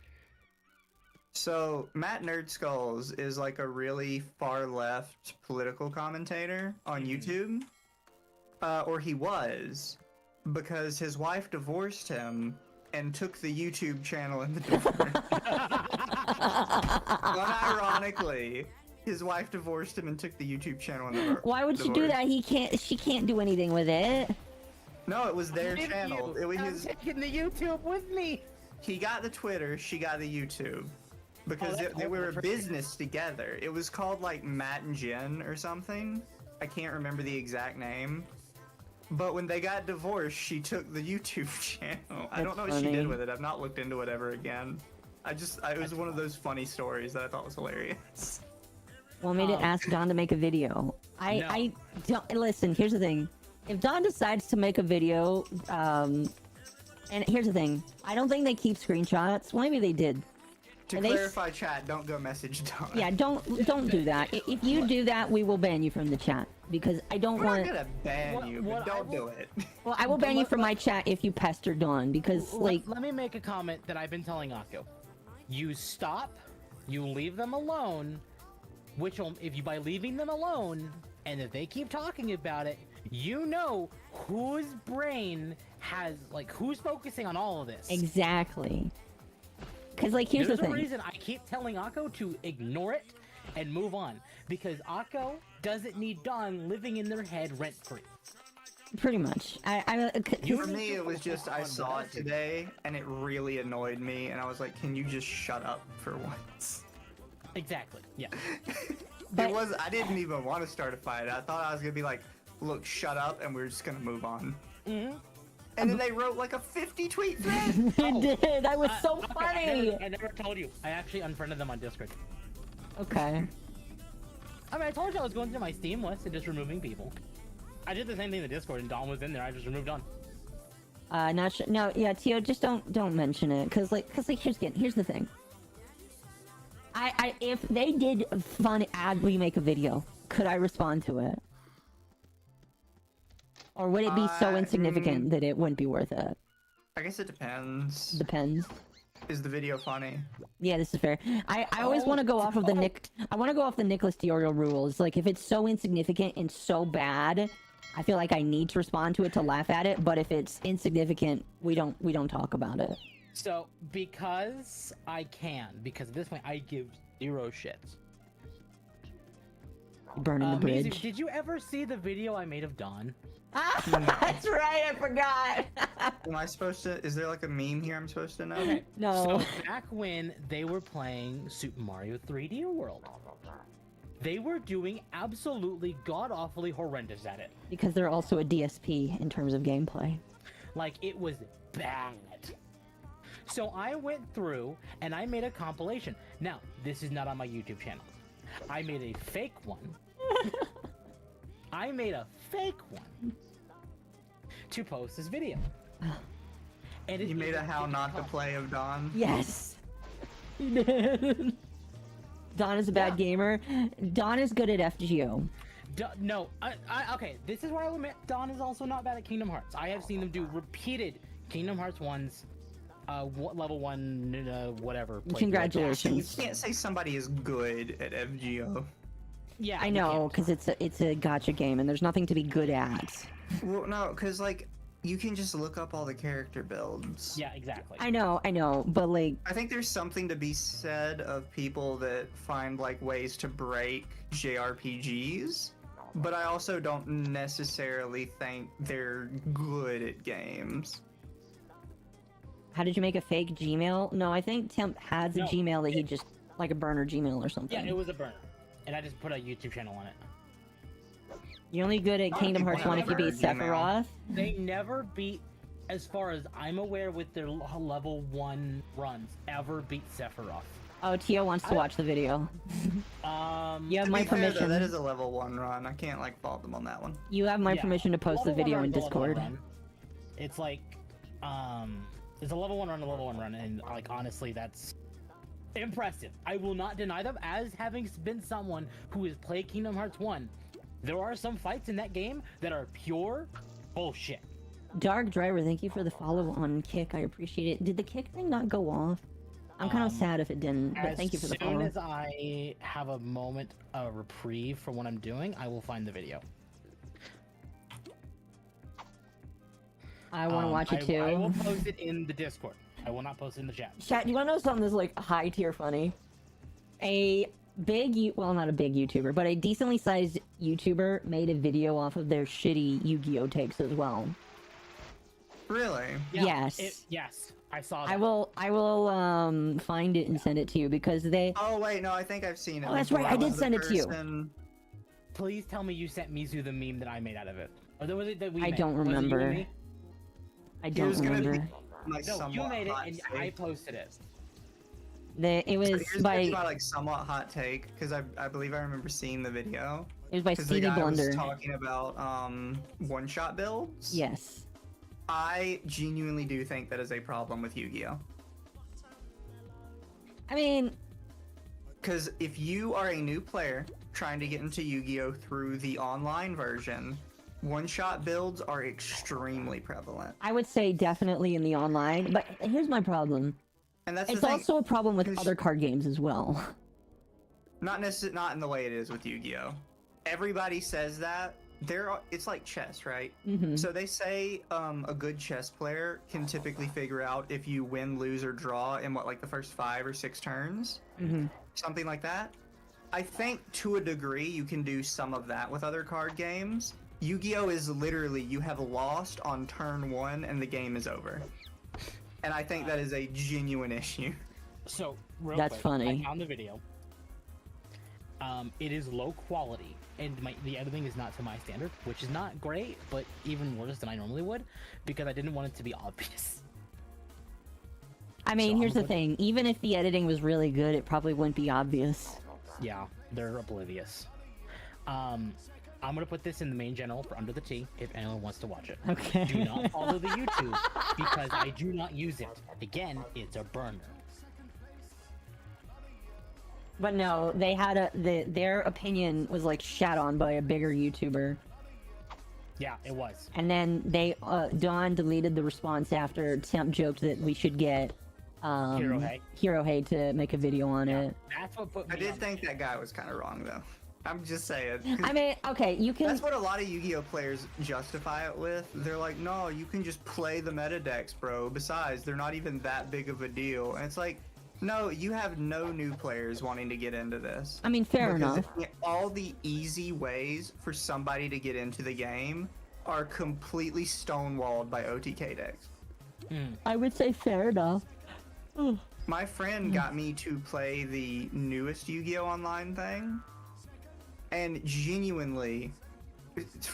So, Matt Nerdskulls is like a really far left political commentator on YouTube. Or he was, because his wife divorced him and took the YouTube channel in the divorce. Unironically, his wife divorced him and took the YouTube channel in the Why would she do that? She can't do anything with it. No, it was their channel. It was I'm his. taking the YouTube with me. He got the Twitter, she got the YouTube. Because they were a business together. It was called like Matt and Jen or something. I can't remember the exact name. But when they got divorced, she took the YouTube channel. I don't know what she did with it. I've not looked into it ever again. It was one of those funny stories that I thought was hilarious. Want me to ask Don to make a video? I don't listen. Here's the thing: if Don decides to make a video, and here's the thing, I don't think they keep screenshots. Well, maybe they did. To clarify, chat, don't go message Don. Yeah, don't do that. If you do that, we will ban you from the chat because I don't want. I'm not gonna ban you, but don't do it. Well, I will ban you from my chat if you pester Dawn because like. Let me make a comment that I've been telling Akko. You stop, you leave them alone, which will, if you by leaving them alone, and if they keep talking about it, you know whose brain has who's focusing on all of this. Exactly. Because, like, here's the thing. There's a reason I keep telling Akko to ignore it and move on. Because Akko doesn't need Dawn living in their head rent-free. Pretty much. For me, it was just I saw it today, and it really annoyed me, and I was like, can you just shut up for once? Exactly, yeah. I didn't even want to start a fight. I thought I was going to be like, look, shut up, and we're just going to move on. Mm-hmm. And then they wrote like a 50-tweet thread. They did. That was so funny. I never told you. I actually unfriended them on Discord. Okay. I mean, I told you I was going through my Steam list and just removing people. I did the same thing in the Discord, and Dawn was in there. I just removed Dawn. Not sure. No, yeah, Tio, just don't mention it, cause here's the thing. If they did fun ad remake a video, could I respond to it? Or would it be so insignificant that it wouldn't be worth it? I guess it depends. Depends. Is the video funny? Yeah, this is fair. I always want to go off of the I want to go off the Nicholas Diorio rules. Like, if it's so insignificant and so bad, I feel like I need to respond to it to laugh at it. But if it's insignificant, we don't talk about it. So, because I can, because at this point I give 0 shits. Burning the bridge. Mizu, did you ever see the video I made of Dawn? That's right, I forgot. Am I supposed to? Is there like a meme here I'm supposed to know? Okay. No. So back when they were playing Super Mario 3D World, they were doing absolutely god-awfully horrendous at it. Because they're also a DSP in terms of gameplay. Like, it was bad. So I went through and I made a compilation. Now, this is not on my YouTube channel. I made a fake one. I made a fake one to post this video. And You made a how not to play of Dawn? Yes. You did. Dawn is a bad gamer. Dawn is good at FGO. No, okay, this is where I will admit Dawn is also not bad at Kingdom Hearts. I have seen them do repeated Kingdom Hearts 1's level 1 whatever. Congratulations. You can't say somebody is good at FGO. Yeah, I know, because it's a gacha game and there's nothing to be good at. Well, no, because like you can just look up all the character builds. Yeah, exactly. I know, but like I think there's something to be said of people that find like ways to break JRPGs, but I also don't necessarily think they're good at games. how did you make a fake Gmail? No, I think Temp has a Gmail that he just like a burner Gmail or something. Yeah, it was a burner. And I just put a YouTube channel on it. You're only good at Kingdom Hearts 1 if you beat Sephiroth. They never beat as far as I'm aware, with their level 1 runs, ever beat Sephiroth. Oh, Tio wants to watch the video. You have To my be fair, though, permission. that is a level 1 run. I can't like fault them on that one. You have my Yeah. permission to post the Level 1 video run in is a level 1 Discord. run. It's like, it's a level 1 run, a level 1 run, and like honestly, that's impressive. I will not deny them as having been someone who has played Kingdom Hearts 1. There are some fights in that game that are pure bullshit. Dark Driver, thank you for the follow on Kick. I appreciate it. Did the Kick thing not go off? I'm kind of sad if it didn't, but thank you for the follow. As soon as I have a moment of reprieve from what I'm doing, I will find the video. I want to watch it too. I will post it in the Discord. I will not post it in the chat. Chat, do you want to know something that's like high tier funny? A big, well, not a big YouTuber, but a decently sized YouTuber made a video off of their shitty Yu-Gi-Oh takes as well. Really? Yeah, Yes. yes, I saw that. I will find it and send it to you because they. Oh wait, no, I think I've seen it. Oh, that's right, I did The send it to you. person- Please tell me you sent Mizu the meme that I made out of it. Or was it that we I made? don't Was it you and remember. me? I It don't was gonna be remember. my No, you somewhat made it hot and take. I posted it. It was So here's by gonna be my like somewhat hot take because I believe I remember seeing the video. it was by Because the Stevie guy was Blunder. talking about one-shot builds. Yes. I genuinely do think that is a problem with Yu-Gi-Oh. I mean, Because if you are a new player trying to get into Yu-Gi-Oh through the online version, one-shot builds are extremely prevalent. I would say definitely in the online, but here's my problem. And that's It's the thing. also a problem with Because- other card games as well. Not in the way it is with Yu-Gi-Oh. Everybody says that. It's like chess, right? Mhm. So they say a good chess player can typically figure out if you win, lose, or draw in like the first 5 or 6 turns, Mhm. something like that. I think to a degree you can do some of that with other card games. Yu-Gi-Oh is literally you have lost on turn 1 and the game is over, and I think that is a genuine issue. So, real That's quick, funny. I found the video. It is low quality, and the editing is not to my standard, which is not great, but even worse than I normally would, because I didn't want it to be obvious. I mean, So here's I'm the thing. Even if the editing was really good, it probably wouldn't be obvious. Yeah, they're oblivious. I'm gonna put this in the main channel for Under the Tea if anyone wants to watch it. Okay. Do not follow the YouTube because I do not use it. Again, it's a burner. But no, they had their opinion was like shat on by a bigger YouTuber. Yeah, it was. And then Dawn deleted the response after Temp joked that we should get Hirohei to make a video on it. That's what put me I did on think that guy was kind of wrong though. I'm just saying. 'Cause I mean, okay, you can. that's what a lot of Yu-Gi-Oh players justify it with. They're like, no, you can just play the meta decks, bro. Besides, they're not even that big of a deal. And it's like, no, you have no new players wanting to get into this. I mean, fair Because enough. all the easy ways for somebody to get into the game are completely stonewalled by OTK decks. I would say fair enough. My friend got me to play the newest Yu-Gi-Oh! Online thing, and genuinely,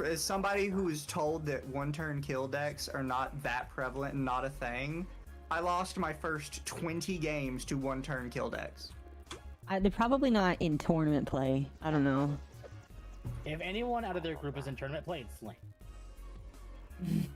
as somebody who was told that one-turn kill decks are not that prevalent and not a thing, I lost my first 20 games to one-turn kill decks. They're probably not in tournament play. I don't know. If anyone out of their group is in tournament play, it's lame.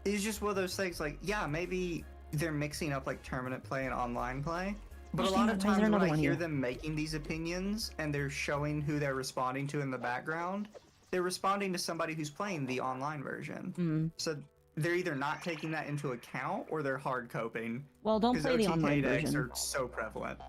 It's just one of those things like, yeah, maybe they're mixing up like tournament play and online play, but a Actually, lot why of is there times when another I one hear here? them making these opinions and they're showing who they're responding to in the background, they're responding to somebody who's playing the online version. So they're either not taking that into account or they're hard coping. Well, don't Because play the OTK online decks version. are so prevalent.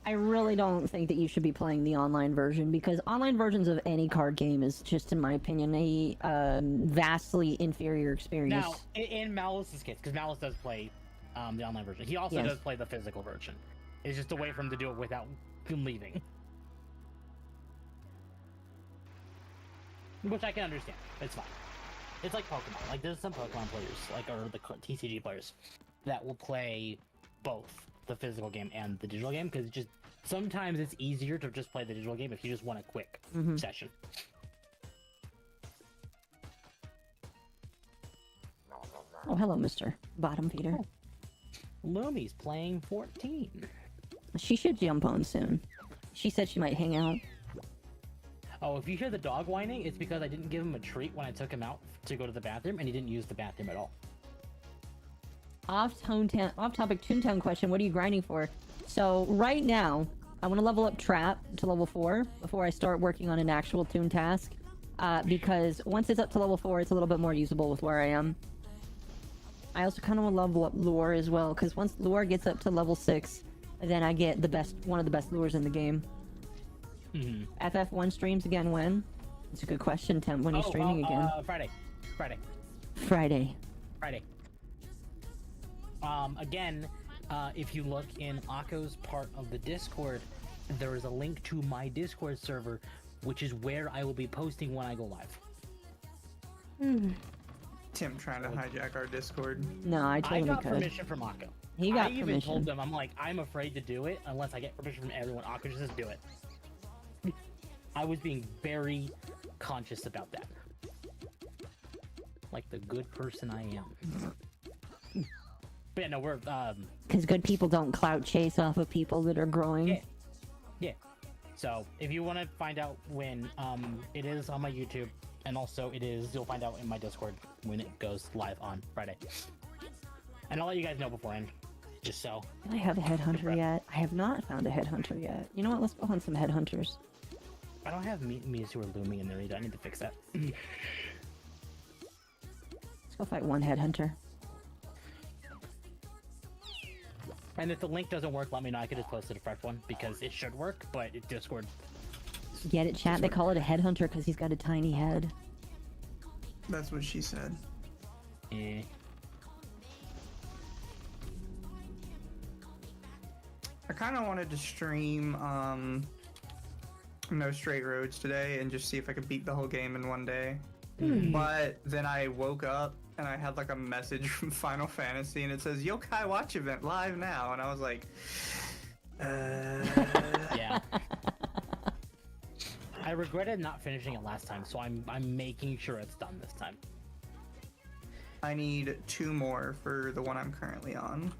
I really don't think that you should be playing the online version because online versions of any card game is just, in my opinion, a vastly inferior experience. Now, in Malice's case, because Malice does play the online version, he also Yes. does play the physical version. It's just a way for him to do it without him leaving. Which I can understand. It's fine. It's like Pokemon. Like, there's some Pokemon players, like, or the TCG players, that will play both the physical game and the digital game, because just sometimes it's easier to just play the digital game if you just want a quick session. Oh, hello, Mr. Bottom Feeder. Lumi's playing 14. She should jump on soon. She said she might hang out. Oh, if you hear the dog whining, it's because I didn't give him a treat when I took him out to go to the bathroom, and he didn't use the bathroom at all. Off-topic Toontown question, what are you grinding for? So, right now, I want to level up Trap to level 4 before I start working on an actual Toon task. Because once it's up to level 4, it's a little bit more usable with where I am. I also kind of want to level up Lure as well, because once Lure gets up to level 6, then I get one of the best lures in the game. FF1 streams again when? It's a good question, Temp. When are you streaming again? Friday. Again, if you look in Akko's part of the Discord, there is a link to my Discord server, which is where I will be posting when I go live. Tim trying to hijack our Discord. No, I told him he could. I got permission from Akko. He got I even permission. told them, I'm like, I'm afraid to do it unless I get permission from everyone. Akko just says do it. I was being very conscious about that. Like the good person I am. But yeah, no, we're, Because good people don't clout chase off of people that are growing. Yeah. So, if you want to find out when, it is on my YouTube, and also you'll find out in my Discord when it goes live on Friday. And I'll let you guys know beforehand, just so. Do I have a headhunter yet? I have not found a headhunter yet. You know what? Let's go hunt some headhunters. I don't have Mizu or Lumi in there either. I need to fix that. Let's go fight one headhunter. And if the link doesn't work, let me know. I could just post it a fresh one, because it should work, but it Discord. Get it, chat? They call it a headhunter because he's got a tiny head. That's what she said. Eh. I kind of wanted to stream No Straight Roads today and just see if I could beat the whole game in one day. But then I woke up and I had like a message from Final Fantasy and it says Yokai Watch event live now, and I was like, Yeah. I regretted not finishing it last time, so I'm making sure it's done this time. I need 2 more for the one I'm currently on.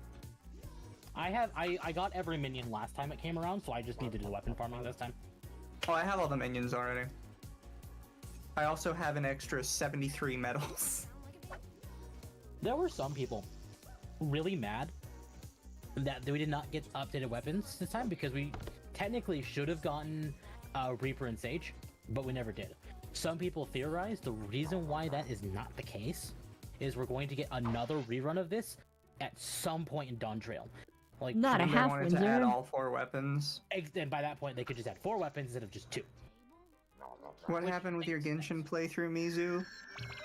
I got every minion last time it came around, so I just need to do weapon farming this time. Oh, I have all the minions already. I also have an extra 73 medals. There were some people really mad that we did not get updated weapons this time, because we technically should have gotten Reaper and Sage, but we never did. Some people theorize the reason why that is not the case is we're going to get another rerun of this at some point in Dawn Trail. Like, Not a They half wanted to add wizard. all 4 weapons. and by that point they could just add 4 weapons instead of just 2. What happened with your Genshin playthrough, Mizu?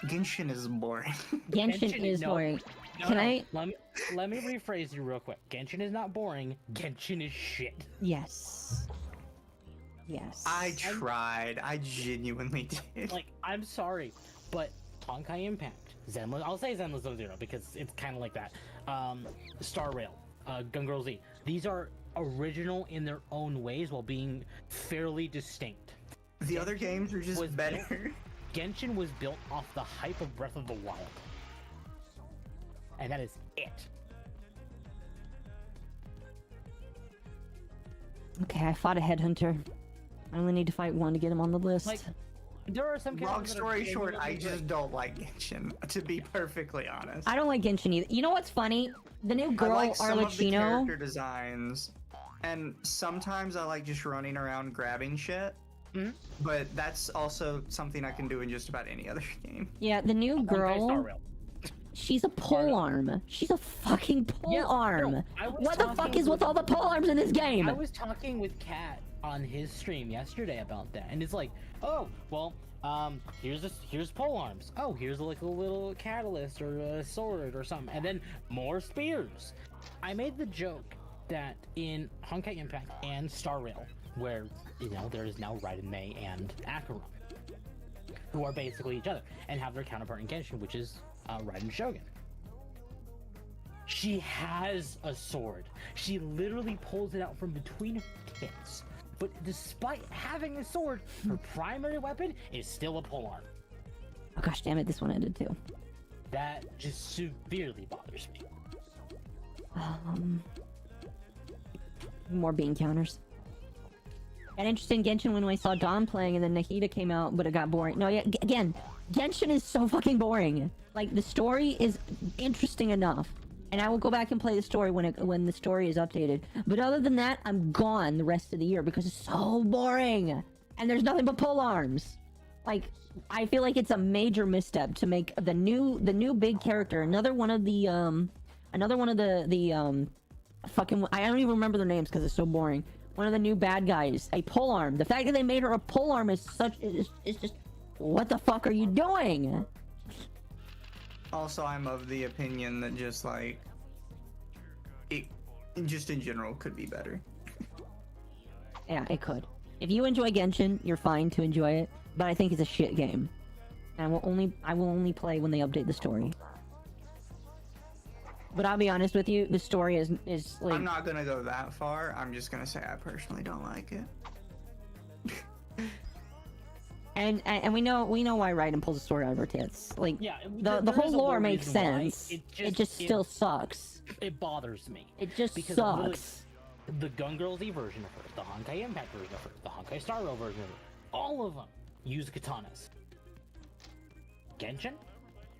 Genshin is boring. Genshin is no. boring. No, Can no. I? Let me rephrase you real quick. Genshin is not boring. Genshin is shit. Yes. Yes. I tried. I genuinely did. Like, I'm sorry, but Honkai Impact, Zenless, I'll say Zenless Zone Zero because it's kind of like that. Star Rail, Gun Girl Z. These are original in their own ways while being fairly distinct. The other games are just better. Genshin was built off the hype of Breath of the Wild. And that is it. Okay, I fought a headhunter. I only need to fight one to get him on the list. Like, there are some Long characters that are story short, I genuinely just don't like Genshin, to be perfectly honest. I don't like Genshin either. You know what's funny? The new girl, I like some of the Arlecchino. character designs, and sometimes I like just running around grabbing shit. But that's also something I can do in just about any other game. Yeah, the new Honkai Star girl. Rail. She's a pole arm. She's a fucking pole arm. no, I was What the fuck talking is with all the pole arms in this game? I was talking with Kat on his stream yesterday about that, and it's like, oh, well, here's pole arms. Oh, here's like a little catalyst or a sword or something, and then more spears. I made the joke that in Honkai Impact and Star Rail, where there is now Raiden Mei and Acheron, who are basically each other and have their counterpart in Genshin, which is Raiden Shogun. She has a sword. She literally pulls it out from between her tits. But despite having a sword, her primary weapon is still a polearm. Oh gosh damn it, this one ended too. That just severely bothers me. More bean counters. Got interested in Genshin when I saw Dawn playing, and then Nahida came out, but it got boring. No, yeah, again, Genshin is so fucking boring. Like, the story is interesting enough, and I will go back and play the story when the story is updated. But other than that, I'm gone the rest of the year because it's so boring, and there's nothing but pole arms. Like, I feel like it's a major misstep to make the new big character another one of the fucking, I don't even remember their names because it's so boring. One of the new bad guys, a polearm. The fact that they made her a polearm is just, what the fuck are you doing? Also, I'm of the opinion that just like it, just in general, could be better. Yeah, it could. If you enjoy Genshin, you're fine to enjoy it, but I think it's a shit game. And I will only play when they update the story. But I'll be honest with you, the story is like... I'm not gonna go that far. I'm just gonna say I personally don't like it. and we know why Raiden pulls the sword out of her tits. Like, Yeah, the whole lore makes sense. It just still sucks. It bothers me. It just because sucks. The Gun Girl Z version of her, the Honkai Impact version of her, the Honkai Star Rail version of her, all of them use katanas. Genshin?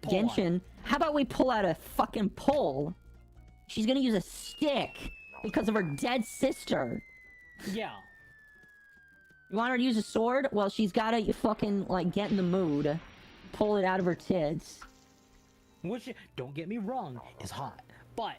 Genshin, how about we pull out a fucking pole? She's gonna use a stick because of her dead sister. Yeah. You want her to use a sword? Well, she's gotta fucking, like, get in the mood. Pull it out of her tits. Which, don't get me wrong, is hot. But...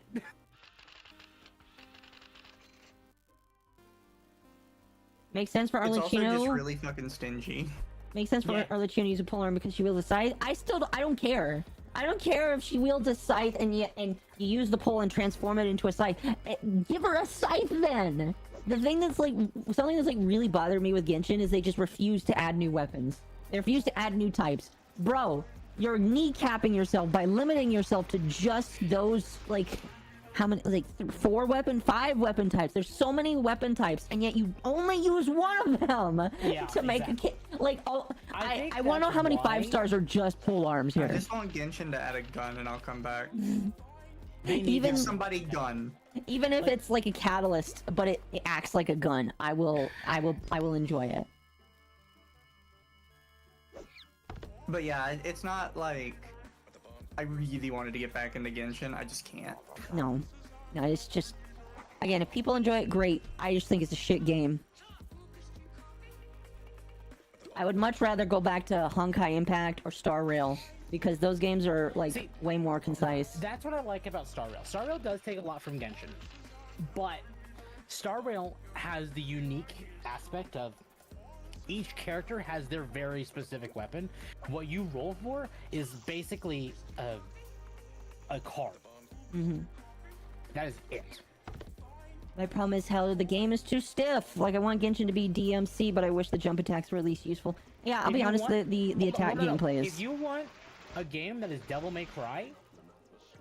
Makes sense for It's also Arlecchino. just really fucking stingy. Makes sense for Arlecchino to use a polearm because she wields a scythe. I don't care. I don't care if she wields a scythe and you use the pole and transform it into a scythe. Give her a scythe then! The thing that's like, something that's like really bothered me with Genshin is they just refuse to add new weapons. They refuse to add new types. Bro, you're kneecapping yourself by limiting yourself to just those, like, how many, like, 5 weapon types. There's so many weapon types, and yet you only use one of them to make a kit. Like, oh, I want to know how many 5 stars are just pole arms here. I just want Genshin to add a gun, and I'll come back. Even somebody gun. Even if it's like a catalyst, but it acts like a gun, I will enjoy it. But yeah, it's not like I really wanted to get back into Genshin. I just can't. No, it's just, again, if people enjoy it, great. I just think it's a shit game. I would much rather go back to Honkai Impact or Star Rail because those games are like way more concise. That's what I like about Star Rail. Star Rail does take a lot from Genshin, but Star Rail has the unique aspect of each character has their very specific weapon. What you roll for is basically a card. That is it. My problem is how the game is too stiff. Like, I want Genshin to be DMC, but I wish the jump attacks were at least useful. Yeah, I'll be honest, the attack gameplay is... If you want a game that is Devil May Cry,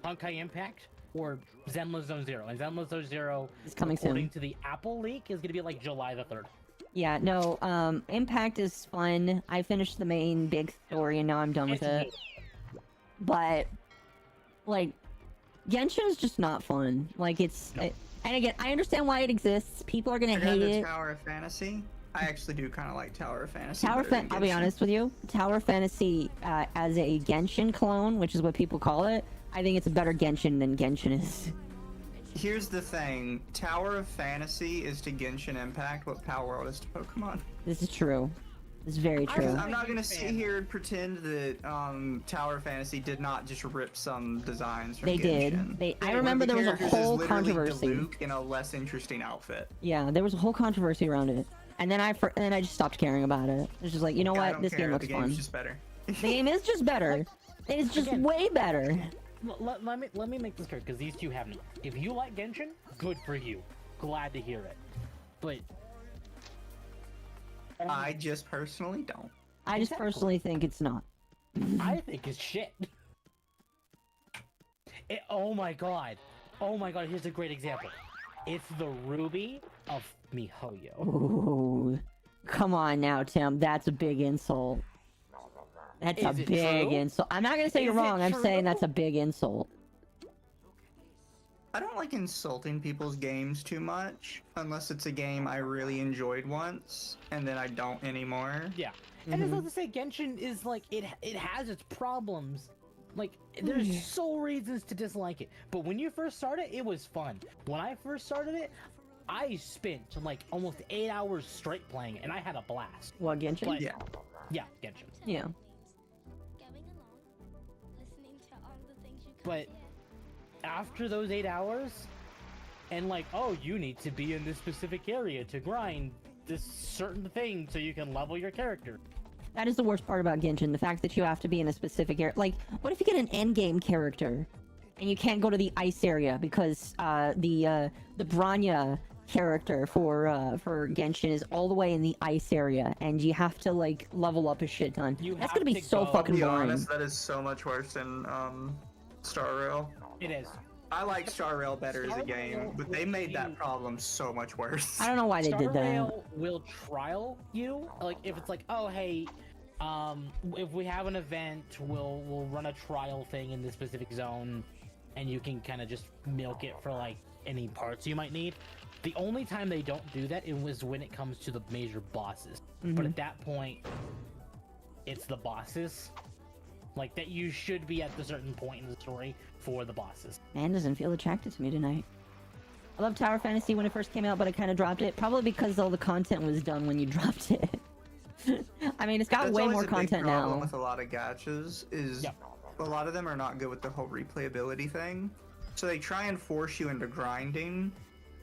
Honkai Impact, or Zenless Zone Zero, and Zenless Zone Zero, is coming according soon. to the Apple leak, is going to be like July the 3rd. Yeah, no, Impact is fun. I finished the main big story and now I'm done with it. But, like, Genshin is just not fun. Like, it's... and again, I understand why it exists. People are gonna hate it. Tower of Fantasy. I actually do kind of like Tower of Fantasy. I'll be honest with you. Tower of Fantasy, as a Genshin clone, which is what people call it, I think it's a better Genshin than Genshin is. Here's the thing. Tower of Fantasy is to Genshin Impact what Power World is to Pokemon. This is true. This is very true. I'm not gonna sit here and pretend that Tower of Fantasy did not just rip some designs from Genshin. They did. I remember there was a whole controversy. Diluc in a less interesting outfit. Yeah, there was a whole controversy around it, and then I just stopped caring about it. It's just like, you know what, this game looks fun. The game's just better. The game is just better. It's just way better. Let me make this clear, because these two have me. If you like Genshin, good for you. Glad to hear it. But I just personally don't. I just personally think it's not. I think it's shit. Oh my god, here's a great example. It's the Ruby of MiHoYo. Ooh, come on now, Tim. That's a big insult. That's Is a it big true? insult. I'm not gonna say you're Is it wrong. I'm saying true? that's a big insult. I don't like insulting people's games too much, unless it's a game I really enjoyed once, and then I don't anymore. Yeah. And it's not to say Genshin is like it has its problems. Like there's so reasons to dislike it. But when you first started, it was fun. When I first started it, I spent like almost 8 hours straight playing it, and I had a blast. What, Genshin? But, Yeah. Yeah, Genshin. Yeah. But after those 8 hours, and like, oh, you need to be in this specific area to grind this certain thing so you can level your character. That is the worst part about Genshin, the fact that you have to be in a specific area. Like, what if you get an endgame character and you can't go to the ice area because the Bronya character for Genshin is all the way in the ice area, and you have to like level up a shit ton. That's gonna be so fucking To be boring. honest, that is so much worse than Star Rail. It is. I like Star Rail better as a Star game, Rail but they will made that be- problem so much worse. I don't know why they Star did that. Rail will trial you. Like if it's like, oh hey, if we have an event, we'll run a trial thing in this specific zone, and you can kind of just milk it for like any parts you might need. The only time they don't do that was when it comes to the major bosses. But at that point, it's the bosses. Like that you should be at the certain point in the story for the bosses. Man doesn't feel attracted to me tonight. I loved Tower Fantasy when it first came out, but I kind of dropped it. Probably because all the content was done when you dropped it. I mean, it's got That's way always more a big content problem now. with a lot of gachas is a lot of them are not good with the whole replayability thing. So they try and force you into grinding,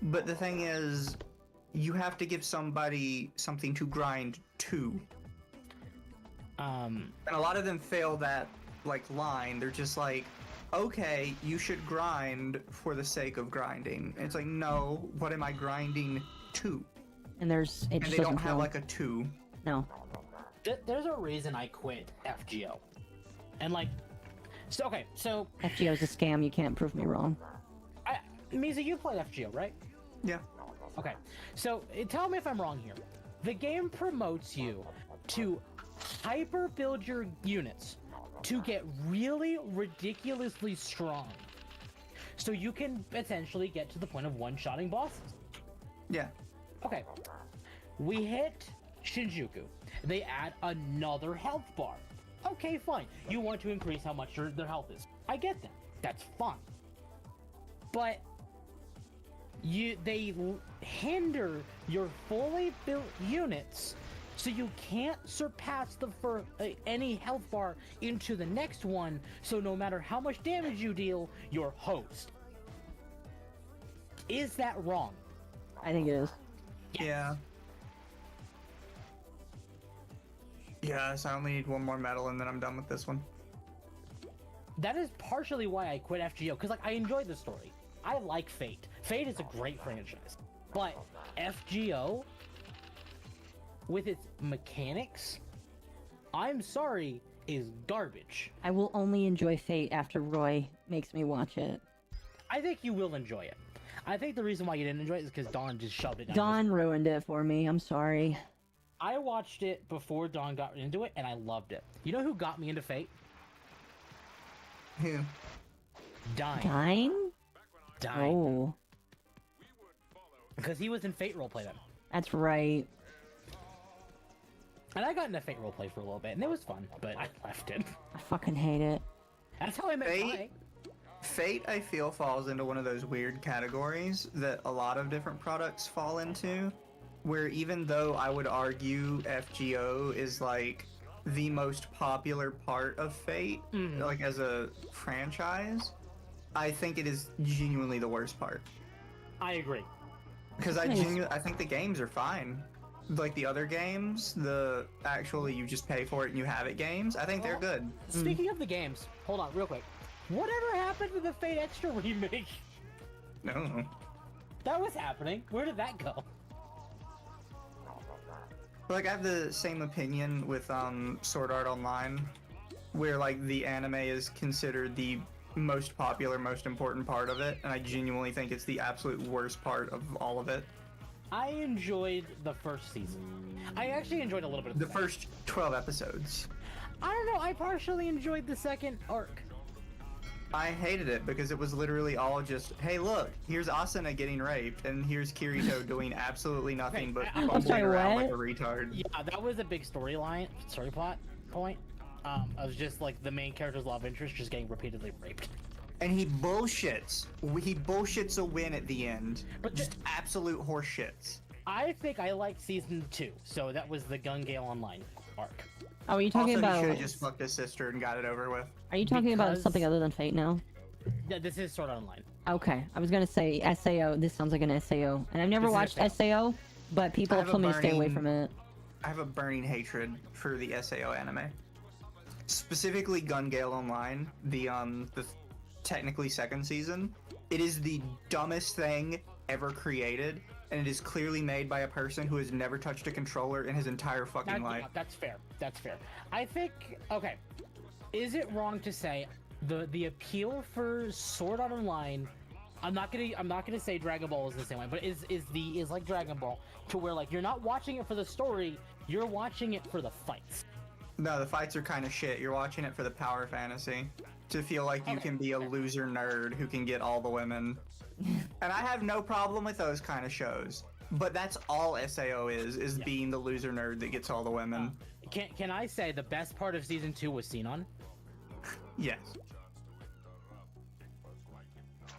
but the thing is, you have to give somebody something to grind to. And a lot of them fail that like line. They're just like, okay, you should grind for the sake of grinding. And it's like, no, what am I grinding to? And there's it And just they doesn't don't have feel like a to. no. There's a reason I quit FGO. And like, so okay, so FGO's a scam. You can't prove me wrong. Mizu, you played FGO, right? Yeah. Okay, so tell me if I'm wrong here. The game promotes you to hyper build your units to get really ridiculously strong, so you can essentially get to the point of one-shotting bosses. Yeah. Okay, we hit Shinjuku. They add another health bar. Okay, fine. You want to increase how much their health is. I get that. That's fine. But they hinder your fully built units, so you can't surpass any health bar into the next one. So no matter how much damage you deal, you're host. Is that wrong? I think it is. Yeah. Yes, I only need one more medal and then I'm done with this one. That is partially why I quit FGO, because like I enjoyed the story. I like Fate. Fate is a great franchise. But FGO, with its mechanics, I'm sorry, is garbage. I will only enjoy Fate after Roy makes me watch it. I think you will enjoy it. I think the reason why you didn't enjoy it is because Dawn just shoved it down. Dawn ruined it for me. I'm sorry. I watched it before Dawn got into it, and I loved it. You know who got me into Fate? Who? Dying. Dying? Dying. Oh, Because he was in Fate roleplay then. that's right. And I got into Fate roleplay for a little bit, and it was fun, but I left it. I fucking hate it. That's how I met Fate? Kai. Fate, I feel, falls into one of those weird categories that a lot of different products fall into, where even though I would argue FGO is like the most popular part of Fate, like as a franchise, I think it is genuinely the worst part. I agree. Because I think the games are fine. Like the other games, the actually you just pay for it and you have it games, I think they're good. Speaking of the games, hold on real quick. Whatever happened to the Fate Extra remake? No. That was happening. Where did that go? Like I have the same opinion with Sword Art Online, where like the anime is considered the most popular, most important part of it, and I genuinely think it's the absolute worst part of all of it. I enjoyed the first season. I actually enjoyed a little bit of The first 12 episodes. I don't know. I partially enjoyed the second arc. I hated it because it was literally all just, hey, look, here's Asuna getting raped, and here's Kirito doing absolutely nothing but I'm bumbling sorry, around what? like a retard. Yeah, that was a big story plot point. Of just like the main character's love interest just getting repeatedly raped. And he bullshits. He bullshits a win at the end. But just absolute horseshits. I think I liked season 2, so that was the Gun Gale Online arc. Oh, are you talking Also, about? he should have just fucked his sister and got it over with. Are you talking about Because- something other than Fate now? Yeah, this is Sword Art Online. Okay, I was gonna say SAO. This sounds like an SAO, and I've never This is watched SAO. SAO, but people I have have told a me to stay away burning- from it. I have a burning hatred for the SAO anime. Specifically Gun Gale Online, the technically second season. It is the dumbest thing ever created, and it is clearly made by a person who has never touched a controller in his entire fucking life. That's fair. That's fair. I think. Okay, is it wrong to say the appeal for Sword Art Online? I'm not gonna say Dragon Ball is the same way, but is like Dragon Ball to where like you're not watching it for the story, you're watching it for the fights. No, the fights are kind of shit. You're watching it for the power fantasy. To feel like you can be a loser nerd who can get all the women. And I have no problem with those kind of shows. But that's all SAO is being the loser nerd that gets all the women. Can I say the best part of season 2 was Sinon? Yes.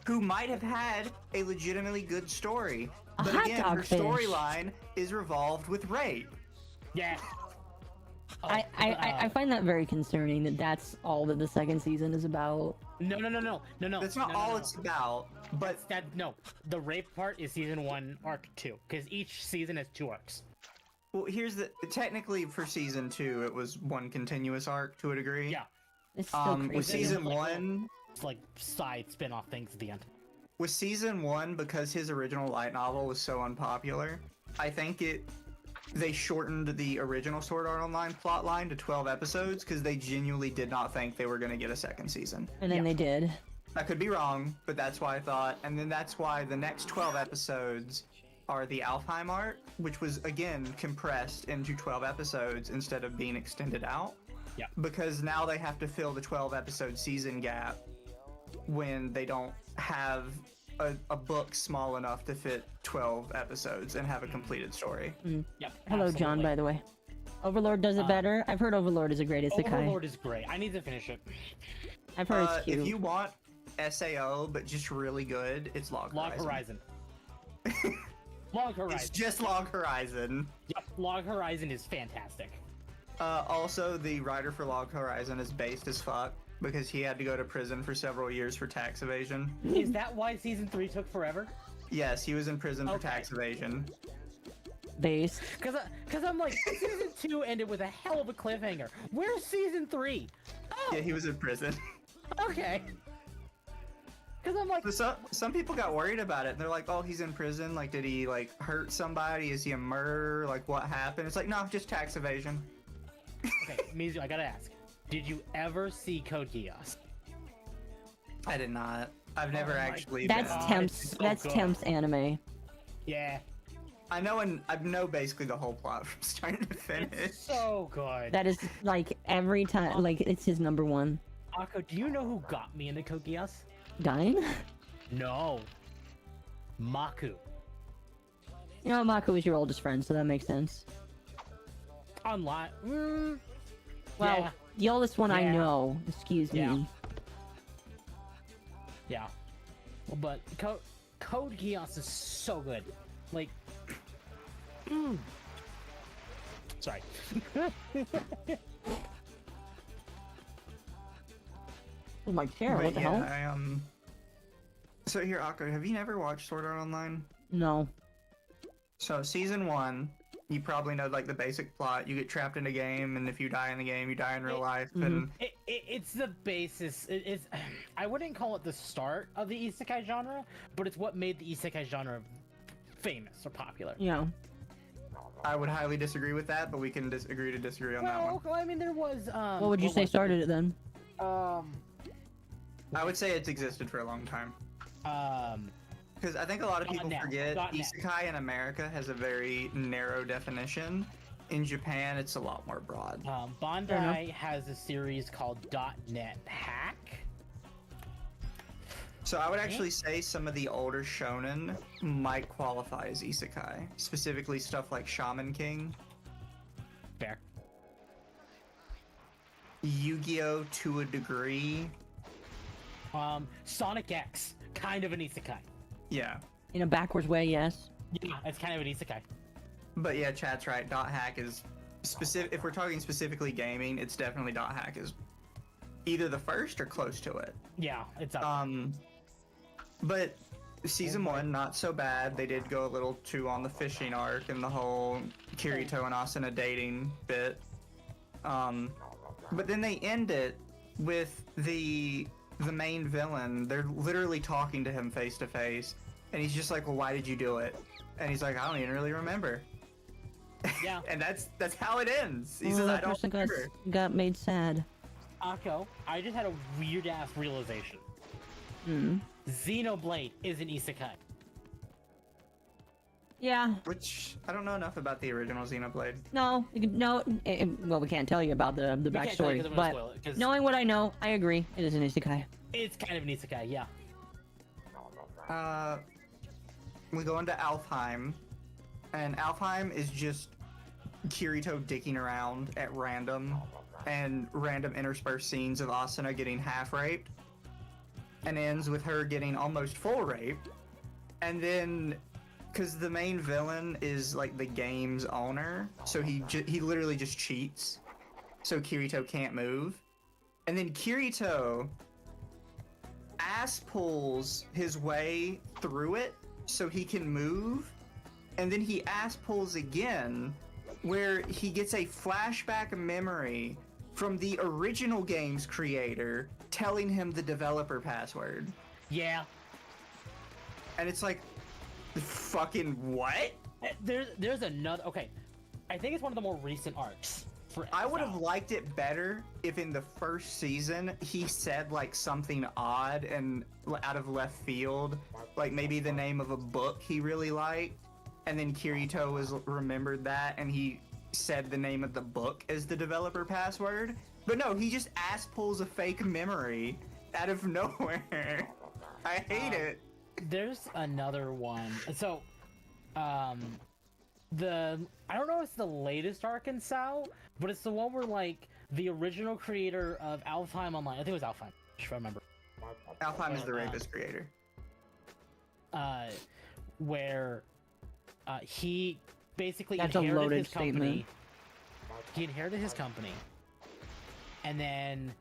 Who might have had a legitimately good story. A But hot again, dog her fish. storyline is revolved with rape. Yeah. I find that very concerning that that's all that the second season is about. No. That's not all it's about. But the rape part is season 1, arc 2, because each season has 2 arcs. well, here's the technically for season 2, it was one continuous arc to a degree. Yeah, It's still With crazy. season Like, 1, it's like side spin-off things at the end. with season 1, because his original light novel was so unpopular, I think they shortened the original Sword Art Online plotline to 12 episodes because they genuinely did not think they were going to get a second season. And then they did. I could be wrong, but that's why I thought. And then that's why the next 12 episodes are the Alfheim arc, which was, again, compressed into 12 episodes instead of being extended out. Yeah. Because now they have to fill the 12-episode season gap when they don't have a book small enough to fit 12 episodes and have a completed story. Yep. Hello, John, absolutely. by the way. Overlord does it better. I've heard Overlord is a great isekai. Overlord is great. I need to finish it. I've heard it's cute. If you want SAO, but just really good, it's Log Horizon. Log Horizon. It's just Log Horizon. Yep, Log Horizon is fantastic. Also, the writer for Log Horizon is based as fuck because he had to go to prison for several years for tax evasion. Is that why season 3 took forever? Yes, he was in prison for Okay. tax evasion. Based. Cause I'm like, season 2 ended with a hell of a cliffhanger. Where's season 3? Oh, Yeah, he was in prison. okay. Cause I'm like, But some people got worried about it, and they're like, "Oh, he's in prison. Like, did he like hurt somebody? Is he a murderer? Like, what happened?" It's like, no, just tax evasion. okay, Mizu, I gotta ask, did you ever see Code Geass? I did not. I've never my actually. That's been. Temp's. it's so That's good. Temp's anime. Yeah, I know basically the whole plot from start to finish. it's so good. That is like every time. Like it's his number one. Akko, do you know who got me into Code Geass? Dying. No. Maku. You know, Mako is your oldest friend, so that makes sense. Online. Well, yeah. the oldest one I Yeah. know. Excuse Yeah. me. Yeah. But Code Geass is so good. Like. Sorry. Oh my chair. But What the yeah, hell? So here, Akko, have you never watched Sword Art Online? No. So season 1, you probably know like the basic plot. You get trapped in a game, and if you die in the game, you die in real life. And It's the basis. It's I wouldn't call it the start of the isekai genre, but it's what made the isekai genre famous or popular. Yeah. I would highly disagree with that, but we can disagree to disagree on that one. Well, I mean, there was. What would you say started it then? I would say it's existed for a long time. Because I think a lot of Not people now, forget not now. isekai in America has a very narrow definition. in Japan, it's a lot more broad. Bandai has a series called .NET Hack. So I would actually say some of the older shonen might qualify as isekai, specifically stuff like Shaman King, Fair. Yu-Gi-Oh! To a degree. Sonic X, kind of an isekai. Yeah. In a backwards way, yes. Yeah, it's kind of an isekai. But yeah, chat's right. .hack is specific. If we're talking specifically gaming, it's definitely .hack is either the first or close to it. Yeah, it's up. But season 1, not so bad. They did go a little too on the fishing arc and the whole Kirito and Asuna dating bit. But then they end it with the main villain. They're literally talking to him face to face, and he's just like, "Well, why did you do it?" And he's like, "I don't even really remember." Yeah. And that's how it ends. He Well, says, "I that don't person remember." got made sad. Akko, I just had a weird ass realization. Xenoblade is an isekai. Yeah. Which I don't know enough about the original Xenoblade. No. Well, we can't tell you about the We can't tell you 'cause backstory, I'm gonna but spoil it, 'cause knowing what I know, I agree. It is an isekai. it's kind of an isekai, yeah. We go into Alfheim, and Alfheim is just Kirito dicking around at random, and random interspersed scenes of Asuna getting half raped, and ends with her getting almost full rape, and then, because the main villain is like the game's owner, so he literally just cheats, so Kirito can't move, and then Kirito ass pulls his way through it so he can move, and then he ass pulls again where he gets a flashback memory from the original game's creator telling him the developer password. Yeah. And it's like, fucking what? There's another. Okay, I think it's one of the more recent arcs. I would have liked it better if in the first season he said like something odd and out of left field, like maybe the name of a book he really liked, and then Kirito was remembered that and he said the name of the book as the developer password. But no, he just ass pulls a fake memory out of nowhere. I hate it. There's another one. So, I don't know if it's the latest arc in SAO, but it's the one where like the original creator of Alfheim Online, I think it was Alfheim, if I remember. Alfheim is the rapist creator. Where he basically That's a inherited loaded his company. statement. He inherited his company, and then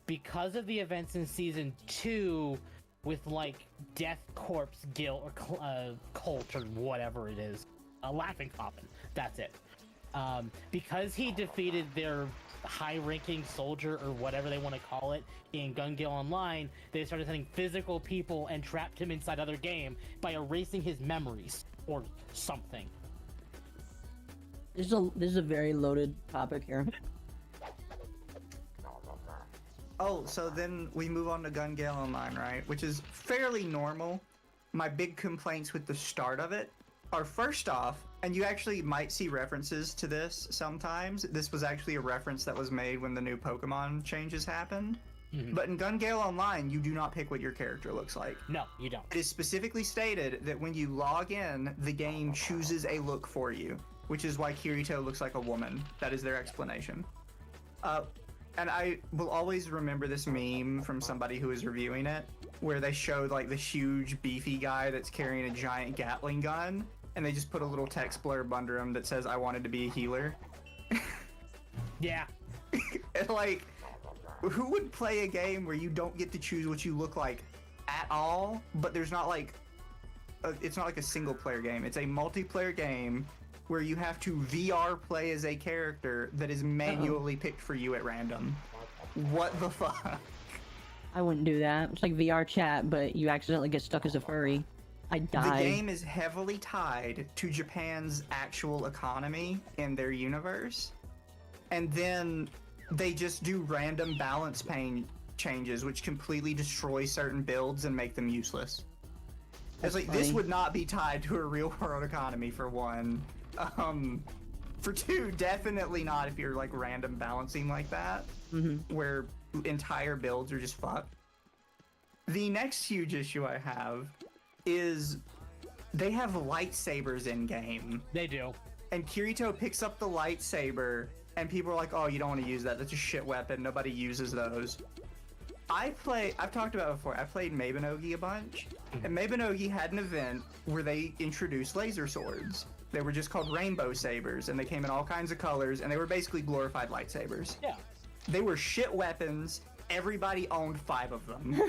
because of the events in season 2, with like Death Corpse Guild or cult or whatever it is, a laughing coffin. That's it. Because he defeated their high-ranking soldier or whatever they want to call it in Gun Gale Online, they started sending physical people and trapped him inside other game by erasing his memories or something. This is a very loaded topic here. Oh, so then we move on to Gun Gale Online, right? Which is fairly normal. My big complaints with the start of it are, first off, and you actually might see references to this sometimes. This was actually a reference that was made when the new Pokemon changes happened. Mm-hmm. But in Gun Gale Online, you do not pick what your character looks like. No, you don't. It is specifically stated that when you log in, the game chooses a look for you, which is why Kirito looks like a woman. That is their explanation. And I will always remember this meme from somebody who was reviewing it, where they showed like the huge beefy guy that's carrying a giant Gatling gun, and they just put a little text blurb under him that says, "I wanted to be a healer." Yeah. And like, who would play a game where you don't get to choose what you look like at all, but there's not like, it's not like a single player game. It's a multiplayer game where you have to VR play as a character that is manually picked for you at random. What the fuck? I wouldn't do that. It's like VR chat, but you accidentally get stuck as a furry. I die. The game is heavily tied to Japan's actual economy in their universe. And then they just do random balance changes which completely destroy certain builds and make them useless. It's like, this would not be tied to a real world economy, for one. For 2, definitely not if you're like random balancing like that, where entire builds are just fucked. The next huge issue I have is they have lightsabers in game. They do. And Kirito picks up the lightsaber, and people are like, "Oh, you don't want to use that. That's a shit weapon. Nobody uses those." I've talked about it before. I played MommaOcco a bunch, and MommaOcco had an event where they introduced laser swords. They were just called rainbow sabers, and they came in all kinds of colors, and they were basically glorified lightsabers. Yeah. They were shit weapons. Everybody owned 5 of them.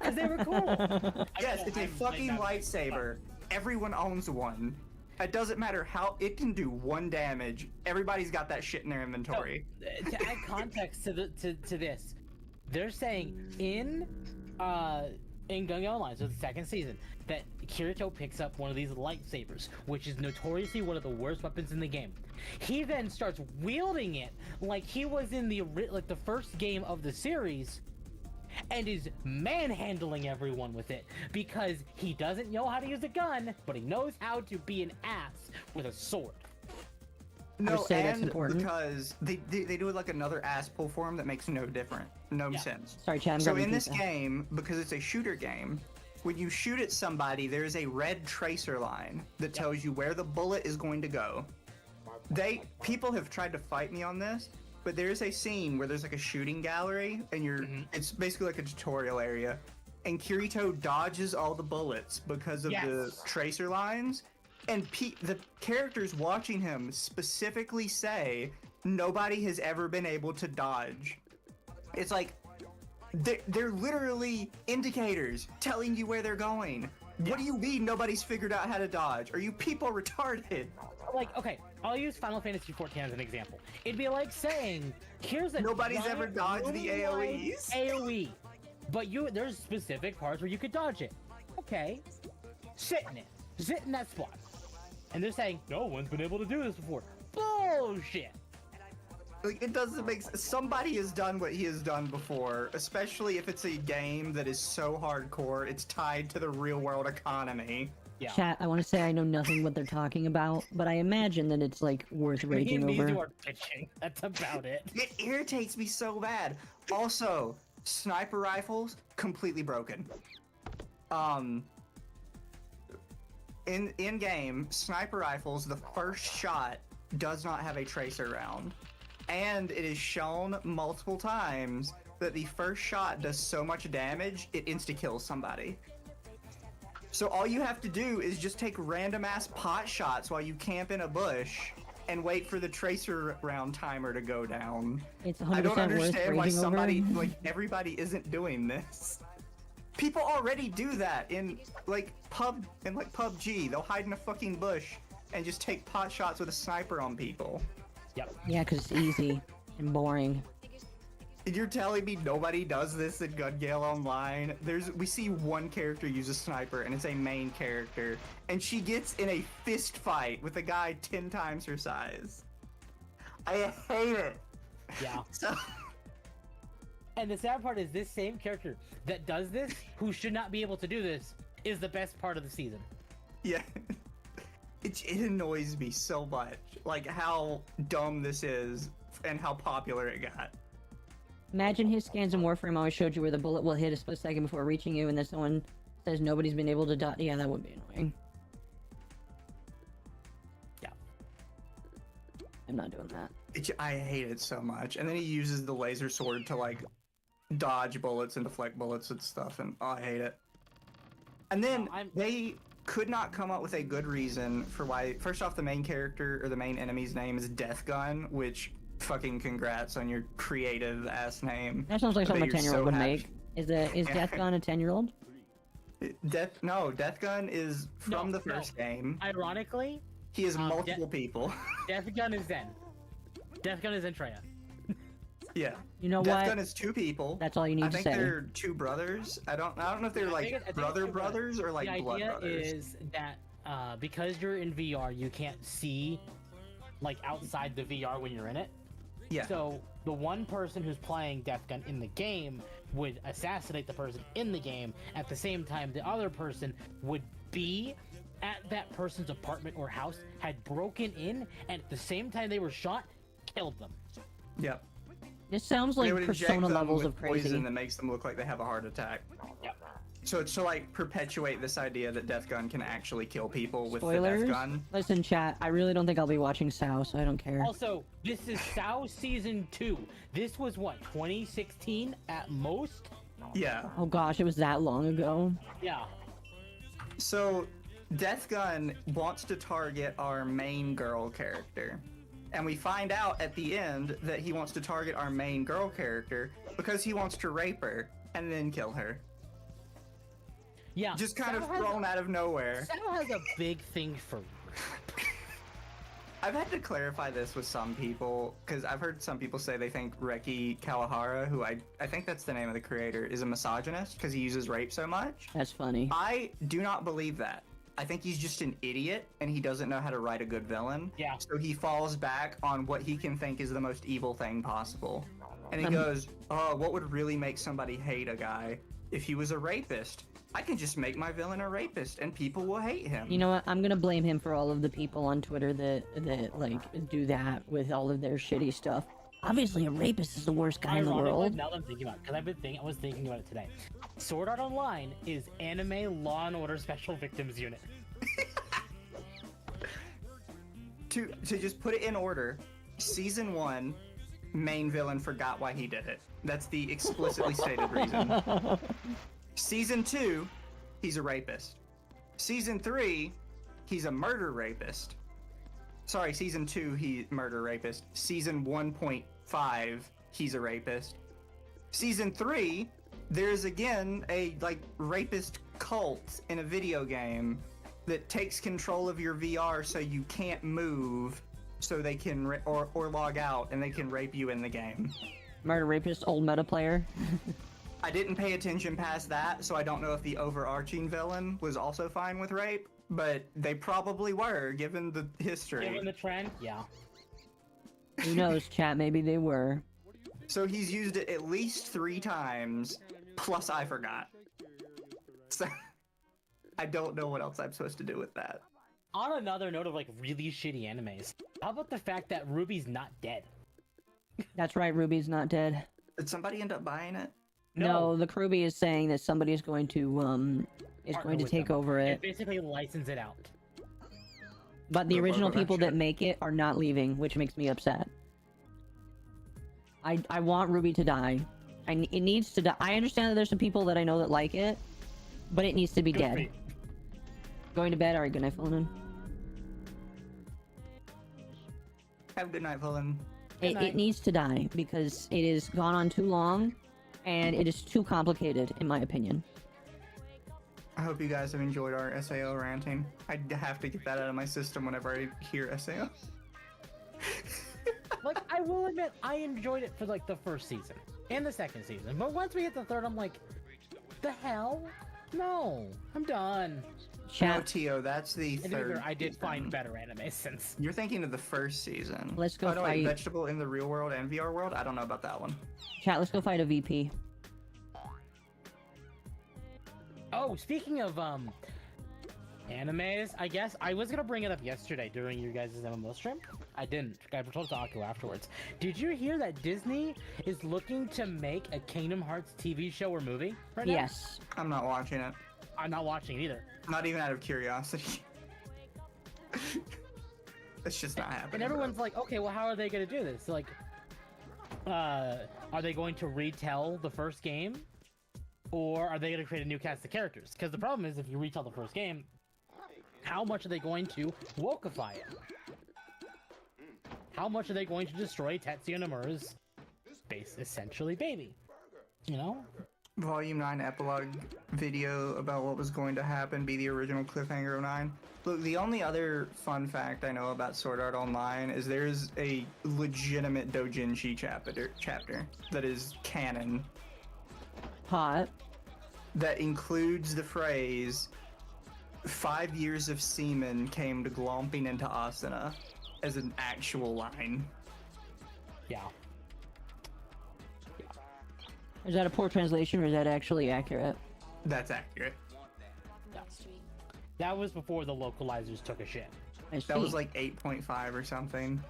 Because they were cool. Yes, it's a fucking lightsaber. Everyone owns one. It doesn't matter how it can do 1 damage. Everybody's got that shit in their inventory. So, to add context to this, they're saying in Gung Online, so the 2nd season, that Kirito picks up one of these lightsabers, which is notoriously one of the worst weapons in the game. He then starts wielding it like he was in the first game of the series, and is manhandling everyone with it because he doesn't know how to use a gun, but he knows how to be an ass with a sword. No, and because they do like another ass pull form that makes no sense. Sorry, Chad. So in this game, because it's a shooter game, when you shoot at somebody, there's a red tracer line that tells you where the bullet is going to go. People have tried to fight me on this, but there's a scene where there's like a shooting gallery, and it's basically like a tutorial area, and Kirito dodges all the bullets because of the tracer lines. And the characters watching him specifically say nobody has ever been able to dodge. It's like they're literally indicators telling you where they're going. What do you mean nobody's figured out how to dodge? Are you people retarded? Like, okay, I'll use Final Fantasy XIV as an example. It'd be like saying, here's a nobody's ever dodged the AoEs. AoE, but there's specific parts where you could dodge it. Okay, sit in that spot. And they're saying, no one's been able to do this before. Bullshit! Like, it doesn't make sense. Somebody has done what he has done before, especially if it's a game that is so hardcore, it's tied to the real-world economy. Yeah. Chat, I want to say I know nothing what they're talking about, but I imagine that it's, like, worth raging over. Me and Mizu are pitching. That's about it. It irritates me so bad. Also, sniper rifles, completely broken. In-game, sniper rifles, the first shot does not have a tracer round. And it is shown multiple times that the first shot does so much damage, it insta-kills somebody. So all you have to do is just take random-ass pot shots while you camp in a bush and wait for the tracer round timer to go down. It's 100% I don't understand why somebody, over. like, everybody isn't doing this. People already do that in PUBG. They'll hide in a fucking bush and just take pot shots with a sniper on people. Yep. Yeah, because it's easy and boring. And you're telling me nobody does this in Gun Gale Online? We see one character use a sniper, and it's a main character, and she gets in a fist fight with a guy 10 times her size. I hate it. Yeah. So... And the sad part is this same character that does this, who should not be able to do this, is the best part of the season. Yeah. It annoys me so much, like how dumb this is and how popular it got. Imagine his scans in Warframe always showed you where the bullet will hit a split second before reaching you, and then someone says nobody's been able to dodge. Yeah, that would be annoying. Yeah. I'm not doing that. I hate it so much. And then he uses the laser sword to, like, dodge bullets and deflect bullets and stuff, and I hate it. And then they could not come up with a good reason for why. First off, the main character or the main enemy's name is Death Gun, which fucking congrats on your creative ass name. That sounds like something a 10-year-old would happy. make. Is Death Gun a 10-year-old? Death Gun is from the first game. Ironically, he is multiple people. Death Gun is Zen. Death Gun is Entreya. Yeah. You know Death what? Gun is 2 people. That's all you need to say. I think they're 2 brothers. I don't know if they're like brothers or like blood brothers. The idea is that because you're in VR, you can't see like outside the VR when you're in it. Yeah. So the one person who's playing Death Gun in the game would assassinate the person in the game. At the same time, the other person would be at that person's apartment or house had broken in, and at the same time they were shot, killed them. Yep. This sounds like They would inject Persona them levels with of crazy. poison that makes them look like they have a heart attack. Yep. So it's to like perpetuate this idea that Death Gun can actually kill people with Spoilers? the Death Gun. Listen, chat, I really don't think I'll be watching SAO, so I don't care. Also, this is SAO Season 2. This was what, 2016 at most? Yeah. Oh gosh, it was that long ago. Yeah. So Death Gun wants to target our main girl character. And we find out at the end that he wants to target our main girl character because he wants to rape her and then kill her. Yeah. Just kind of SAO has thrown out of nowhere. SAO has a big thing for... I've had to clarify this with some people because I've heard some people say they think Reki Kawahara, who I think that's the name of the creator, is a misogynist because he uses rape so much. That's funny. I do not believe that. I think he's just an idiot and he doesn't know how to write a good villain. Yeah. So he falls back on what he can think is the most evil thing possible. And he goes, oh, what would really make somebody hate a guy if he was a rapist? I can just make my villain a rapist and people will hate him. You know what? I'm gonna blame him for all of the people on Twitter that like do that with all of their shitty stuff. Obviously, a rapist is the worst guy in the Ironically, world. now that I'm thinking about it, because I was thinking about it today. Sword Art Online is anime Law and Order Special Victims Unit. To just put it in order, season 1, main villain forgot why he did it. That's the explicitly stated reason. Season 2, he's a rapist. Season 3, he's a murder rapist. Sorry, season 2, he murder rapist. Season 1.5, he's a rapist. Season 3, there's again a like rapist cult in a video game that takes control of your VR so you can't move, so they can or log out and they can rape you in the game. Murder rapist, old meta player. I didn't pay attention past that, so I don't know if the overarching villain was also fine with rape, but they probably were, given the history. Given the trend, yeah. Who knows, chat? Maybe they were. So he's used it at least 3 times, plus I forgot. So I don't know what else I'm supposed to do with that. On another note of like really shitty animes, how about the fact that Ruby's not dead? That's right, Ruby's not dead. Did somebody end up buying it? No, the Kruby is saying that somebody is going to Partner with take them. over And it. basically license it out. But the Good original luck with that people shit. that make it are not leaving, which makes me upset. I want Ruby to die. It needs to die. I understand that there's some people that I know that like it, but it needs to be Good dead. for you. Going to bed? Alright, good night, Fulton. Have a good night, Pullen. It needs to die because it has gone on too long and it is too complicated, in my opinion. I hope you guys have enjoyed our SAO ranting. I have to get that out of my system whenever I hear SAO. Like, I will admit, I enjoyed it for like the first season and the second season, but once we hit the third, I'm like, the hell? No, I'm done. No, Chat, Tio, that's the And to be third fair, I did season. find better anime since. You're thinking of the first season. Let's go Oh, no, wait, fight. Vegetable in the real world and VR world? I don't know about that one. chat, let's go fight a VP. Oh, speaking of animes, I guess I was gonna bring it up yesterday during your guys' MMO stream. I didn't. I told Taku afterwards. Did you hear that Disney is looking to make a Kingdom Hearts TV show or movie right now? Yes. I'm not watching it. I'm not watching it either. Not even out of curiosity. It's just not happening. And everyone's like, okay, well, how are they gonna do this? Like, are they going to retell the first game? Or are they going to create a new cast of characters? Because the problem is, if you retell the first game, how much are they going to wokeify it? How much are they going to destroy Tetsuya Nomura's base, essentially, baby? You know? Volume 9 epilogue video about what was going to happen be the original cliffhanger of 9. Look, the only other fun fact I know about Sword Art Online is there's a legitimate doujinshi chapter that is canon Hot. that includes the phrase 5 years of semen came to glomping into Asuna as an actual line. Yeah. Is that a poor translation or is that actually accurate? That's accurate. That was before the localizers took a shit. That was like 8.5 or something.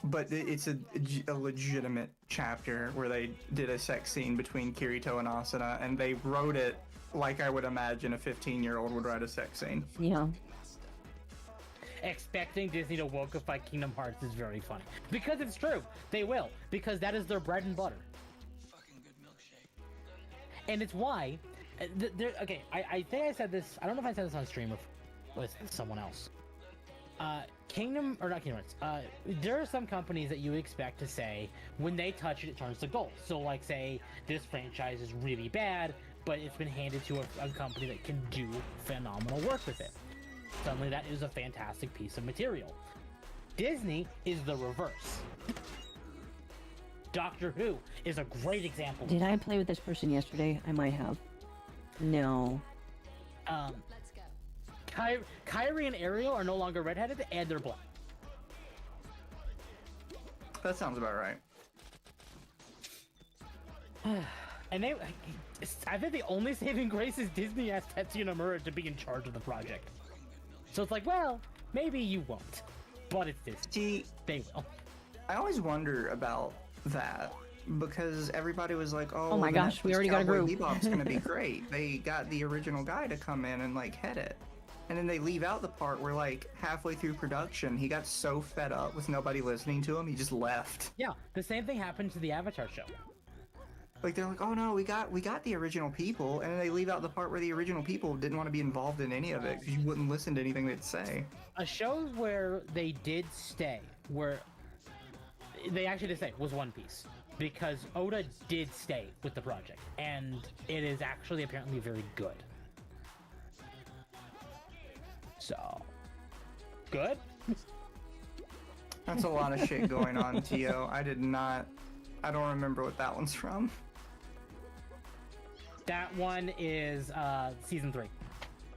But it's a legitimate chapter where they did a sex scene between Kirito and Asuna, and they wrote it like I would imagine a 15-year-old would write a sex scene. Yeah. Expecting Disney to wokeify Kingdom Hearts is very funny. Because it's true. They will. Because that is their bread and butter. Fucking good milkshake. And it's why... okay, I think I said this... I don't know if I said this on stream or with someone else. Not Kingdom Hearts. There are some companies that you expect to say, when they touch it, it turns to gold. So, like, say, this franchise is really bad, but it's been handed to a company that can do phenomenal work with it. Suddenly that is a fantastic piece of material. Disney is the reverse. Doctor Who is a great example. Did I play with this person yesterday? I might have. No. Let's go. Kyrie and Ariel are no longer redheaded, and they're black. That sounds about right. And I think the only saving grace is Disney asked Tetsuya Nomura to be in charge of the project. So it's like, well, maybe you won't, but it's Disney. See, They will. I always wonder about that because everybody was like, "Oh, my the gosh, we Netflix already got a Cowboy group." Bebop's gonna be great." They got the original guy to come in and like head it, and then they leave out the part where like halfway through production, he got so fed up with nobody listening to him, he just left. Yeah, the same thing happened to the Avatar show. Like they're like, "Oh no, we got the original people," and then they leave out the part where the original people didn't want to be involved in any of it because you wouldn't listen to anything they'd say. A show where they did stay, where they actually did stay, was One Piece. Because Oda did stay with the project, and it is actually apparently very good. So, good? That's a lot of shit going on, Tio. I don't remember what that one's from. That one is season 3.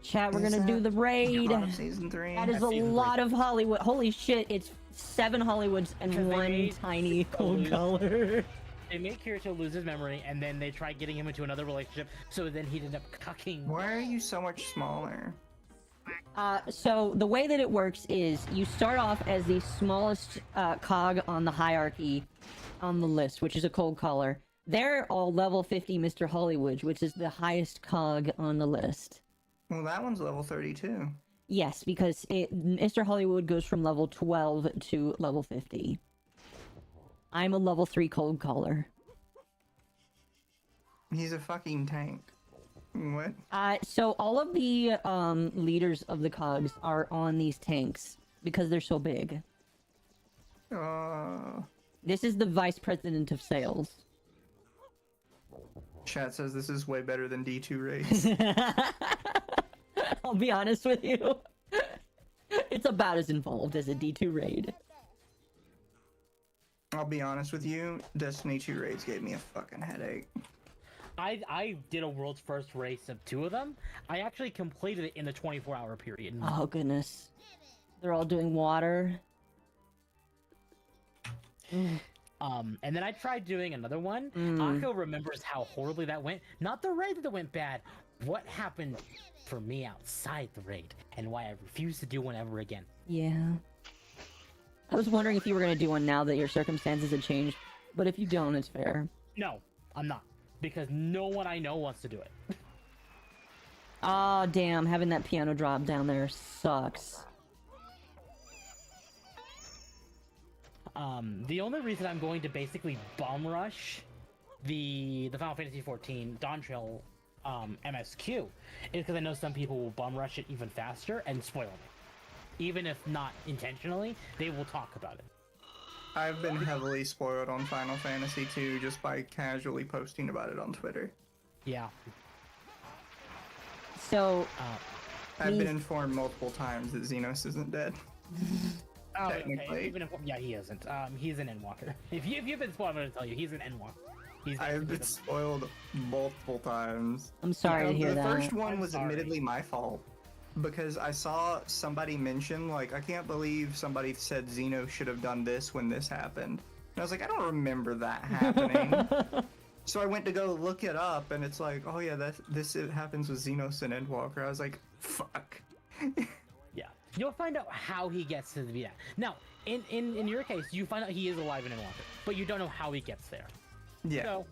Chat, we're Is gonna do that the raid. part of season 3? That is a That's season lot of Hollywood. Holy shit, it's 7 Hollywoods and Because they one made tiny cold lose- color. They made Kirito lose his memory, and then they tried getting him into another relationship, so then he'd end up cucking. Why are you so much smaller? So the way that it works is you start off as the smallest cog on the hierarchy on the list, which is a cold collar. They're all level 50 Mr. Hollywood, which is the highest cog on the list. Well, that one's level 32. Yes, because Mr. Hollywood goes from level 12 to level 50. I'm a level 3 cold collar. He's a fucking tank. What? So all of the leaders of the cogs are on these tanks because they're so big. This is the vice president of sales. Chat says this is way better than D2 raids. I'll be honest with you. It's about as involved as a D2 raid. I'll be honest with you, Destiny 2 raids gave me a fucking headache. I did a world's first race of 2 of them. I actually completed it in the 24-hour period. Oh goodness. They're all doing water. And then I tried doing another one. Akko remembers how horribly that went. Not the raid that went bad. What happened for me outside the raid, and why I refused to do one ever again. Yeah. I was wondering if you were going to do one now that your circumstances had changed, but if you don't, it's fair. No, I'm not. Because no one I know wants to do it. Aw, damn, having that piano drop down there sucks. The only reason I'm going to basically bum rush the Final Fantasy XIV Dawn Trail MSQ is because I know some people will bum rush it even faster and spoil it. Even if not intentionally, they will talk about it. I've been heavily spoiled on Final Fantasy 2 just by casually posting about it on Twitter. Yeah. So, I've been informed multiple times that Xenos isn't dead. Oh, Technically. okay. Even if, yeah, he isn't. He's an Endwalker. If you've been spoiled, I'm going to tell you, he's an Endwalker. I've been spoiled multiple times. I'm sorry to hear the that. first one I'm was sorry. admittedly my fault. Because I saw somebody mention, like, I can't believe somebody said Xeno should have done this when this happened. And I was like, I don't remember that happening. So I went to go look it up, and it's like, oh yeah, it happens with Xenos and Endwalker. I was like, fuck. Yeah. You'll find out how he gets to the Now, in your case, you find out he is alive in Endwalker, but you don't know how he gets there. Yeah. So,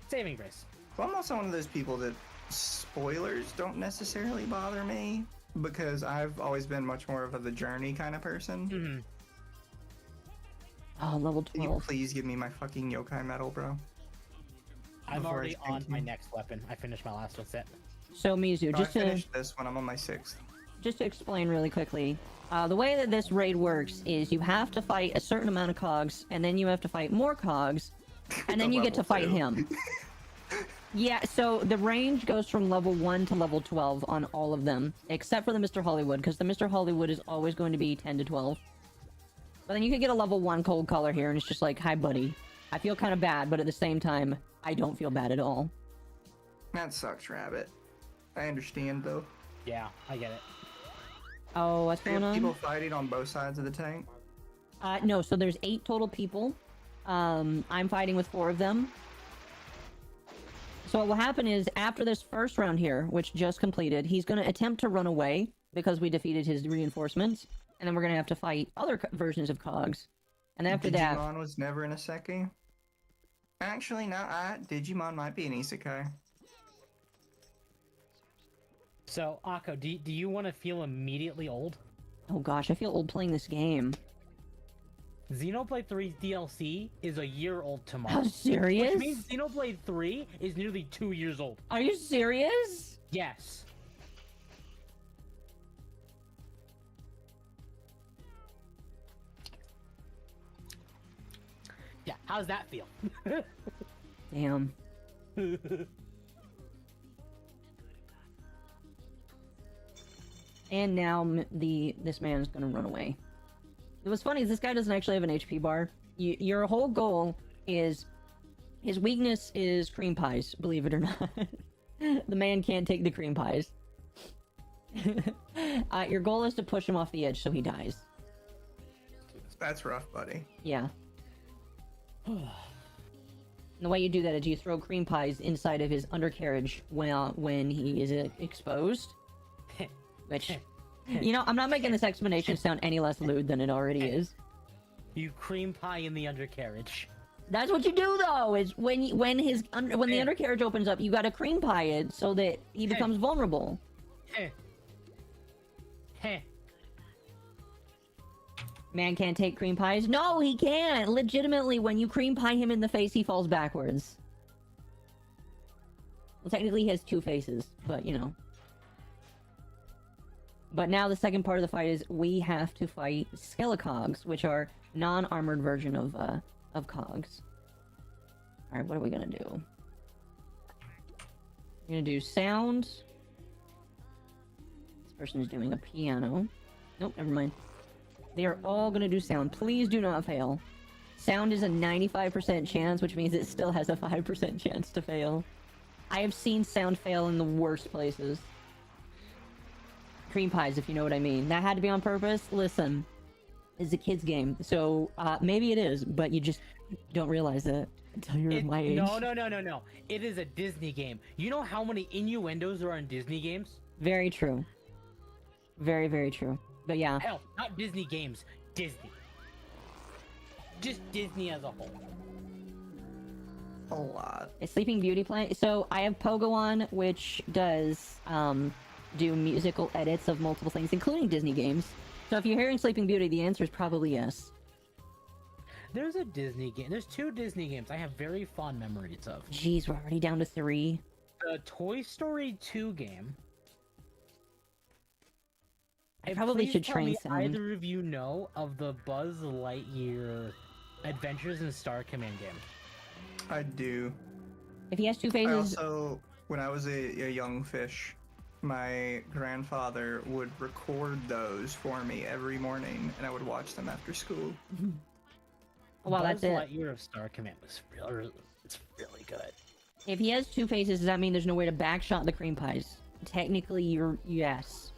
saving grace. Well, I'm also one of those people that spoilers don't necessarily bother me because I've always been much more of the journey kind of person. Mm-hmm. Oh, level Can you 12. please give me my fucking yokai medal, bro? I'm Before I already on spank my you. next weapon. I finished my last one set. So Mizu, No, I finished this when I'm on my 6th. just to explain really quickly, the way that this raid works is you have to fight a certain amount of cogs, and then you have to fight more cogs, and then you get to Level fight 2. him. Yeah, so the range goes from level 1 to level 12 on all of them, except for the Mr. Hollywood, because the Mr. Hollywood is always going to be 10 to 12. But then you can get a level 1 cold color here, and it's just like, hi buddy. I feel kind of bad, but at the same time, I don't feel bad at all. That sucks, Rabbit. I understand, though. Yeah, I get it. Oh, what's They going have on? people fighting on both sides of the tank. No, so there's 8 total people. I'm fighting with 4 of them. So what will happen is, after this first round here, which just completed, he's going to attempt to run away, because we defeated his reinforcements. And then we're going to have to fight other versions of cogs. And after that... Digimon was never an isekai. Actually, no, Digimon might be an isekai. So, Akko, do you want to feel immediately old? Oh gosh, I feel old playing this game. Xenoblade 3's DLC is a year old tomorrow. How serious? Which means Xenoblade 3 is nearly 2 years old. Are you serious? Yes. Yeah, how's that feel? Damn. And now this man is gonna run away. What's funny is this guy doesn't actually have an HP bar. Your whole goal is... His weakness is cream pies, believe it or not. The man can't take the cream pies. Your goal is to push him off the edge so he dies. That's rough, buddy. Yeah. And the way you do that is you throw cream pies inside of his undercarriage when he is exposed. Which, you know, I'm not making this explanation sound any less lewd than it already is. You cream pie in the undercarriage. That's what you do, though. Is when the undercarriage opens up, you gotta cream pie it so that he becomes vulnerable. Heh. Heh. Man can't take cream pies. No, he can't. Legitimately, when you cream pie him in the face, he falls backwards. Well, technically, he has 2 faces, but you know. But now the second part of the fight is we have to fight Skelecogs, which are non-armored version of cogs. All right, what are we gonna do? We're gonna do sound. This person is doing a piano. Nope, never mind. They are all gonna do sound. Please do not fail. Sound is a 95% chance, which means it still has a 5% chance to fail. I have seen sound fail in the worst places. Cream pies, if you know what I mean. That had to be on purpose. Listen, it's a kid's game, so maybe it is, but you just don't realize it until you're my age. No. It is a Disney game. You know how many innuendos there are in Disney games? Very true. Very, very true. But yeah. Hell, not Disney games. Disney. Just Disney as a whole. A lot. Is Sleeping Beauty playing? So I have Pogo on, which does do musical edits of multiple things, including Disney games. So if you're hearing Sleeping Beauty, the answer is probably yes. There's a Disney game. There's 2 Disney games I have very fond memories of. Jeez, we're already down to 3. The Toy Story 2 game. I probably Please should tell train me sound. either of you know of the Buzz Lightyear Adventures in Star Command game. I do. If he has 2 I phases, also, when I was a young fish, my grandfather would record those for me every morning, and I would watch them after school. well, Buzz that's it. Lightyear of Star Command was it's really good. If he has 2 phases, does that mean there's no way to backshot the cream pies? Technically, yes.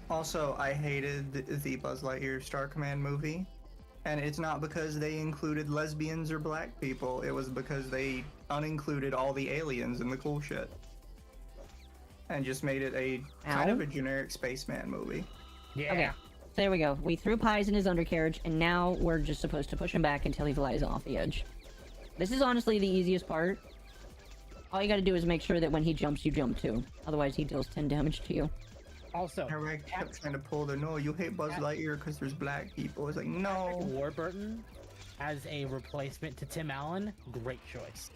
Also, I hated the Buzz Lightyear Star Command movie And it's not because they included lesbians or black people. It was because they unincluded all the aliens and the cool shit. And just made it a kind of a generic spaceman movie. Yeah. Okay. There we go. We threw pies in his undercarriage, and now we're just supposed to push him back until he flies off the edge. This is honestly the easiest part. All you gotta do is make sure that when he jumps, you jump too. Otherwise, he deals 10 damage to you. Also, Everybody kept trying to pull the, no, you hate Buzz Lightyear because there's black people. It's like, no. Warburton as a replacement to Tim Allen, great choice.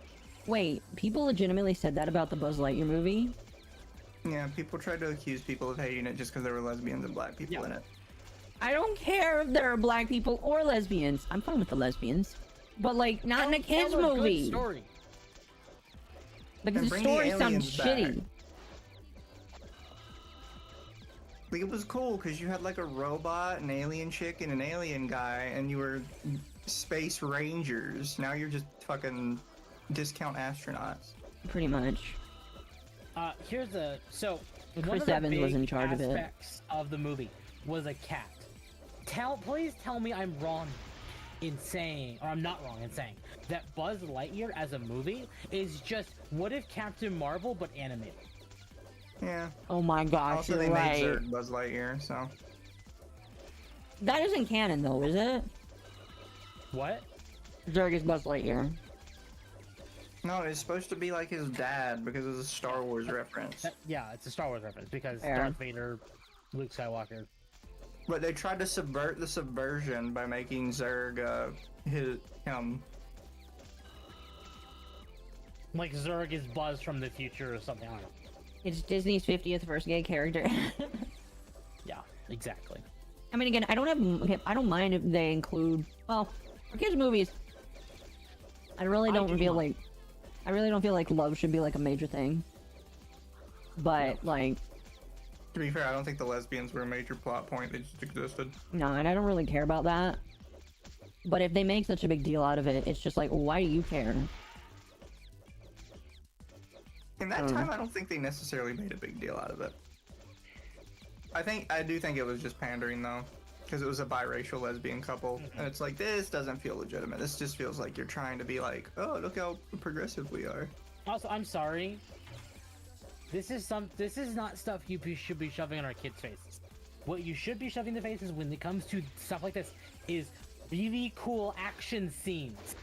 Wait, people legitimately said that about the Buzz Lightyear movie? Yeah, people tried to accuse people of hating it just because there were lesbians and black people in it. I don't care if there are black people or lesbians. I'm fine with the lesbians. But, like, not in a kid's Tell a good movie. story. Because And the bring the story sounds aliens back. shitty. Like, it was cool because you had like a robot, an alien chick, and an alien guy, and you were space rangers. Now you're just fucking discount astronauts. Pretty much. Here's the one Chris of the Evans big was in charge of it. aspects of the movie was a cat. Please tell me I'm wrong in saying, or I'm not wrong in saying, that Buzz Lightyear as a movie is just what if Captain Marvel but animated. Yeah. Oh my gosh, Also, you're they right. made Zurg Buzz Lightyear, so. That isn't canon though, is it? What? Zurg is Buzz Lightyear. No, it's supposed to be like his dad because it's a Star Wars reference. Yeah, it's a Star Wars reference because Fair. Darth Vader, Luke Skywalker. But they tried to subvert the subversion by making Zurg him. Like Zurg is Buzz from the future or something. I don't know. It's Disney's 50th first gay character. Yeah, exactly. I mean, again, I don't mind if they include, well, for kids' movies, I really don't feel like love should be like a major thing. But like, To be fair, I don't think the lesbians were a major plot point. They just existed. no, and I don't really care about that. But if they make such a big deal out of it, it's just like, why do you care? In that time, I don't think they necessarily made a big deal out of it. I do think it was just pandering though, because it was a biracial lesbian couple, and it's like, this doesn't feel legitimate. This just feels like you're trying to be like, oh, look how progressive we are. Also, I'm sorry. This is not stuff you should be shoving on our kids' faces. What you should be shoving in the faces when it comes to stuff like this is really cool action scenes.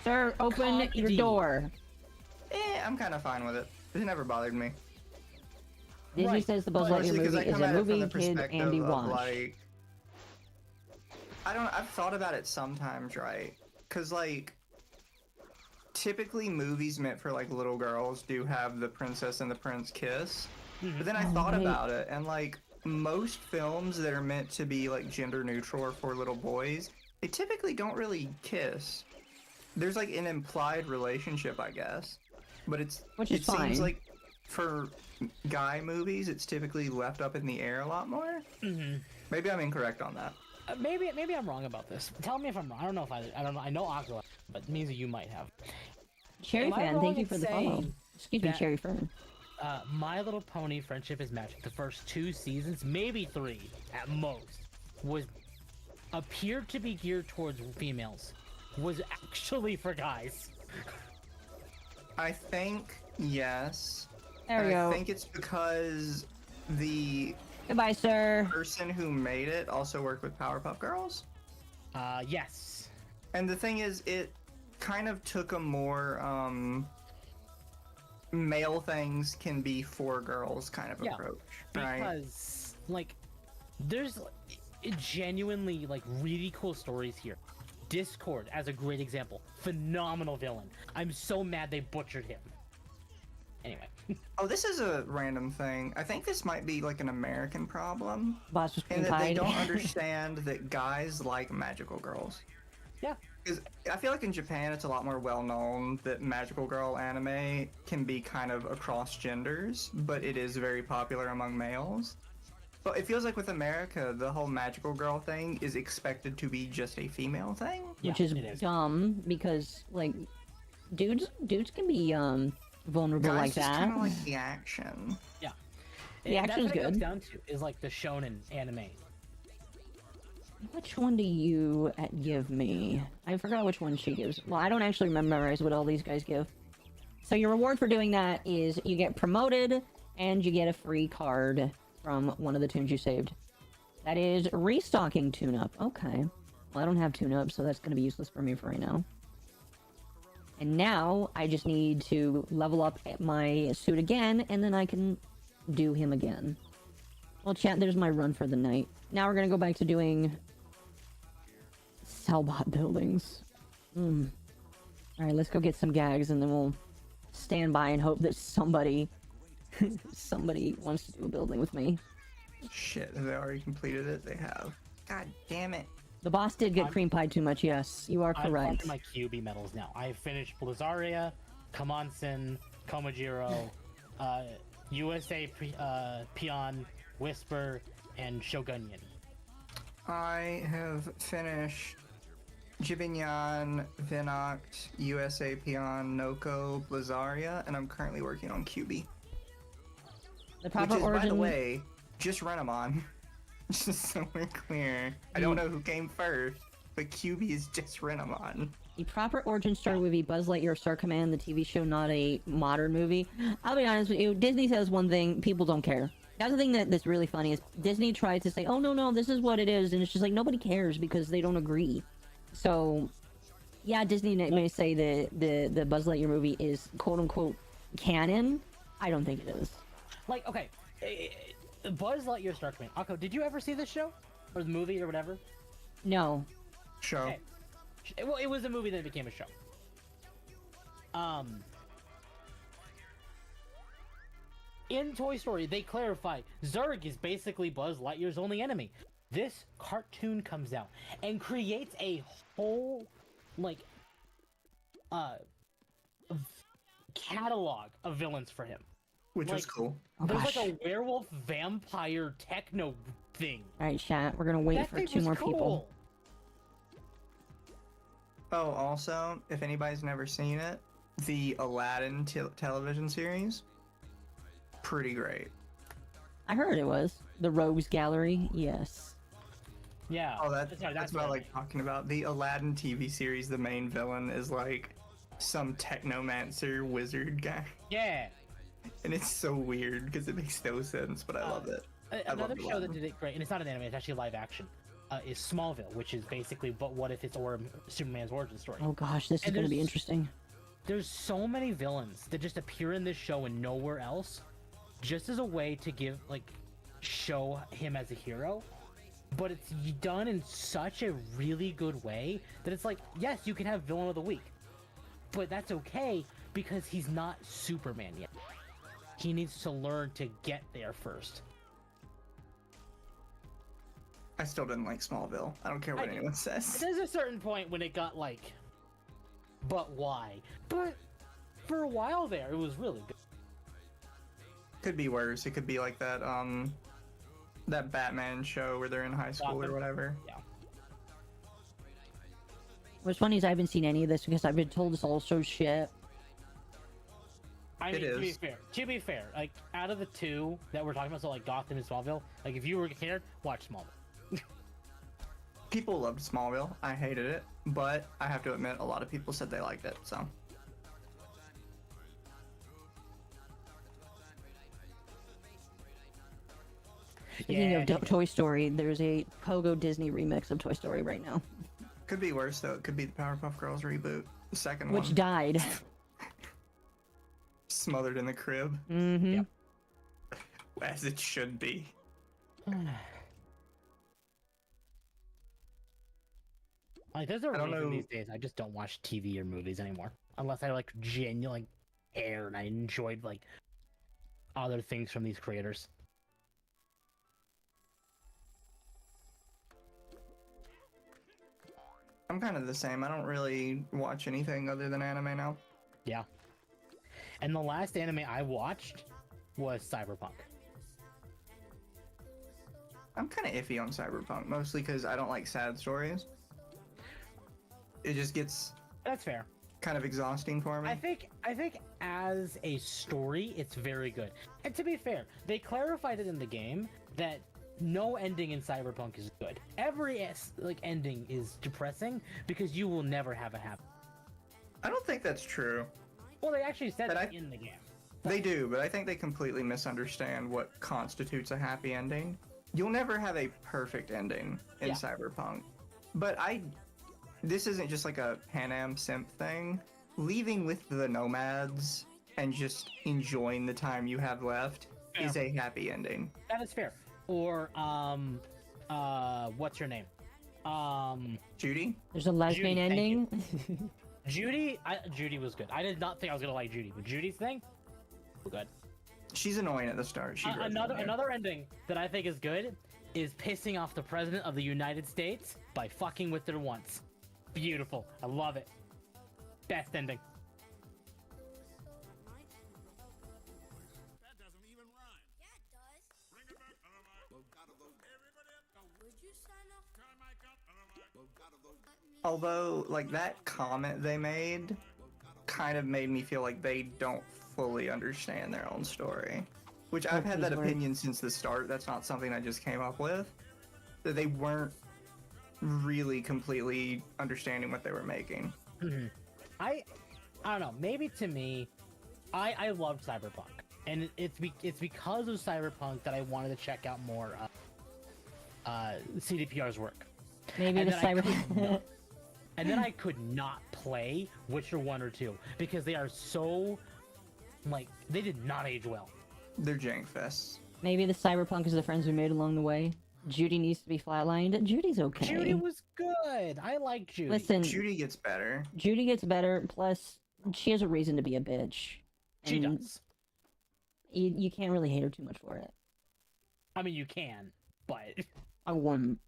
Sir, open your Comedy. door. I'm kind of fine with it. It never bothered me. Disney Right, says the Buzz but- Lightyear Mostly 'cause movie I is come a at it from movie the kid perspective Andy of, watched. like, I've thought about it sometimes, right? Because, like, typically movies meant for, like, little girls do have the princess and the prince kiss. But then I thought right. about it, and, like, most films that are meant to be, like, gender neutral or for little boys, they typically don't really kiss. There's, like, an implied relationship, I guess. But it Which is seems fine. like for guy movies, it's typically left up in the air a lot more. Mm-hmm. Maybe I'm incorrect on that. Maybe I'm wrong about this. Tell me if I'm wrong. I don't know if I don't know. I know Aqua, but Mizu, you might have. Cherry Am I fan, wrong thank you in for the follow. saying Excuse me, that- Cherry Fern. My Little Pony Friendship is Magic. The first 2 seasons, maybe 3 at most, appeared to be geared towards females. Was actually for guys. I think yes. There we And go. I think it's because the Goodbye, sir. person who made it also worked with Powerpuff Girls. Yes. And the thing is, it kind of took a more male things can be for girls kind of Yeah, approach, right? Because like, there's genuinely like really cool stories here. Discord as a great example. Phenomenal villain. I'm so mad they butchered him. Anyway. Oh, this is a random thing. I think this might be like an American problem, Boss was in being that they tied. don't understand that guys like magical girls. Yeah. Because I feel like in Japan, it's a lot more well known that magical girl anime can be kind of across genders, but it is very popular among males. But it feels like with America, the whole magical girl thing is expected to be just a female thing. Which Yeah, is it is. dumb because like dudes can be vulnerable Guys like just that. kind of like the action. The action's That's what it comes good. down to is like the shonen anime. Which one do you give me? I forgot which one she gives. Well, I don't actually memorize what all these guys give. So your reward for doing that is you get promoted and you get a free card from one of the tunes you saved. That is restocking tune-up. Okay. Well, I don't have tune-up, so that's going to be useless for me for right now. And now I just need to level up my suit again, and then I can do him again. Well, chat, there's my run for the night. Now we're going to go back to doing Cellbot buildings. Alright, let's go get some gags, and then we'll stand by and hope that somebody wants to do a building with me. Shit, have they already completed it? They have. God damn it. The boss did get cream pied too much, yes. You are correct. I'm my QB medals now. I have finished Blizaria, Kamonsen, Komajiro, USA Peon, Whisper, and Shogunyan. I have finished Jibinyan, Vinoct, USA Peon, Noko, Blizaria, and I'm currently working on QB. The proper Which is, origin... by the way, just Renamon. Just so we're clear. I don't know who came first, but QB is just Renamon. The proper origin story would be Buzz Lightyear Star Command, the TV show, not a modern movie. I'll be honest with you, Disney says one thing, people don't care. That's the thing that's really funny is Disney tried to say, oh no, this is what it is, and it's just like nobody cares because they don't agree. So, yeah, Disney may say the Buzz Lightyear movie is quote-unquote canon. I don't think it is. Like, okay, Buzz Lightyear Star Command. Akko, did you ever see this show? Or the movie or whatever? No. Show. Okay. Well, it was a movie that became a show. In Toy Story, they clarify Zurg is basically Buzz Lightyear's only enemy. This cartoon comes out and creates a whole, like, catalog of villains for him. Which was cool. Oh, There's gosh. like a werewolf vampire techno thing. Alright, chat, we're gonna wait That for thing 2 was more cool. people. Oh, also, if anybody's never seen it, the Aladdin television series, pretty great. I heard it was. The Rogues Gallery, yes. Yeah. Oh, that's what I what like talking about. The Aladdin TV series, the main villain is like some technomancer wizard guy. Yeah. And it's so weird because it makes no sense, but I love it. Another love show that Aladdin. did it great, and it's not an anime, it's actually live action, is Smallville, which is basically but what if it's Superman's origin story. Oh gosh, this is And gonna be there's- interesting. There's so many villains that just appear in this show and nowhere else, just as a way to give, like, show him as a hero. But it's done in such a really good way that it's like, yes, you can have villain of the week, but that's okay because he's not Superman yet. He needs to learn to get there first. I still didn't like Smallville. I don't care what anyone says. There's a certain point when it got like, but why? But for a while there, it was really good. Could be worse. It could be like that that Batman show where they're in high school or Gotham? whatever. Yeah. What's funny is I haven't seen any of this because I've been told it's all so shit. I It mean, is. to be fair, like out of the two that we're talking about, so like Gotham and Smallville, like if you were cared, watch Smallville. People loved Smallville. I hated it, but I have to admit, a lot of people said they liked it. So Speaking of Toy Story, there's a Pogo Disney remix of Toy Story right now, could be worse though. It could be the Powerpuff Girls reboot, the second which one, died. smothered in the crib, Mm-hmm. Yep. as it should be. Like there's a I don't reason know- these days I just don't watch TV or movies anymore, unless I like genuinely care and I enjoyed like other things from these creators. I'm kind of the same. I don't really watch anything other than anime now. Yeah. And the last anime I watched was Cyberpunk. I'm kind of iffy on Cyberpunk, mostly because I don't like sad stories. It just gets That's fair. kind of exhausting for me. I think as a story, it's very good. And to be fair, they clarified it in the game that no ending in Cyberpunk is good. Every ending is depressing because you will never have a happy. I don't think that's true. Well, they actually said But that in the game. They do, but I think they completely misunderstand what constitutes a happy ending. You'll never have a perfect ending in Cyberpunk. But this isn't just like a Pan Am simp thing. Leaving with the nomads and just enjoying the time you have left is a happy ending. That is fair. Or, what's her name? Judy? There's a lesbian Judy, ending. Judy was good. I did not think I was gonna like Judy, but Judy's thing, good. She's annoying at the start. Another ending that I think is good is pissing off the president of the United States by fucking with her once. Beautiful. I love it. Best ending. That doesn't even rhyme. Yeah, it does. Bring it back. Well, gotta vote. Everybody up. Would you sign up? Turn my cup. Well, gotta vote. Although, like, that comment they made kind of made me feel like they don't fully understand their own story. Which I've had that opinion since the start. That's not something I just came up with. That they weren't really completely understanding what they were making. Mm-hmm. I don't know. Maybe to me, I loved Cyberpunk, and it's because of Cyberpunk that I wanted to check out more CDPR's work. Maybe the Cyberpunk. And then I could not play Witcher 1 or 2 because they are so, like, they did not age well. They're jank fests. Maybe the Cyberpunk is the friends we made along the way. Judy needs to be flatlined. Judy's okay. Judy was good. I like Judy. Listen, Judy gets better. Judy gets better, plus she has a reason to be a bitch. She does. You can't really hate her too much for it. I mean, you can, but... I wouldn't.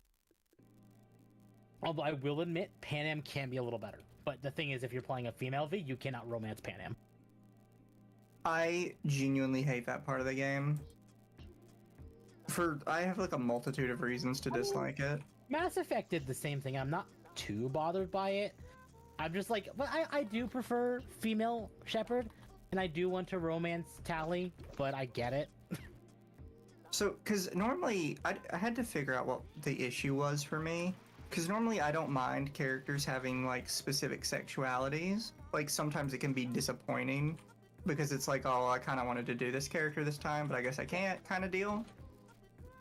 Although I will admit, Pan Am can be a little better. But the thing is, if you're playing a female V, you cannot romance Pan Am. I genuinely hate that part of the game. I have like a multitude of reasons to dislike it. Mass Effect did the same thing. I'm not too bothered by it. I'm just like, but I do prefer female Shepard, and I do want to romance Tally, but I get it. So, because normally, I had to figure out what the issue was for me. Because normally I don't mind characters having, like, specific sexualities. Like, sometimes it can be disappointing. Because it's like, oh, I kind of wanted to do this character this time, but I guess I can't kind of deal.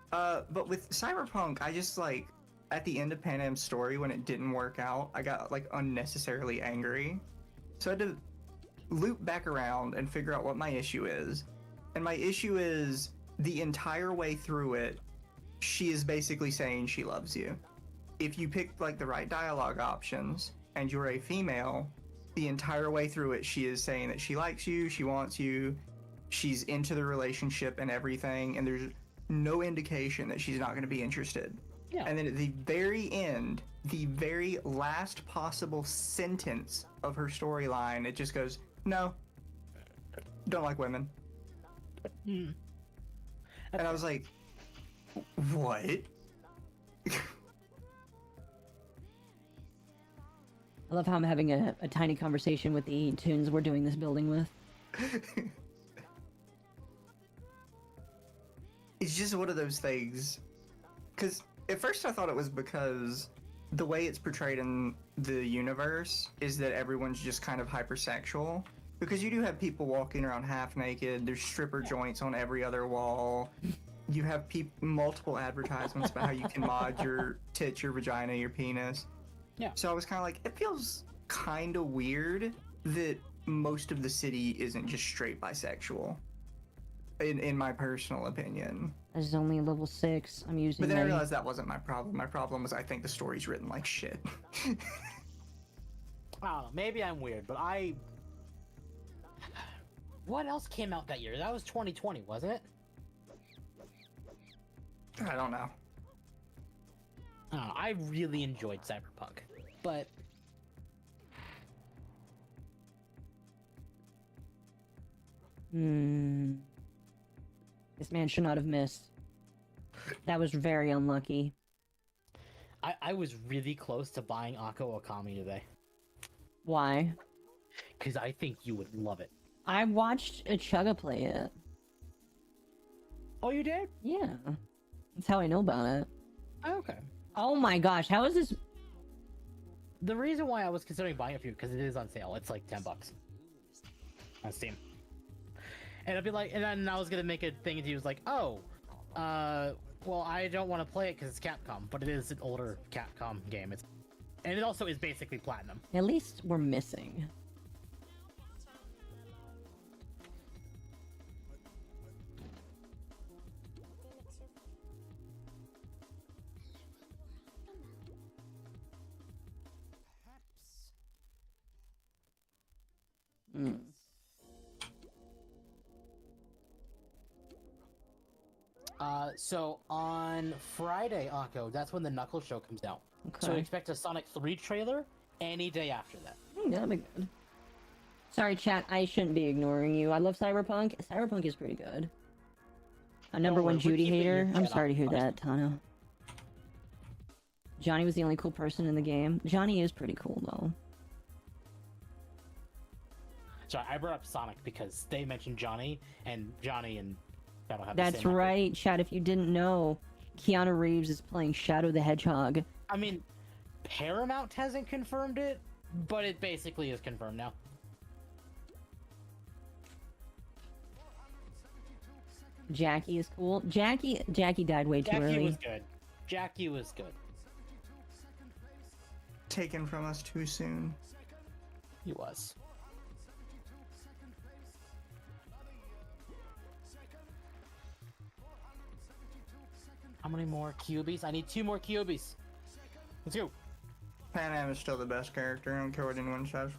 But with Cyberpunk, I just, like, at the end of Pan Am's story, when it didn't work out, I got, like, unnecessarily angry. So I had to loop back around and figure out what my issue is. And my issue is, the entire way through it, she is basically saying she loves you. If you pick, like, the right dialogue options, and you're a female, the entire way through it, she is saying that she likes you, she wants you, she's into the relationship and everything, and there's no indication that she's not going to be interested. Yeah. And then at the very end, the very last possible sentence of her storyline, it just goes, no, don't like women. Mm. And I was like, what? I love how I'm having a tiny conversation with the tunes we're doing this building with. It's just one of those things. Because at first I thought it was because the way it's portrayed in the universe is that everyone's just kind of hypersexual. Because you do have people walking around half naked, there's stripper joints on every other wall. You have multiple advertisements about how you can mod your tits, your vagina, your penis. Yeah. So I was kind of like, it feels kind of weird that most of the city isn't just straight bisexual. In my personal opinion. This is only level 6. I'm using. But then I realized that wasn't my problem. My problem was I think the story's written like shit. I don't know. Maybe I'm weird, but what else came out that year? That was 2020, wasn't it? I don't know. I don't know. I really enjoyed Cyberpunk, but This man should not have missed. That was very unlucky. I was really close to buying Akko Okami today. Why? Because I think you would love it. I watched a Chugga play it. Oh, you did? Yeah. That's how I know about it. Okay. Oh my gosh, how is this? The reason why I was considering buying a few because it is on sale. It's like $10 on Steam. And I'd be like, and then I was gonna make a thing, and he was like, "Oh, well, I don't want to play it because it's Capcom, but it is an older Capcom game. And it also is basically platinum." At least we're missing. Mm. So on Friday, Akko, that's when the Knuckles show comes out. So Okay. expect a Sonic 3 trailer any day after that. That'll be good. Sorry, chat. I shouldn't be ignoring you. I love Cyberpunk. Cyberpunk is pretty good. A number one worry, we're Judy keeping your hater. I'm chat sorry to hear occupied. that, Tano. Johnny was the only cool person in the game. Johnny is pretty cool, though. Sorry, I brought up Sonic because they mentioned Johnny and Shadow have the That's same actor. right, chat. If you didn't know, Keanu Reeves is playing Shadow the Hedgehog. I mean, Paramount hasn't confirmed it, but it basically is confirmed now. Jackie is cool. Jackie died way too Jackie early. was good. Jackie was good. Taken from us too soon. He was. How many more Kyubies? I need 2 more Kyubies. Let's go. Panam is still the best character. I don't care what anyone says.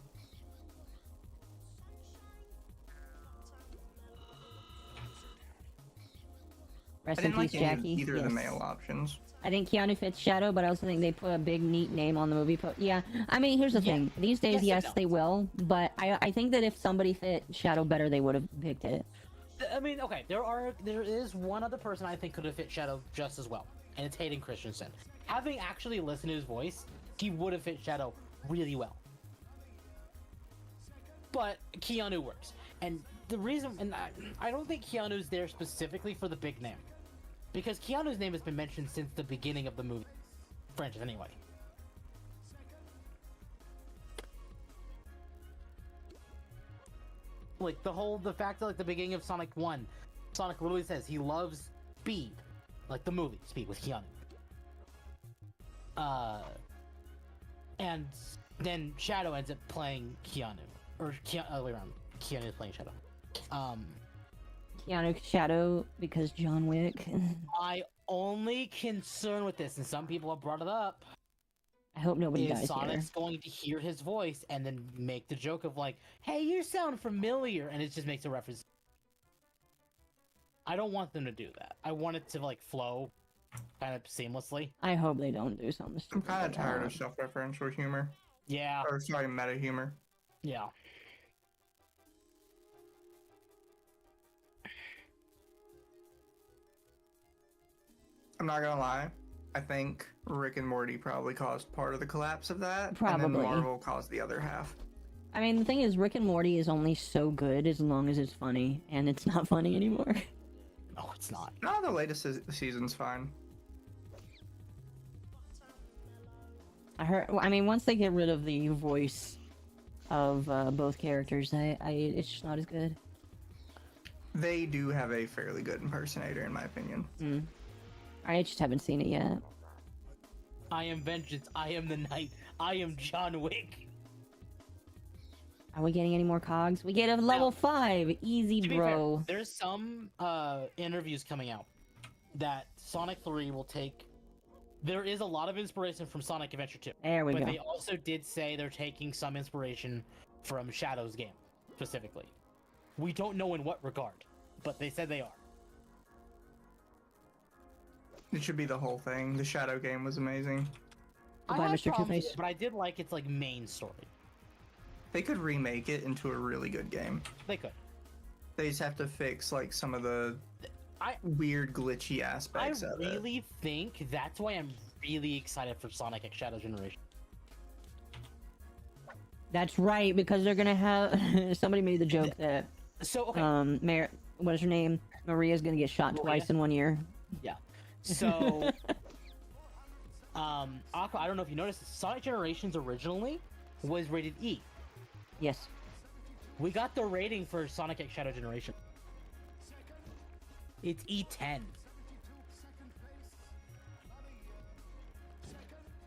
Rest I in didn't like peace, any of Jackie. either of the Yes. male options. I think Keanu fits Shadow, but I also think they put a big, neat name on the movie. Yeah, I mean, here's the Yeah. thing. These days, Yes and yes, no. they will, but I think that if somebody fit Shadow better, they would have picked it. I mean, okay, there is one other person I think could have fit Shadow just as well, and it's Hayden Christensen. Having actually listened to his voice, he would have fit Shadow really well. But Keanu works, and the reason, and I don't think Keanu's there specifically for the big name, because Keanu's name has been mentioned since the beginning of the movie franchise anyway. Like the fact that like the beginning of Sonic 1, Sonic literally says he loves Speed, like the movie Speed with Keanu. And then Shadow ends up playing Keanu, or other way around. Keanu is playing Shadow. Keanu Shadow because John Wick. My only concern with this, and some people have brought it up, I hope nobody is dies Sonic's going to hear his voice and then make the joke of like, "Hey, you sound familiar," and it just makes a reference. I don't want them to do that. I want it to like flow kind of seamlessly. I hope they don't do something I'm stupid. kind of like tired that. of self-referential humor. Yeah, Or sorry, meta humor. yeah. I'm not gonna lie. I think Rick and Morty probably caused part of the collapse of that. And Probably. then Marvel caused the other half. I mean, the thing is, Rick and Morty is only so good as long as it's funny, and it's not funny anymore. No, it's not. No, the latest season's fine. I mean, once they get rid of the voice of both characters, it's just not as good. They do have a fairly good impersonator, in my opinion. I just haven't seen it yet. I am vengeance. I am the knight. I am John Wick. Are we getting any more cogs? We get a level 5. Easy, To be bro. fair, there's some interviews coming out that Sonic 3 will take. There is a lot of inspiration from Sonic Adventure 2. There we But go. they also did say they're taking some inspiration from Shadow's game, specifically. We don't know in what regard, but they said they are. It should be the whole thing. The Shadow game was amazing. Goodbye, I have Mr. problems with Two-Face. it, but I did like its like main story. They could remake it into a really good game. They could. They just have to fix like some of the I- weird glitchy I aspects of it. really think that's why I'm really excited for Sonic X Shadow Generation. That's right, because they're gonna have... Somebody made the joke that, So okay, what is her name? Maria's gonna get shot Maria? twice in 1 year. yeah. So, Aqua, I don't know if you noticed, Sonic Generations originally was rated E. Yes. We got the rating for Sonic X Shadow Generation. It's E10.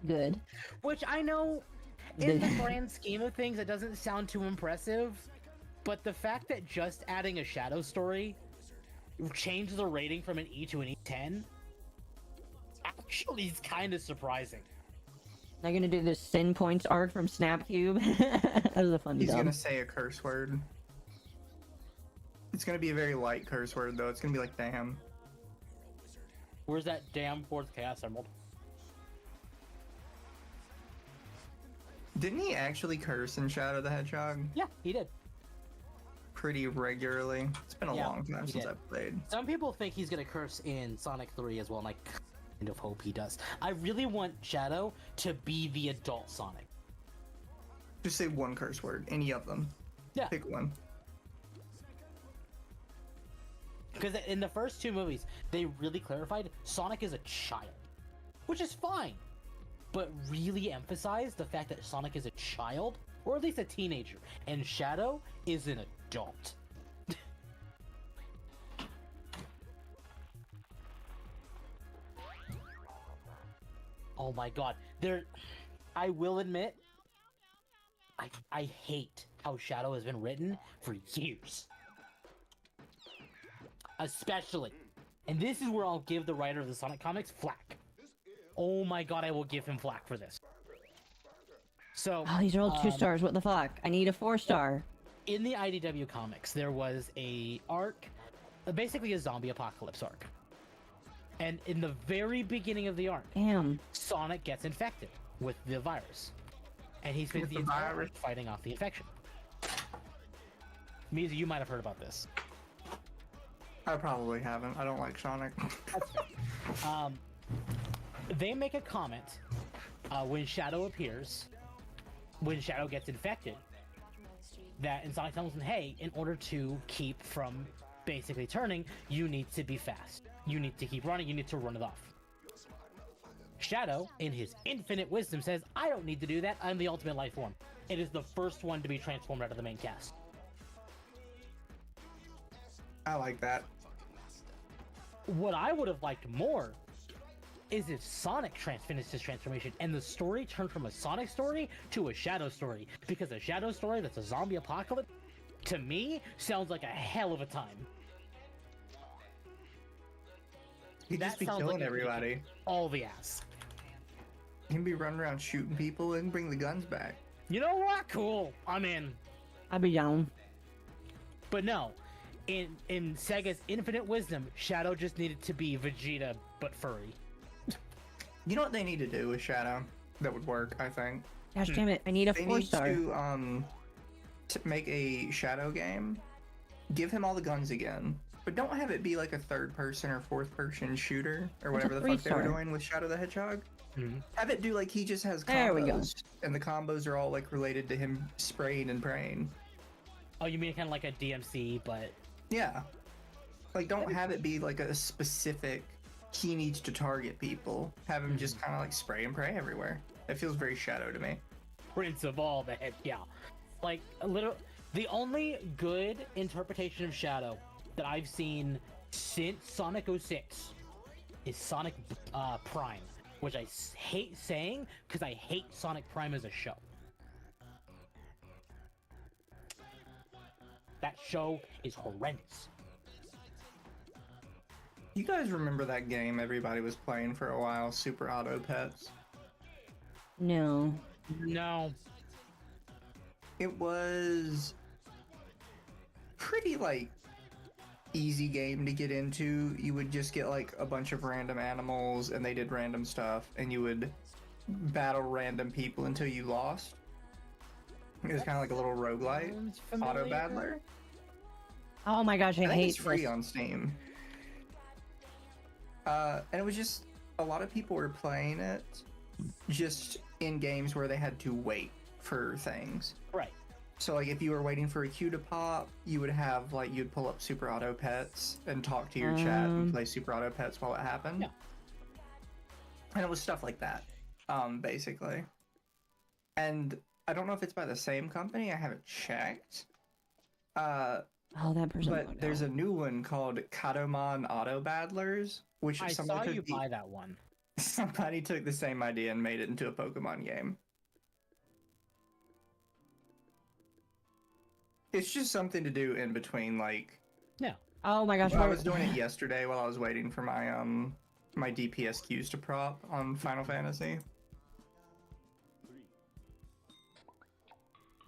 Good. Which I know, in the grand scheme of things, it doesn't sound too impressive, but the fact that just adding a Shadow story changed the rating from an E to an E10 actually is kind of surprising. They're gonna do this Sin Points arc from Snapcube. That was a fun He's dub. gonna say a curse word. It's gonna be a very light curse word, though. It's gonna be like, damn. Where's that damn fourth Chaos Emerald? Didn't he actually curse in Shadow the Hedgehog? Yeah, he did. Pretty regularly. It's been a Yeah, long time he since did. I've played. Some people think he's gonna curse in Sonic 3 as well, and I kind of hope he does. I really want Shadow to be the adult Sonic. Just say one curse word. Any of them. Yeah. Pick one. Because in the first two movies, they really clarified Sonic is a child. Which is fine. But really emphasize the fact that Sonic is a child, or at least a teenager, and Shadow is an adult. Oh my god. I will admit, I hate how Shadow has been written for years. Especially. And this is where I'll give the writer of the Sonic comics flack. Oh my god, I will give him flack for this. So, Oh, these are all 2 stars. What the fuck? I need a 4-star. in the IDW comics, there was a arc, basically a zombie apocalypse arc. And in the very beginning of the arc, Damn. Sonic gets infected with the virus. And he spends With the the entire virus? arc fighting off the infection. Mizu, you might have heard about this. I probably haven't. I don't like Sonic. They make a comment when Shadow appears, when Shadow gets infected, that and Sonic tells him, hey, in order to keep from basically turning, you need to be fast. You need to keep running, you need to run it off. Shadow, in his infinite wisdom, says, I don't need to do that, I'm the ultimate life form. It is the first one to be transformed out of the main cast. I like that. What I would have liked more is if Sonic finished his transformation and the story turned from a Sonic story to a Shadow story. Because a Shadow story that's a zombie apocalypse, to me, sounds like a hell of a time. He'd That just be sounds killing like it would be everybody. All the ass. He'd be running around shooting people and bring the guns back. You know what? Cool. I'm in. I'd be down. But no, in Sega's infinite wisdom, Shadow just needed to be Vegeta, but furry. You know what they need to do with Shadow? That would work, I think. Gosh damn it. I need a They 4-star. need to make a Shadow game. Give him all the guns again. But don't have it be like a 3rd-person or 4th-person shooter or What's a whatever the fuck they were 3-star? doing with Shadow the Hedgehog. Mhm. Have it do like he just has combos. There we go. And the combos are all like related to him spraying and praying. Oh, you mean kind of like a DMC, but Yeah. Like, don't have it be like a specific, he needs to target people. Have him just kind of like spray and pray everywhere. It feels very Shadow to me. Prince of all the head, yeah. Like, a little. The only good interpretation of Shadow that I've seen since Sonic 06 is Sonic Prime, which I hate saying because I hate Sonic Prime as a show. That show is horrendous. You guys remember that game everybody was playing for a while, Super Auto Pets? No. No. It was pretty like easy game to get into. You would just get like a bunch of random animals and they did random stuff and you would battle random people until you lost. It was kind of like a little roguelite. Sounds Auto familiar. battler. Oh my gosh, I I think hate it's free this. on Steam. And it was just a lot of people were playing it just in games where they had to wait for things. Right. So like if you were waiting for a queue to pop, you would have like you'd pull up Super Auto Pets and talk to your chat and play Super Auto Pets while it happened. Yeah. And it was stuff like that, basically. And I don't know if it's by the same company. I haven't checked. Oh, that person. But there's a new one called Kadomon Auto Battlers, which I saw you buy that one. Somebody took the same idea and made it into a Pokemon game. It's just something to do in between, like. Yeah. Oh my gosh! I was doing it yesterday while I was waiting for my my DPS queues to prop on Final Fantasy.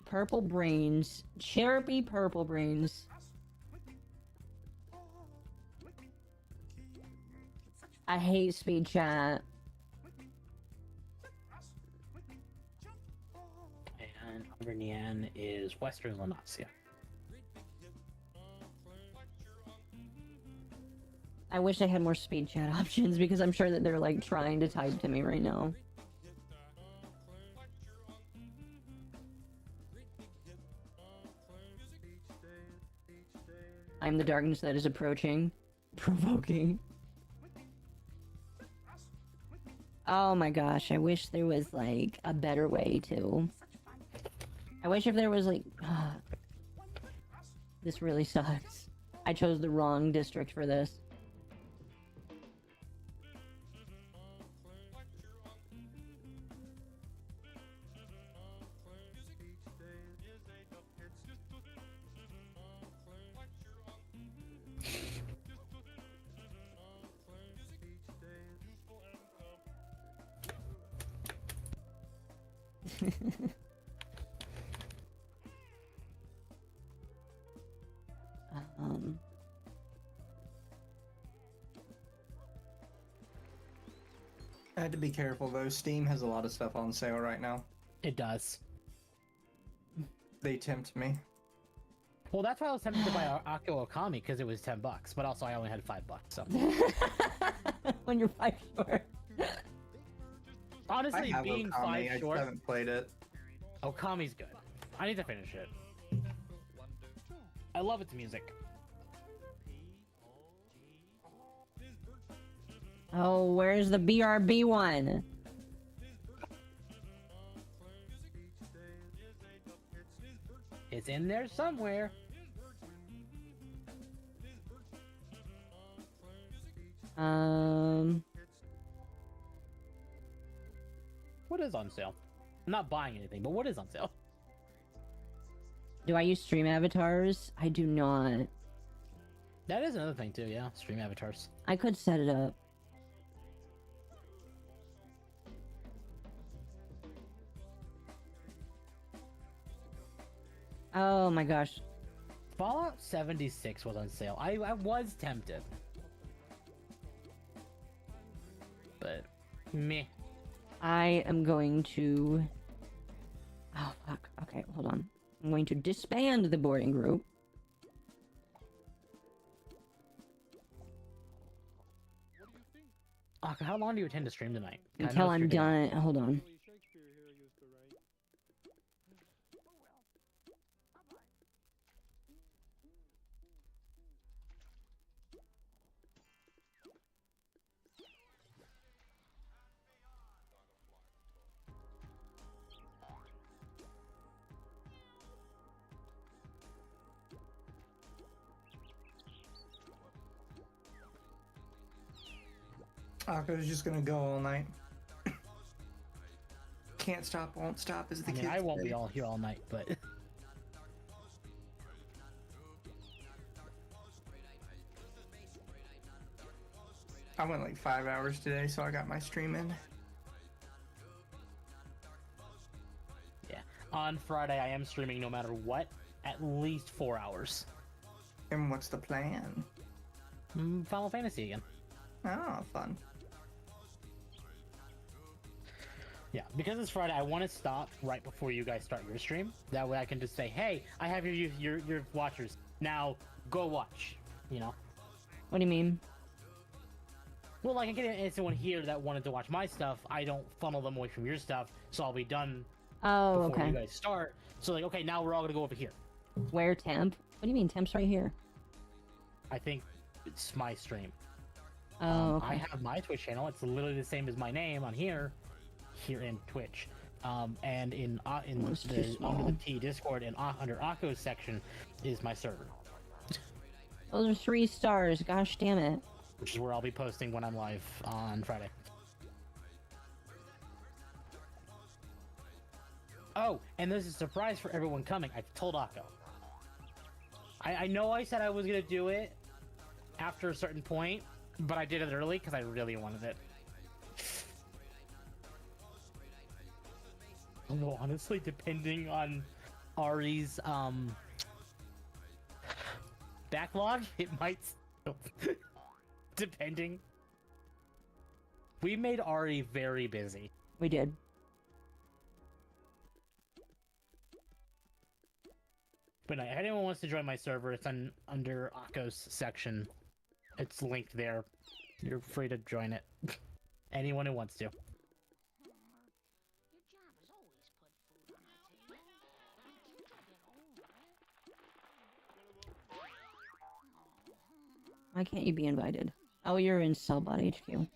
Purple brains, chirpy purple brains. I hate speed chat. And Auvergne is Western Lanasia. I wish I had more speed chat options because I'm sure that they're like trying to type to me right now. I'm the darkness that is approaching. Provoking. Oh my gosh, I wish there was like a better way to. I wish if there was like. This really sucks. I chose the wrong district for this. I had to be careful though. Steam has a lot of stuff on sale right now. It does. They tempt me. Well, that's why I was tempted to buy Akio Okami because it was $10, but also I only had $5, so. When you're 5 short. Honestly, I have being Okami, 5 I just short, haven't played it. Okami's good. I need to finish it. I love its music. Oh, where's the BRB one? It's in there somewhere. What is on sale? I'm not buying anything, but what is on sale? Do I use stream avatars? I do not. That is another thing too, yeah. Stream avatars. I could set it up. Oh my gosh. Fallout 76 was on sale. I was tempted. But, meh. I am going to... Oh, fuck. Okay, hold on. I'm going to disband the boarding group. How long do you intend to stream tonight? I Until know I'm you're doing- done. Hold on. Akko's just gonna go all night. Can't stop, won't stop is the I mean, kids I won't say. be all here all night, but... I went like 5 hours today, so I got my stream in. Yeah. On Friday, I am streaming no matter what. At least 4 hours. And what's the plan? Final Fantasy again. Oh, fun. Yeah, because it's Friday, I want to stop right before you guys start your stream. That way I can just say, hey, I have your watchers. Now, go watch. You know? What do you mean? Well, like, I get someone here that wanted to watch my stuff. I don't funnel them away from your stuff, so I'll be done Oh, before okay. you guys start. So, like, okay, now we're all gonna go over here. Where temp? What do you mean temp's right here? I think it's my stream. Oh, I okay. have my Twitch channel. It's literally the same as my name on here in Twitch. And in It's too the small. under the T Discord and under Akko's section is my server, Those are 3 stars. Gosh damn it. which is where I'll be posting when I'm live on Friday. Oh, and there's a surprise for everyone coming. I told Akko. I know I said I was gonna do it after a certain point, but I did it early because I really wanted it. Although honestly, depending on Ari's backlog, it might still depending. We made Ari very busy. We did. But if anyone wants to join my server, it's under Akko's section. It's linked there. You're free to join it. Anyone who wants to. Your job is always put food on our table. You gotta get over it. Why can't you be invited? Oh, you're in Cellbot HQ. You are so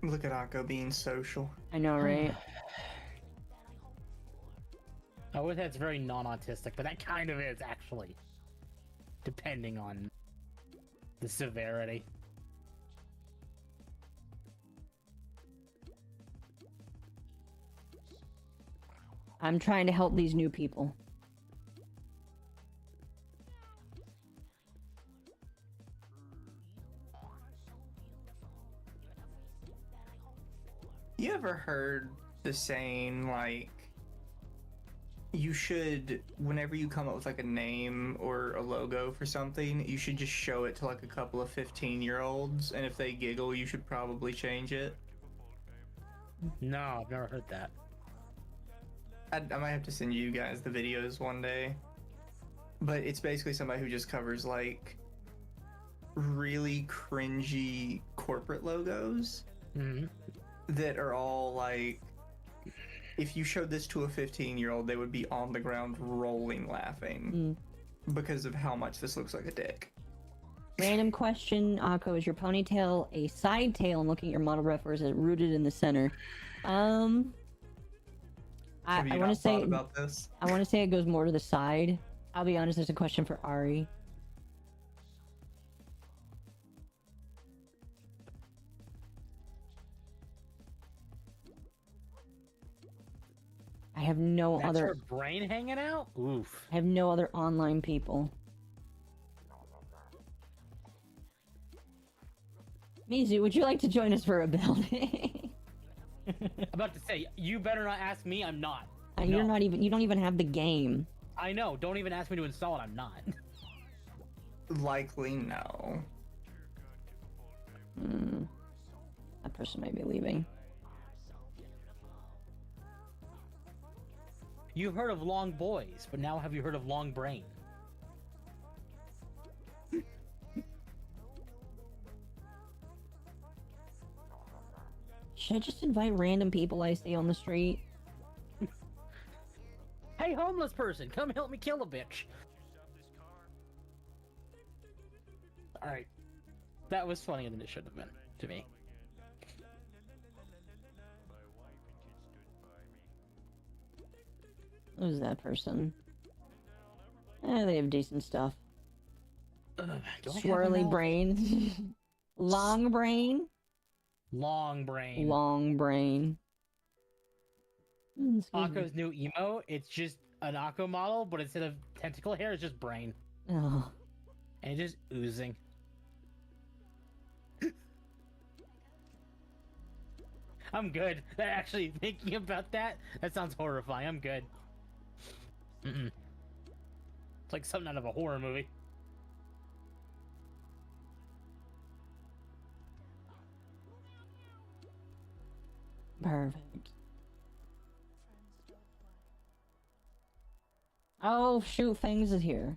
Look at Akko being social. I know, right? I would say it's very non-autistic, but that kind of is actually, depending on the severity. I'm trying to help these new people. You ever heard the saying, like, you should, whenever you come up with like a name or a logo for something, you should just show it to like a couple of 15-year-olds, and if they giggle, you should probably change it? No, I've never heard that. I might have to send you guys the videos one day. But it's basically somebody who just covers like really cringy corporate logos Mm-hmm. that are all like, if you showed this to a 15-year-old, they would be on the ground rolling laughing because of how much this looks like a dick. Random question, Akko, is your ponytail a side tail and looking at your model ref, or is it rooted in the center? I Have you want not to say thought about this? I want to say it goes more to the side. I'll be honest, there's a question for Ari. I have no That's other her brain hanging out? Oof. I have no other online people. Mizu, would you like to join us for a building? About to say, you better not ask me, I'm not. You're No. not even, you don't even have the game. I know, don't even ask me to install it, I'm not. Likely no. That person might be leaving. You've heard of long boys, but now have you heard of long brain? Should I just invite random people I see on the street? Hey, homeless person, come help me kill a bitch. Alright. That was funnier than it should have been, to me. Who's that person? They have decent stuff. Do I have Swirly enough? brain. Long brain? Long brain. Long brain. Excuse me. Akko's new emo, it's just an Akko model, but instead of tentacle hair, it's just brain. Oh. And it's just oozing. I'm good. Actually, thinking about that, that sounds horrifying. I'm good. It's like something out of a horror movie. Perfect. Oh shoot, Fangs is here.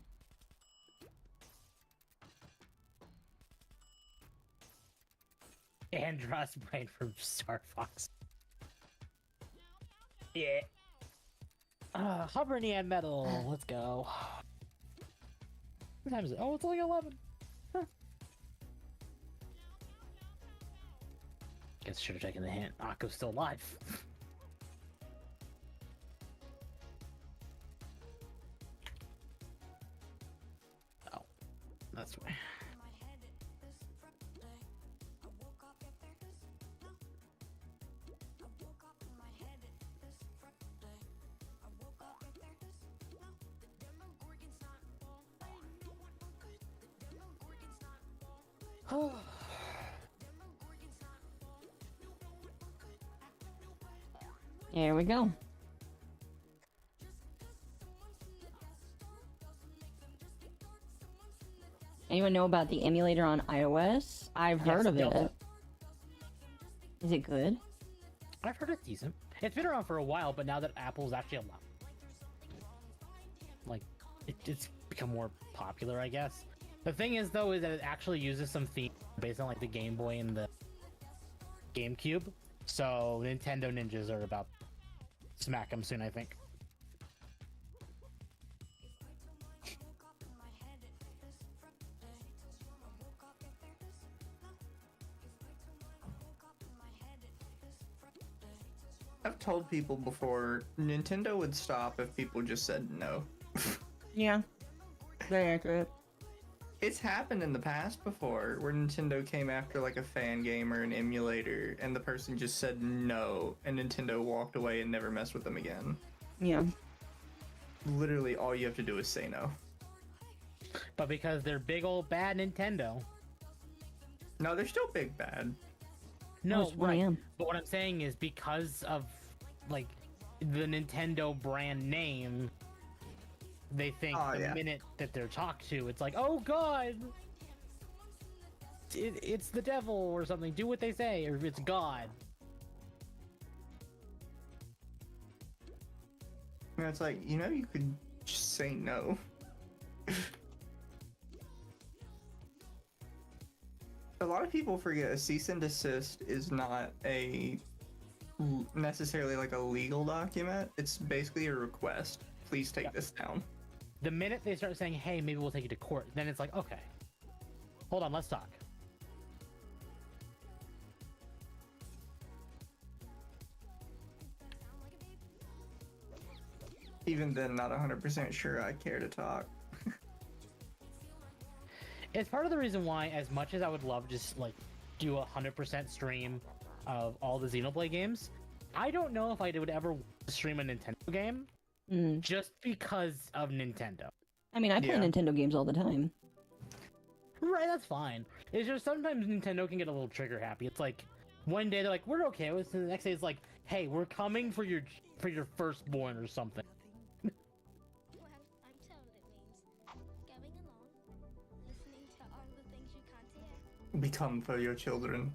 Andros Brain from Star Fox. Yeah. Hibernian Metal. Let's go. What time is it? Oh, it's only 11. Huh. Guess should have taken the hint. Akko's still alive. Oh, that's why. There we go. Anyone know about the emulator on iOS? I've heard of Delta. it. Is it good? I've heard it's decent. It's been around for a while, but now that Apple's actually allowed, like, it's become more popular, I guess. The thing is, though, is that it actually uses some theme based on like the Game Boy and the GameCube. So Nintendo ninjas are about to smack them soon, I think. I've told people before, Nintendo would stop if people just said no. Yeah. Very accurate. It's happened in the past before, where Nintendo came after like a fan game or an emulator, and the person just said no, and Nintendo walked away and never messed with them again. Yeah. Literally, all you have to do is say no. But because they're big old bad Nintendo. No, they're still big bad. No, Yes, I right. am. But what I'm saying is because of like the Nintendo brand name, they think Oh, the yeah. minute that they're talked to, it's like, oh god, it's the devil or something. Do what they say, or it's God. And it's like, you know, you could just say no. A lot of people forget a cease and desist is not a necessarily like a legal document. It's basically a request. Please take this down. The minute they start saying, hey, maybe we'll take you to court, then it's like, okay, hold on, let's talk. Even then, not 100% sure I care to talk. It's part of the reason why, as much as I would love to just like do a 100% stream of all the Xenoblade games, I don't know if I would ever stream a Nintendo game just because of Nintendo. I mean, I play Yeah. Nintendo games all the time. Right, that's fine. It's just sometimes Nintendo can get a little trigger happy. It's like one day they're like, we're okay with it, and the next day it's like, hey, we're coming for your firstborn or something. Well, I'm told it means going along, listening to all the things you can't hear, Become for your children.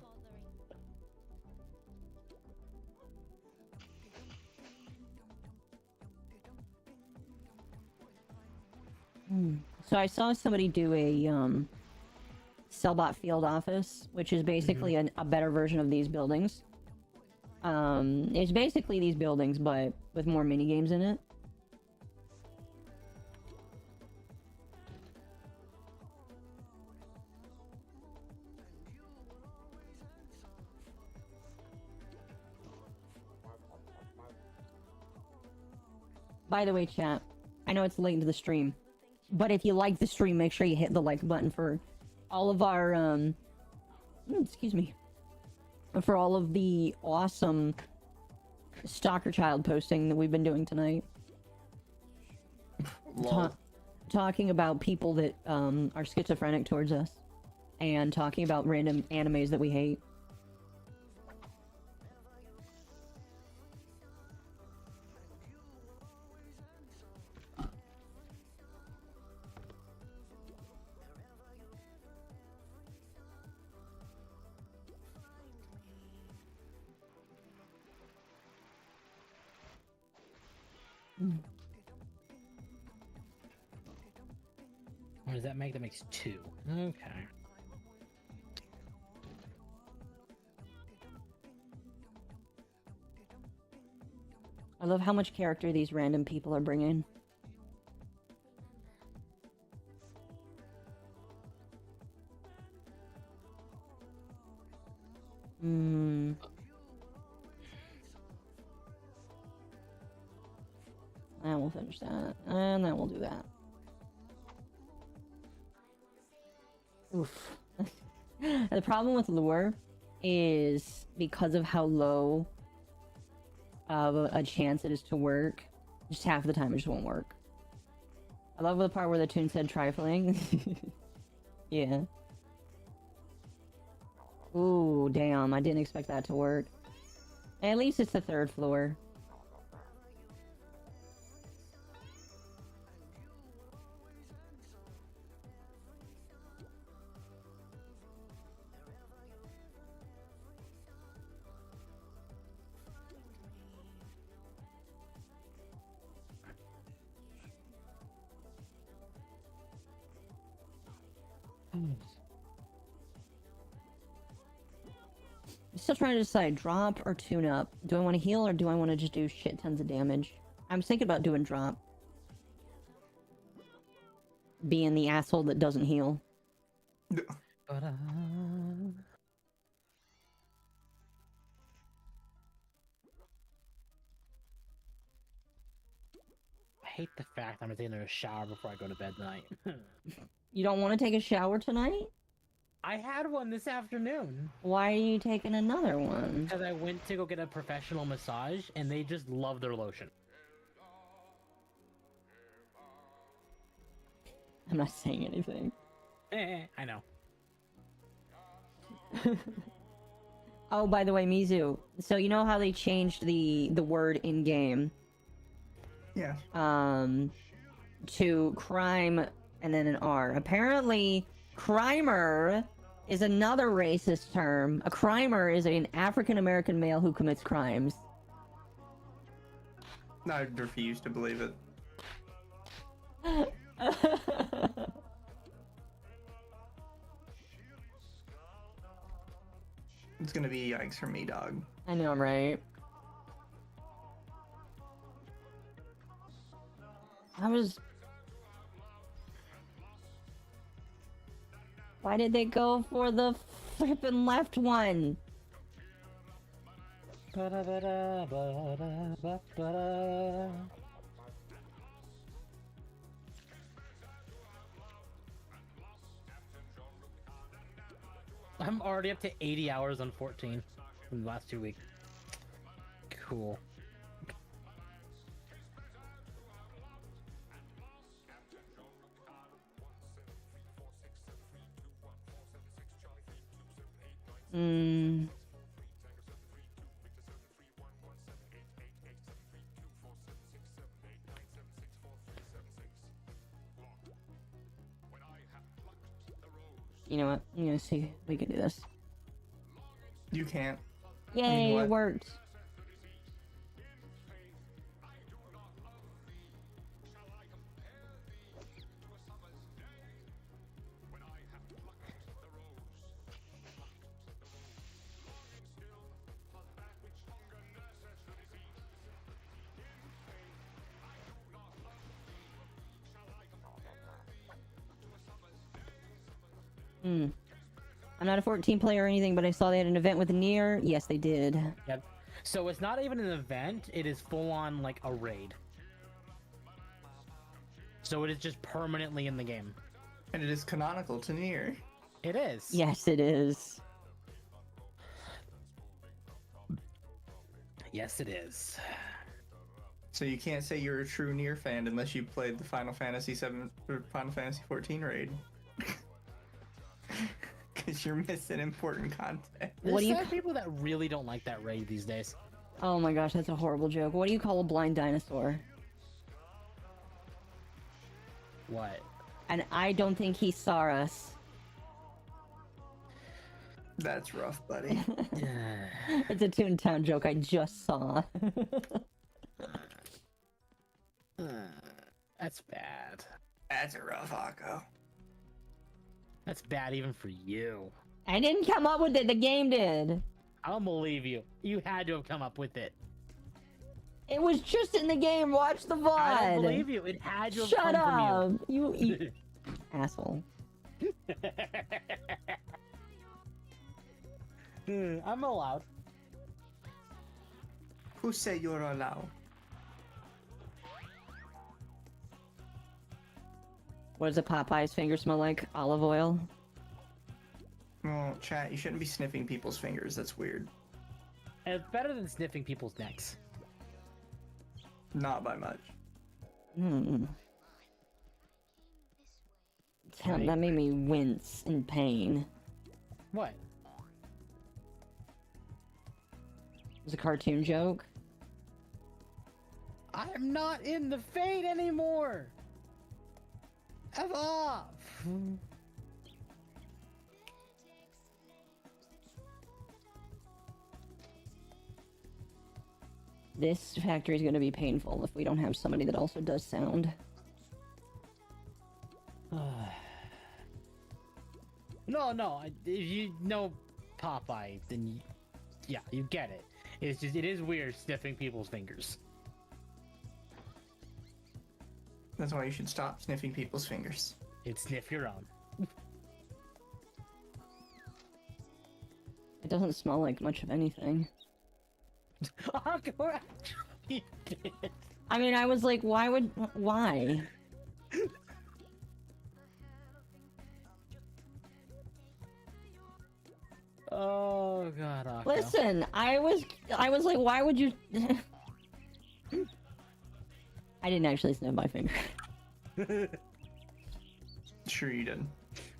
bothering. So I saw somebody do a Cellbot field office, which is basically a better version of these buildings. It's basically these buildings, but with more mini games in it. By the way, chat, I know it's late into the stream, but if you like the stream, make sure you hit the like button for all of our, excuse me, for all of the awesome Stalker Child posting that we've been doing tonight. Lol. Talking about people that are schizophrenic towards us, and talking about random animes that we hate. What does that make? That makes 2. Okay. I love how much character these random people are bringing. Hmm. And we'll finish that. And then we'll do that. Oof. The problem with lure is because of how low of a chance it is to work, just half the time it just won't work. I love the part where the tune said trifling. Yeah. Ooh, damn, I didn't expect that to work. At least it's the 3rd floor. I'm still trying to decide, drop or tune up. Do I want to heal or do I want to just do shit tons of damage? I'm thinking about doing drop. Being the asshole that doesn't heal. I hate the fact I'm taking a shower before I go to bed tonight. You don't want to take a shower tonight? I had one this afternoon. Why are you taking another one? Because I went to go get a professional massage, and they just love their lotion. I'm not saying anything. I know. Oh, by the way, Mizu. So you know how they changed the word in game? Yeah. To crime and then an R. Apparently, crimer is another racist term. A crimer is an African American male who commits crimes. I refuse to believe it. It's gonna be yikes for me, dog. I know, right? Why did they go for the flippin' left one? I'm already up to 80 hours on 14 from the last 2 weeks. Cool. Hmm. You know what? I'm gonna see if we can do this. You can't. Yay, what? it worked. I'm not a 14 player or anything, but I saw they had an event with Nier. Yes, they did. Yep. So it's not even an event, it is full on like a raid. So it is just permanently in the game. And it is canonical to Nier. It is. Yes, it is. Yes, it is. So you can't say you're a true Nier fan unless you played the Final Fantasy 7 or Final Fantasy 14 raid. Because you're missing important content. There's What do you some people that really don't like that raid these days. Oh my gosh, that's a horrible joke. What do you call a blind dinosaur? What? And I don't think he saw us. That's rough, buddy. It's a Toon Town joke I just saw. That's bad. That's a rough Akko. That's bad even for you. I didn't come up with it. The game did. I don't believe you. You had to have come up with it. It was just in the game. Watch the VOD. I don't believe you. It had to have Shut come up. You asshole. from you. I'm allowed. Who say you're allowed? What does a Popeye's finger smell like? Olive oil? Well, chat, you shouldn't be sniffing people's fingers. That's weird. And it's better than sniffing people's necks. Not by much. Hmm. Damn, Right. that made me wince in pain. What? It was a cartoon joke. I'm not in the Fate anymore! F off! This factory is going to be painful if we don't have somebody that also does sound. No, if you know Popeye, then yeah, you get it. It's just, it is weird sniffing people's fingers. That's why you should stop sniffing people's fingers. It's sniff your own. It doesn't smell like much of anything. Akko actually did. I mean, I was like, why? Oh god, Akko. Listen, I was like, why would you? I didn't actually snip my finger. Sure you did.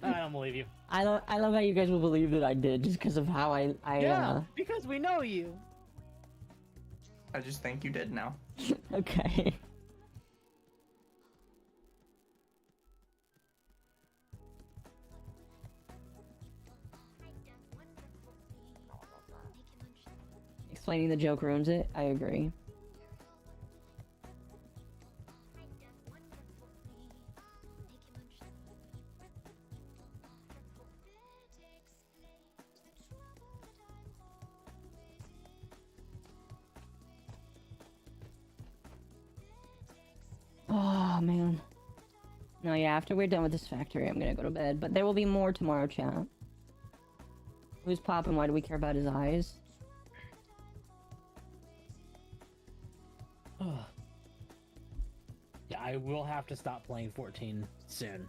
I don't believe you. I love how you guys will believe that I did just because of how Yeah, because we know you. I just think you did now. Okay. Explaining the joke ruins it. I agree. Oh man. No, yeah, after we're done with this factory, I'm gonna go to bed. But there will be more tomorrow, chat. Who's popping? Why do we care about his eyes? Yeah, I will have to stop playing 14 soon.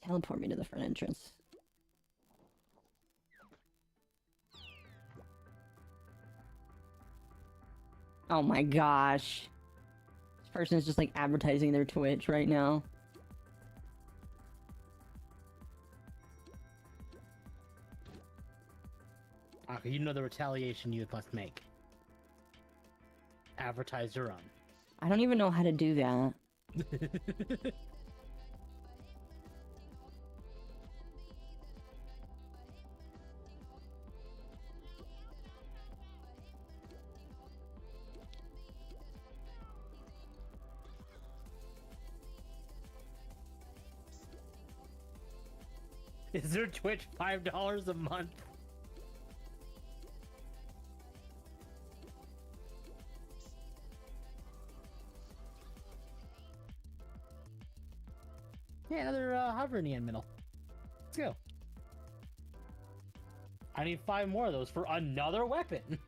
Teleport me to the front entrance. Oh my gosh. This person is just like advertising their Twitch right now. Akko, you know the retaliation you must make. Advertise your own. I don't even know how to do that. Is their Twitch $5 a month? Yeah, another hover in the end middle. Let's go. I need 5 more of those for another weapon.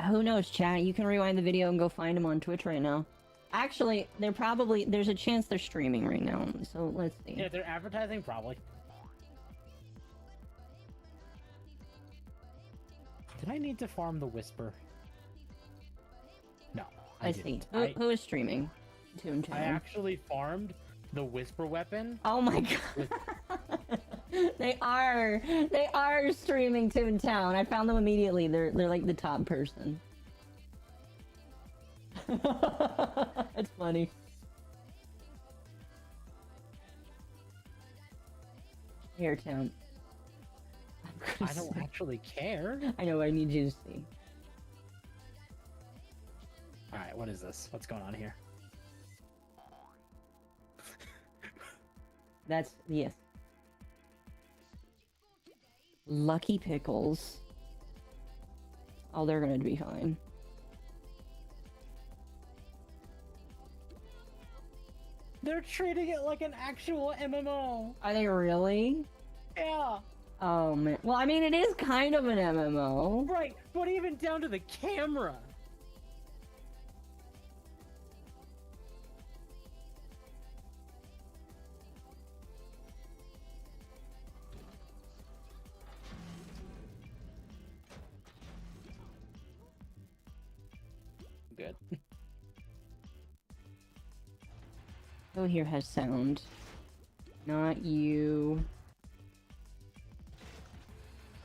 Who knows, chat? You can rewind the video and go find them on Twitch right now. Actually, there's a chance they're streaming right now, so let's see. Yeah, they're advertising, probably. Did I need to farm the Whisper? No, I see. didn't. Who is streaming? Toon Town. I actually farmed the Whisper weapon. Oh my god. They are streaming Toon Town. I found them immediately. They're like the top person. It's funny. Hair Town. I don't actually care. I know. I need you to see. All right, what is this? What's going on here? That's yes. Lucky Pickles. Oh, they're gonna be fine. They're treating it like an actual MMO. Are they really? Yeah. Oh man. Well, I mean, it is kind of an MMO. Right, but even down to the camera. Good. Oh, here has sound. Not you.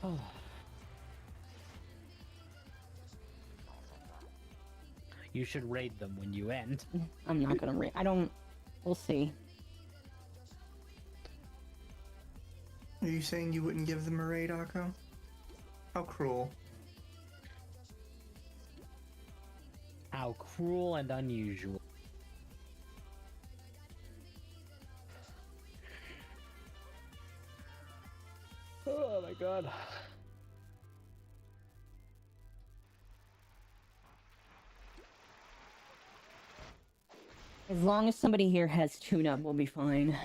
Oh. You should raid them when you end. I'm not gonna I don't. We'll see. Are you saying you wouldn't give them a raid, Akko? How cruel. How cruel and unusual. Oh my god. As long as somebody here has tune-up, we'll be fine.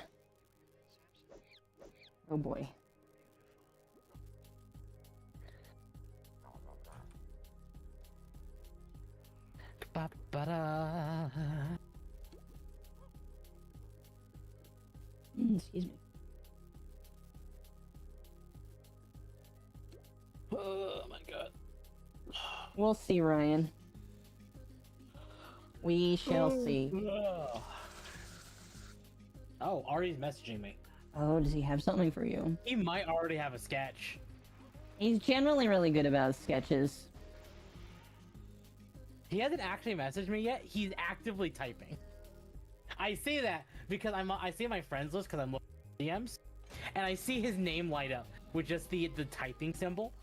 Oh boy. Ba-ba-da. Excuse me. Oh my god. We'll see, Ryan. We shall see. Oh, Ari's messaging me. Oh, does he have something for you? He might already have a sketch. He's generally really good about sketches. He hasn't actually messaged me yet. He's actively typing. I say that because I see my friends list because I'm looking at DMs, and I see his name light up with just the typing symbol.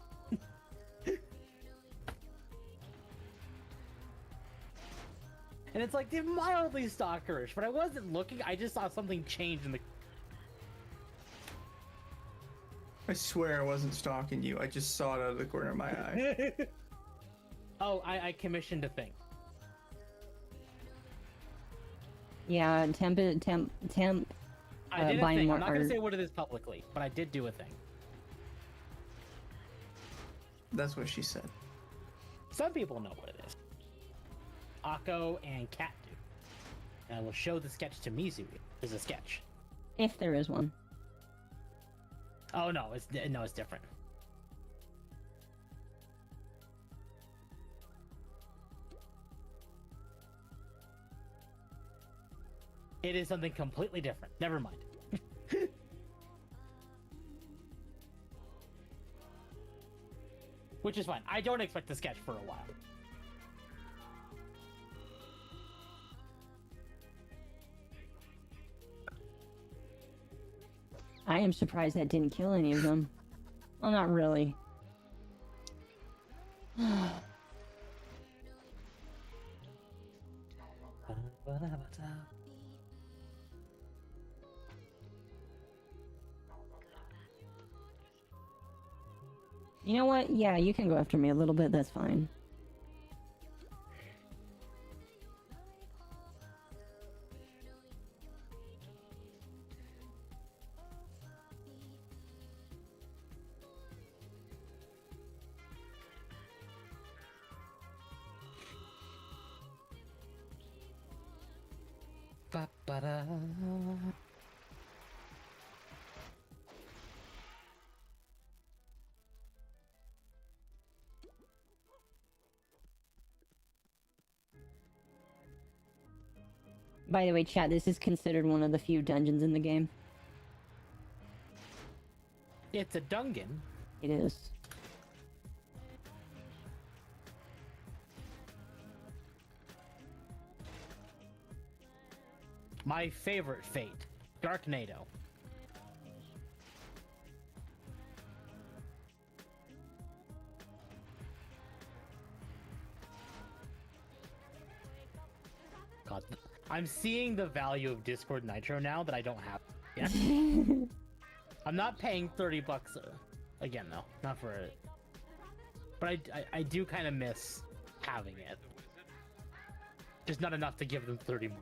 And it's like, they're mildly stalkerish, but I wasn't looking. I just saw something change in the. I swear I wasn't stalking you. I just saw it out of the corner of my eye. Oh, I commissioned a thing. Yeah, temp. I did a buying thing. more I'm not gonna art. say what it is publicly, but I did do a thing. That's what she said. Some people know what it is. Akko and Cat do. And I will show the sketch to Mizu. There's a sketch. If there is one. Oh no, it's different. It is something completely different. Never mind. Which is fine. I don't expect the sketch for a while. I am surprised that didn't kill any of them. Well, not really. You know what? Yeah, you can go after me a little bit. That's fine. Ba-ba-da. By the way, chat, this is considered one of the few dungeons in the game. It's a Dungan. It is. My favorite fate, Darknado. God, I'm seeing the value of Discord Nitro now that I don't have it yet. I'm not paying $30 again though, not for it. But I do kind of miss having it. Just not enough to give them $30 more.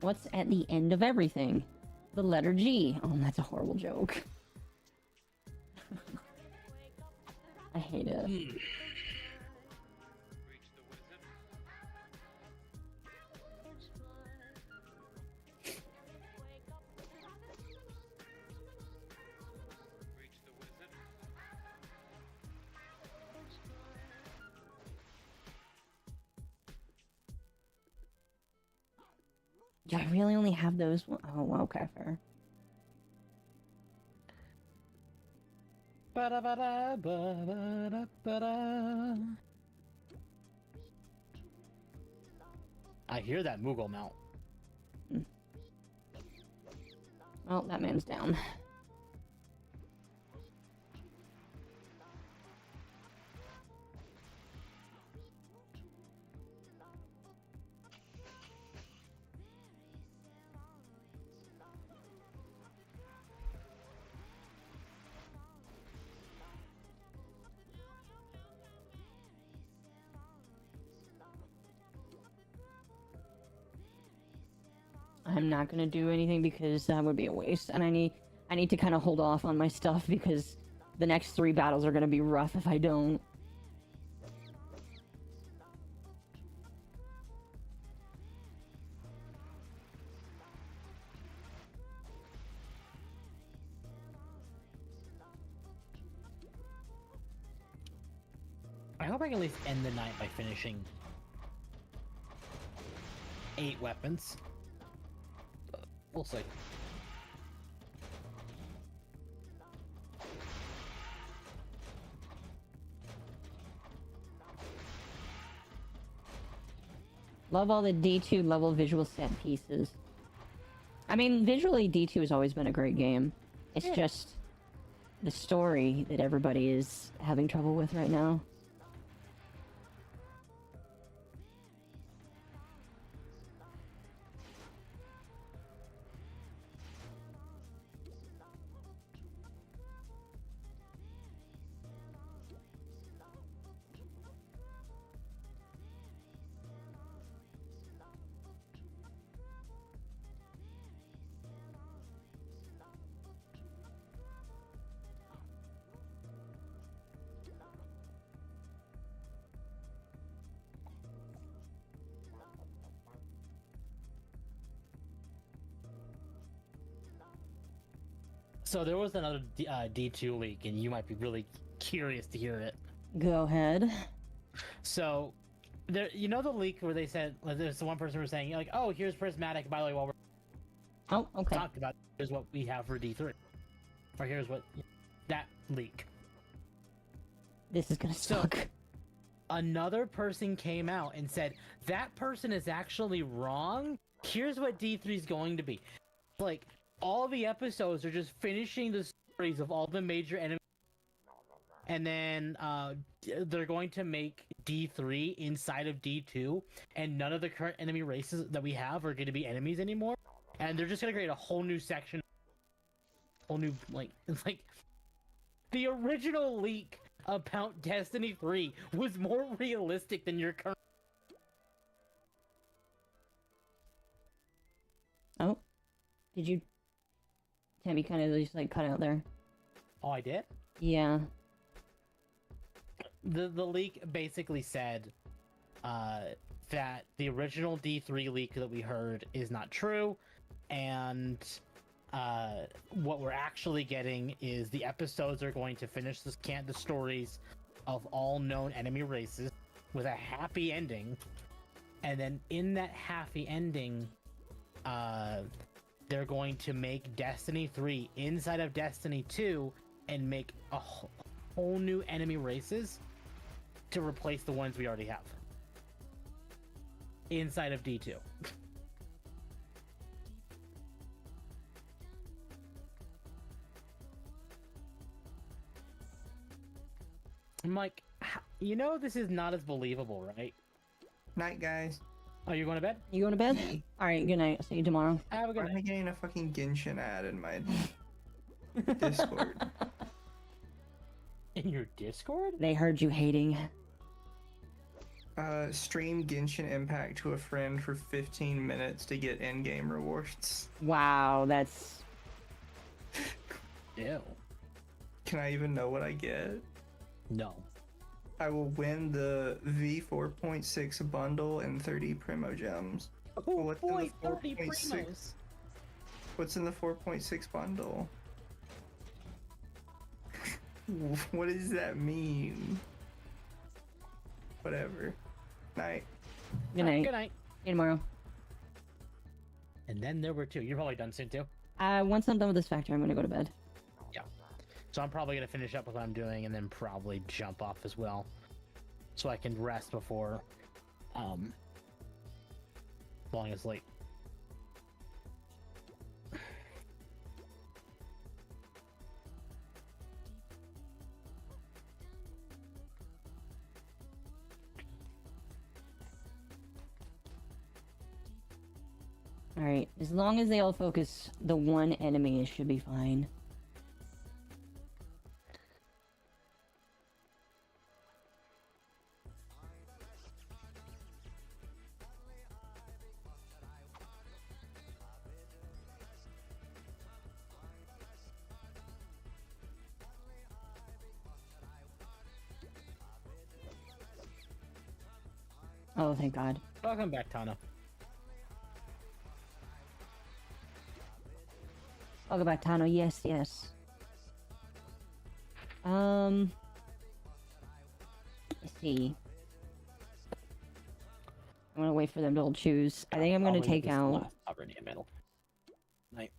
What's at the end of everything? The letter G. Oh, that's a horrible joke. I hate it. Do I really only have those? Oh, well, okay, fair. I hear that Moogle mount. Oh, that man's down. I'm not gonna do anything because that would be a waste, and I need to kind of hold off on my stuff because the next 3 battles are gonna be rough if I don't. I hope I can at least end the night by finishing 8 weapons. We'll see. Love all the D2 level visual set pieces. I mean, visually, D2 has always been a great game. It's just the story that everybody is having trouble with right now. So there was another D2 leak, and you might be really curious to hear it. Go ahead. So, there, you know the leak where they said, like, there's one person who was saying, like, oh, here's Prismatic, by the way, while we're Oh, okay. talking about, here's what we have for D3. Or here's what, that leak. This is gonna So- suck. Another person came out and said, that person is actually wrong. Here's what D3 is going to be. Like, all the episodes are just finishing the stories of all the major enemies. And then they're going to make D3 inside of D2. And none of the current enemy races that we have are going to be enemies anymore. And they're just going to create a whole new section. Whole new, like the original leak about Destiny 3 was more realistic than your current. Oh. Did you... Tammy kind of just, like, cut out there. Oh, I did? Yeah. The leak basically said that the original D3 leak that we heard is not true, and what we're actually getting is the episodes are going to finish the stories of all known enemy races with a happy ending, and then in that happy ending, they're going to make Destiny 3 inside of Destiny 2 and make a whole new enemy races to replace the ones we already have inside of D2. I'm like, you know, this is not as believable, right? Night, guys. Oh, you're going to bed? You going to bed? All right, good night. See you tomorrow. Have a good Why am I night. getting a fucking Genshin ad in my Discord? In your Discord? They heard you hating. Stream Genshin Impact to a friend for 15 minutes to get in-game rewards. Wow, that's... Ew. Can I even know what I get? No. I will win the V4.6 bundle and 30 Primo Gems. What's in the 4.6? What's in the 4.6 bundle? What does that mean? Whatever. Night. Good night. Good night. See you tomorrow. And then there were two. You're probably done soon too. Once I'm done with this factory, I'm gonna go to bed. Yeah. So I'm probably gonna finish up with what I'm doing and then probably jump off as well, so I can rest before falling asleep. Alright, as long as they all focus the one enemy, it should be fine. Oh, thank God. Welcome back, Tana. I'll go back, Tano. Yes, yes. Let's see. I'm gonna wait for them to all choose. I think I'm gonna take out. Already in middle. Night.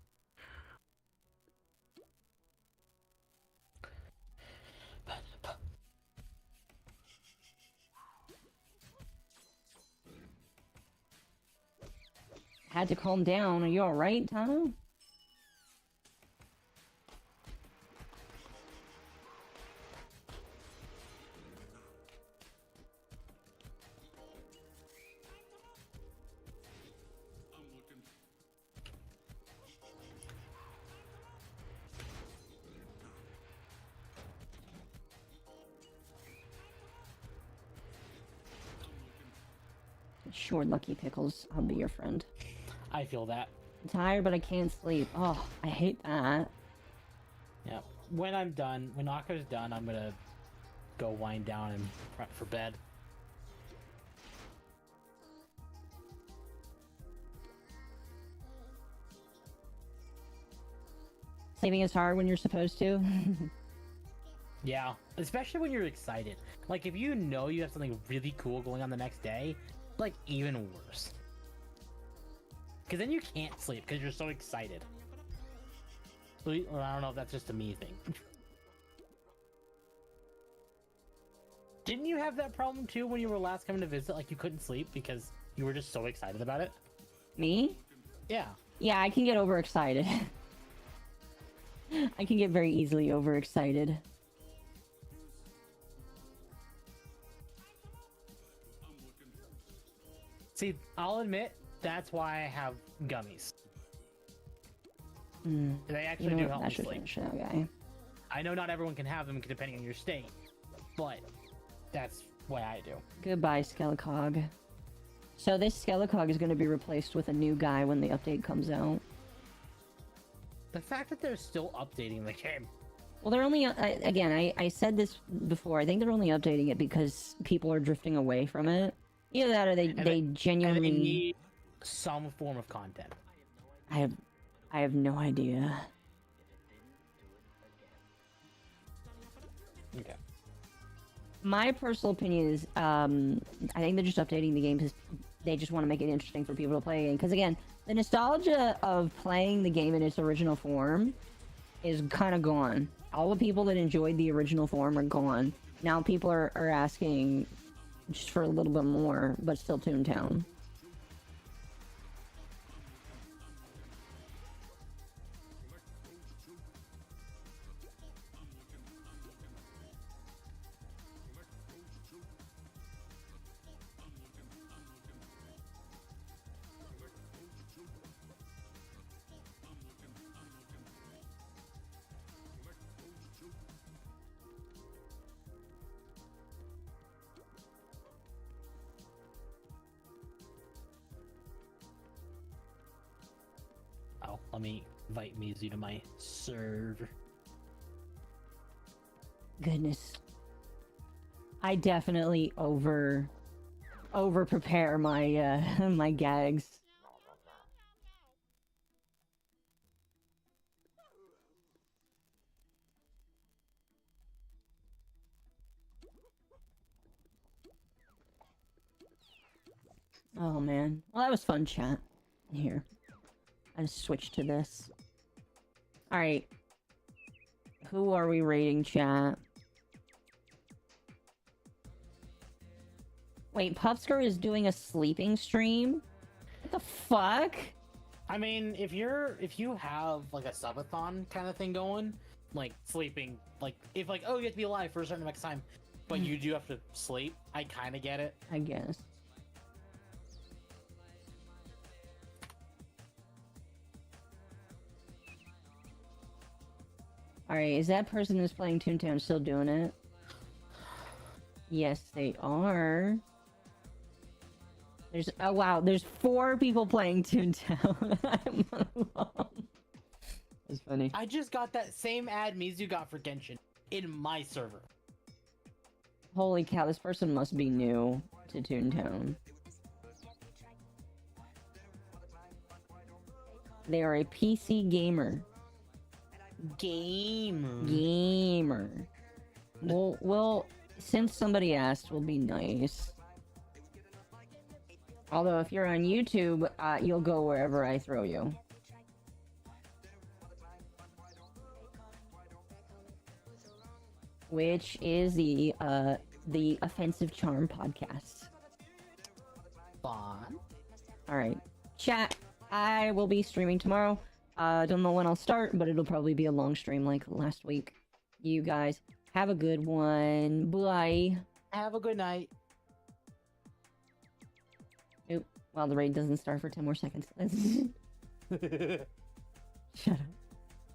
Had to calm down. Are you alright, Tano? Sure, Lucky Pickles. I'll be your friend. I feel that. I'm tired, but I can't sleep. Oh, I hate that. Yeah. When I'm done, when Akko's done, I'm gonna go wind down and prep for bed. Sleeping is hard when you're supposed to. Yeah, especially when you're excited. Like, if you know you have something really cool going on the next day, like, even worse. Because then you can't sleep because you're so excited. Or I don't know if that's just a me thing. Didn't you have that problem too when you were last coming to visit? Like, you couldn't sleep because you were just so excited about it? Me? Yeah. Yeah, I can get overexcited. I can get very easily overexcited. See, I'll admit, that's why I have gummies. They actually do help me sleep. Finish that guy. I know not everyone can have them depending on your state, but that's what I do. Goodbye, Skelecog. So this Skelecog is going to be replaced with a new guy when the update comes out. The fact that they're still updating the game. Well, they're only... again, I said this before. I think they're only updating it because people are drifting away from it. Either that or they genuinely... And they need some form of content. I have I have no idea. Okay. My personal opinion is, I think they're just updating the game because they just want to make it interesting for people to play again. Because again, the nostalgia of playing the game in its original form is kind of gone. All the people that enjoyed the original form are gone. Now people are asking just for a little bit more, but still Toontown. Oh, let me invite Mizu to my server. Goodness. I definitely over prepare my my gags. Oh man. Well, that was fun chat. Here. I just switched to this. Alright. Who are we rating, chat? Wait, Puffsker is doing a sleeping stream? What the fuck? I mean, if you have like a subathon kind of thing going, like sleeping, like if like, oh, you have to be alive for a certain amount of time, but you do have to sleep, I kind of get it. I guess. Alright, is that person who's playing Toontown still doing it? Yes, they are. There's, oh wow, there's 4 people playing Toontown. I'm alone. That's funny. I just got that same ad Mizu got for Genshin in my server. Holy cow, this person must be new to Toontown. They are a PC gamer. Gamer. Well, since somebody asked, we'll be nice. Although, if you're on YouTube, you'll go wherever I throw you. Which is the Offensive Charm podcast. Fun. Alright. Chat, I will be streaming tomorrow. Don't know when I'll start, but it'll probably be a long stream like last week. You guys have a good one. Bye. Have a good night. Oop. Well, the raid doesn't start for 10 more seconds. Shut up.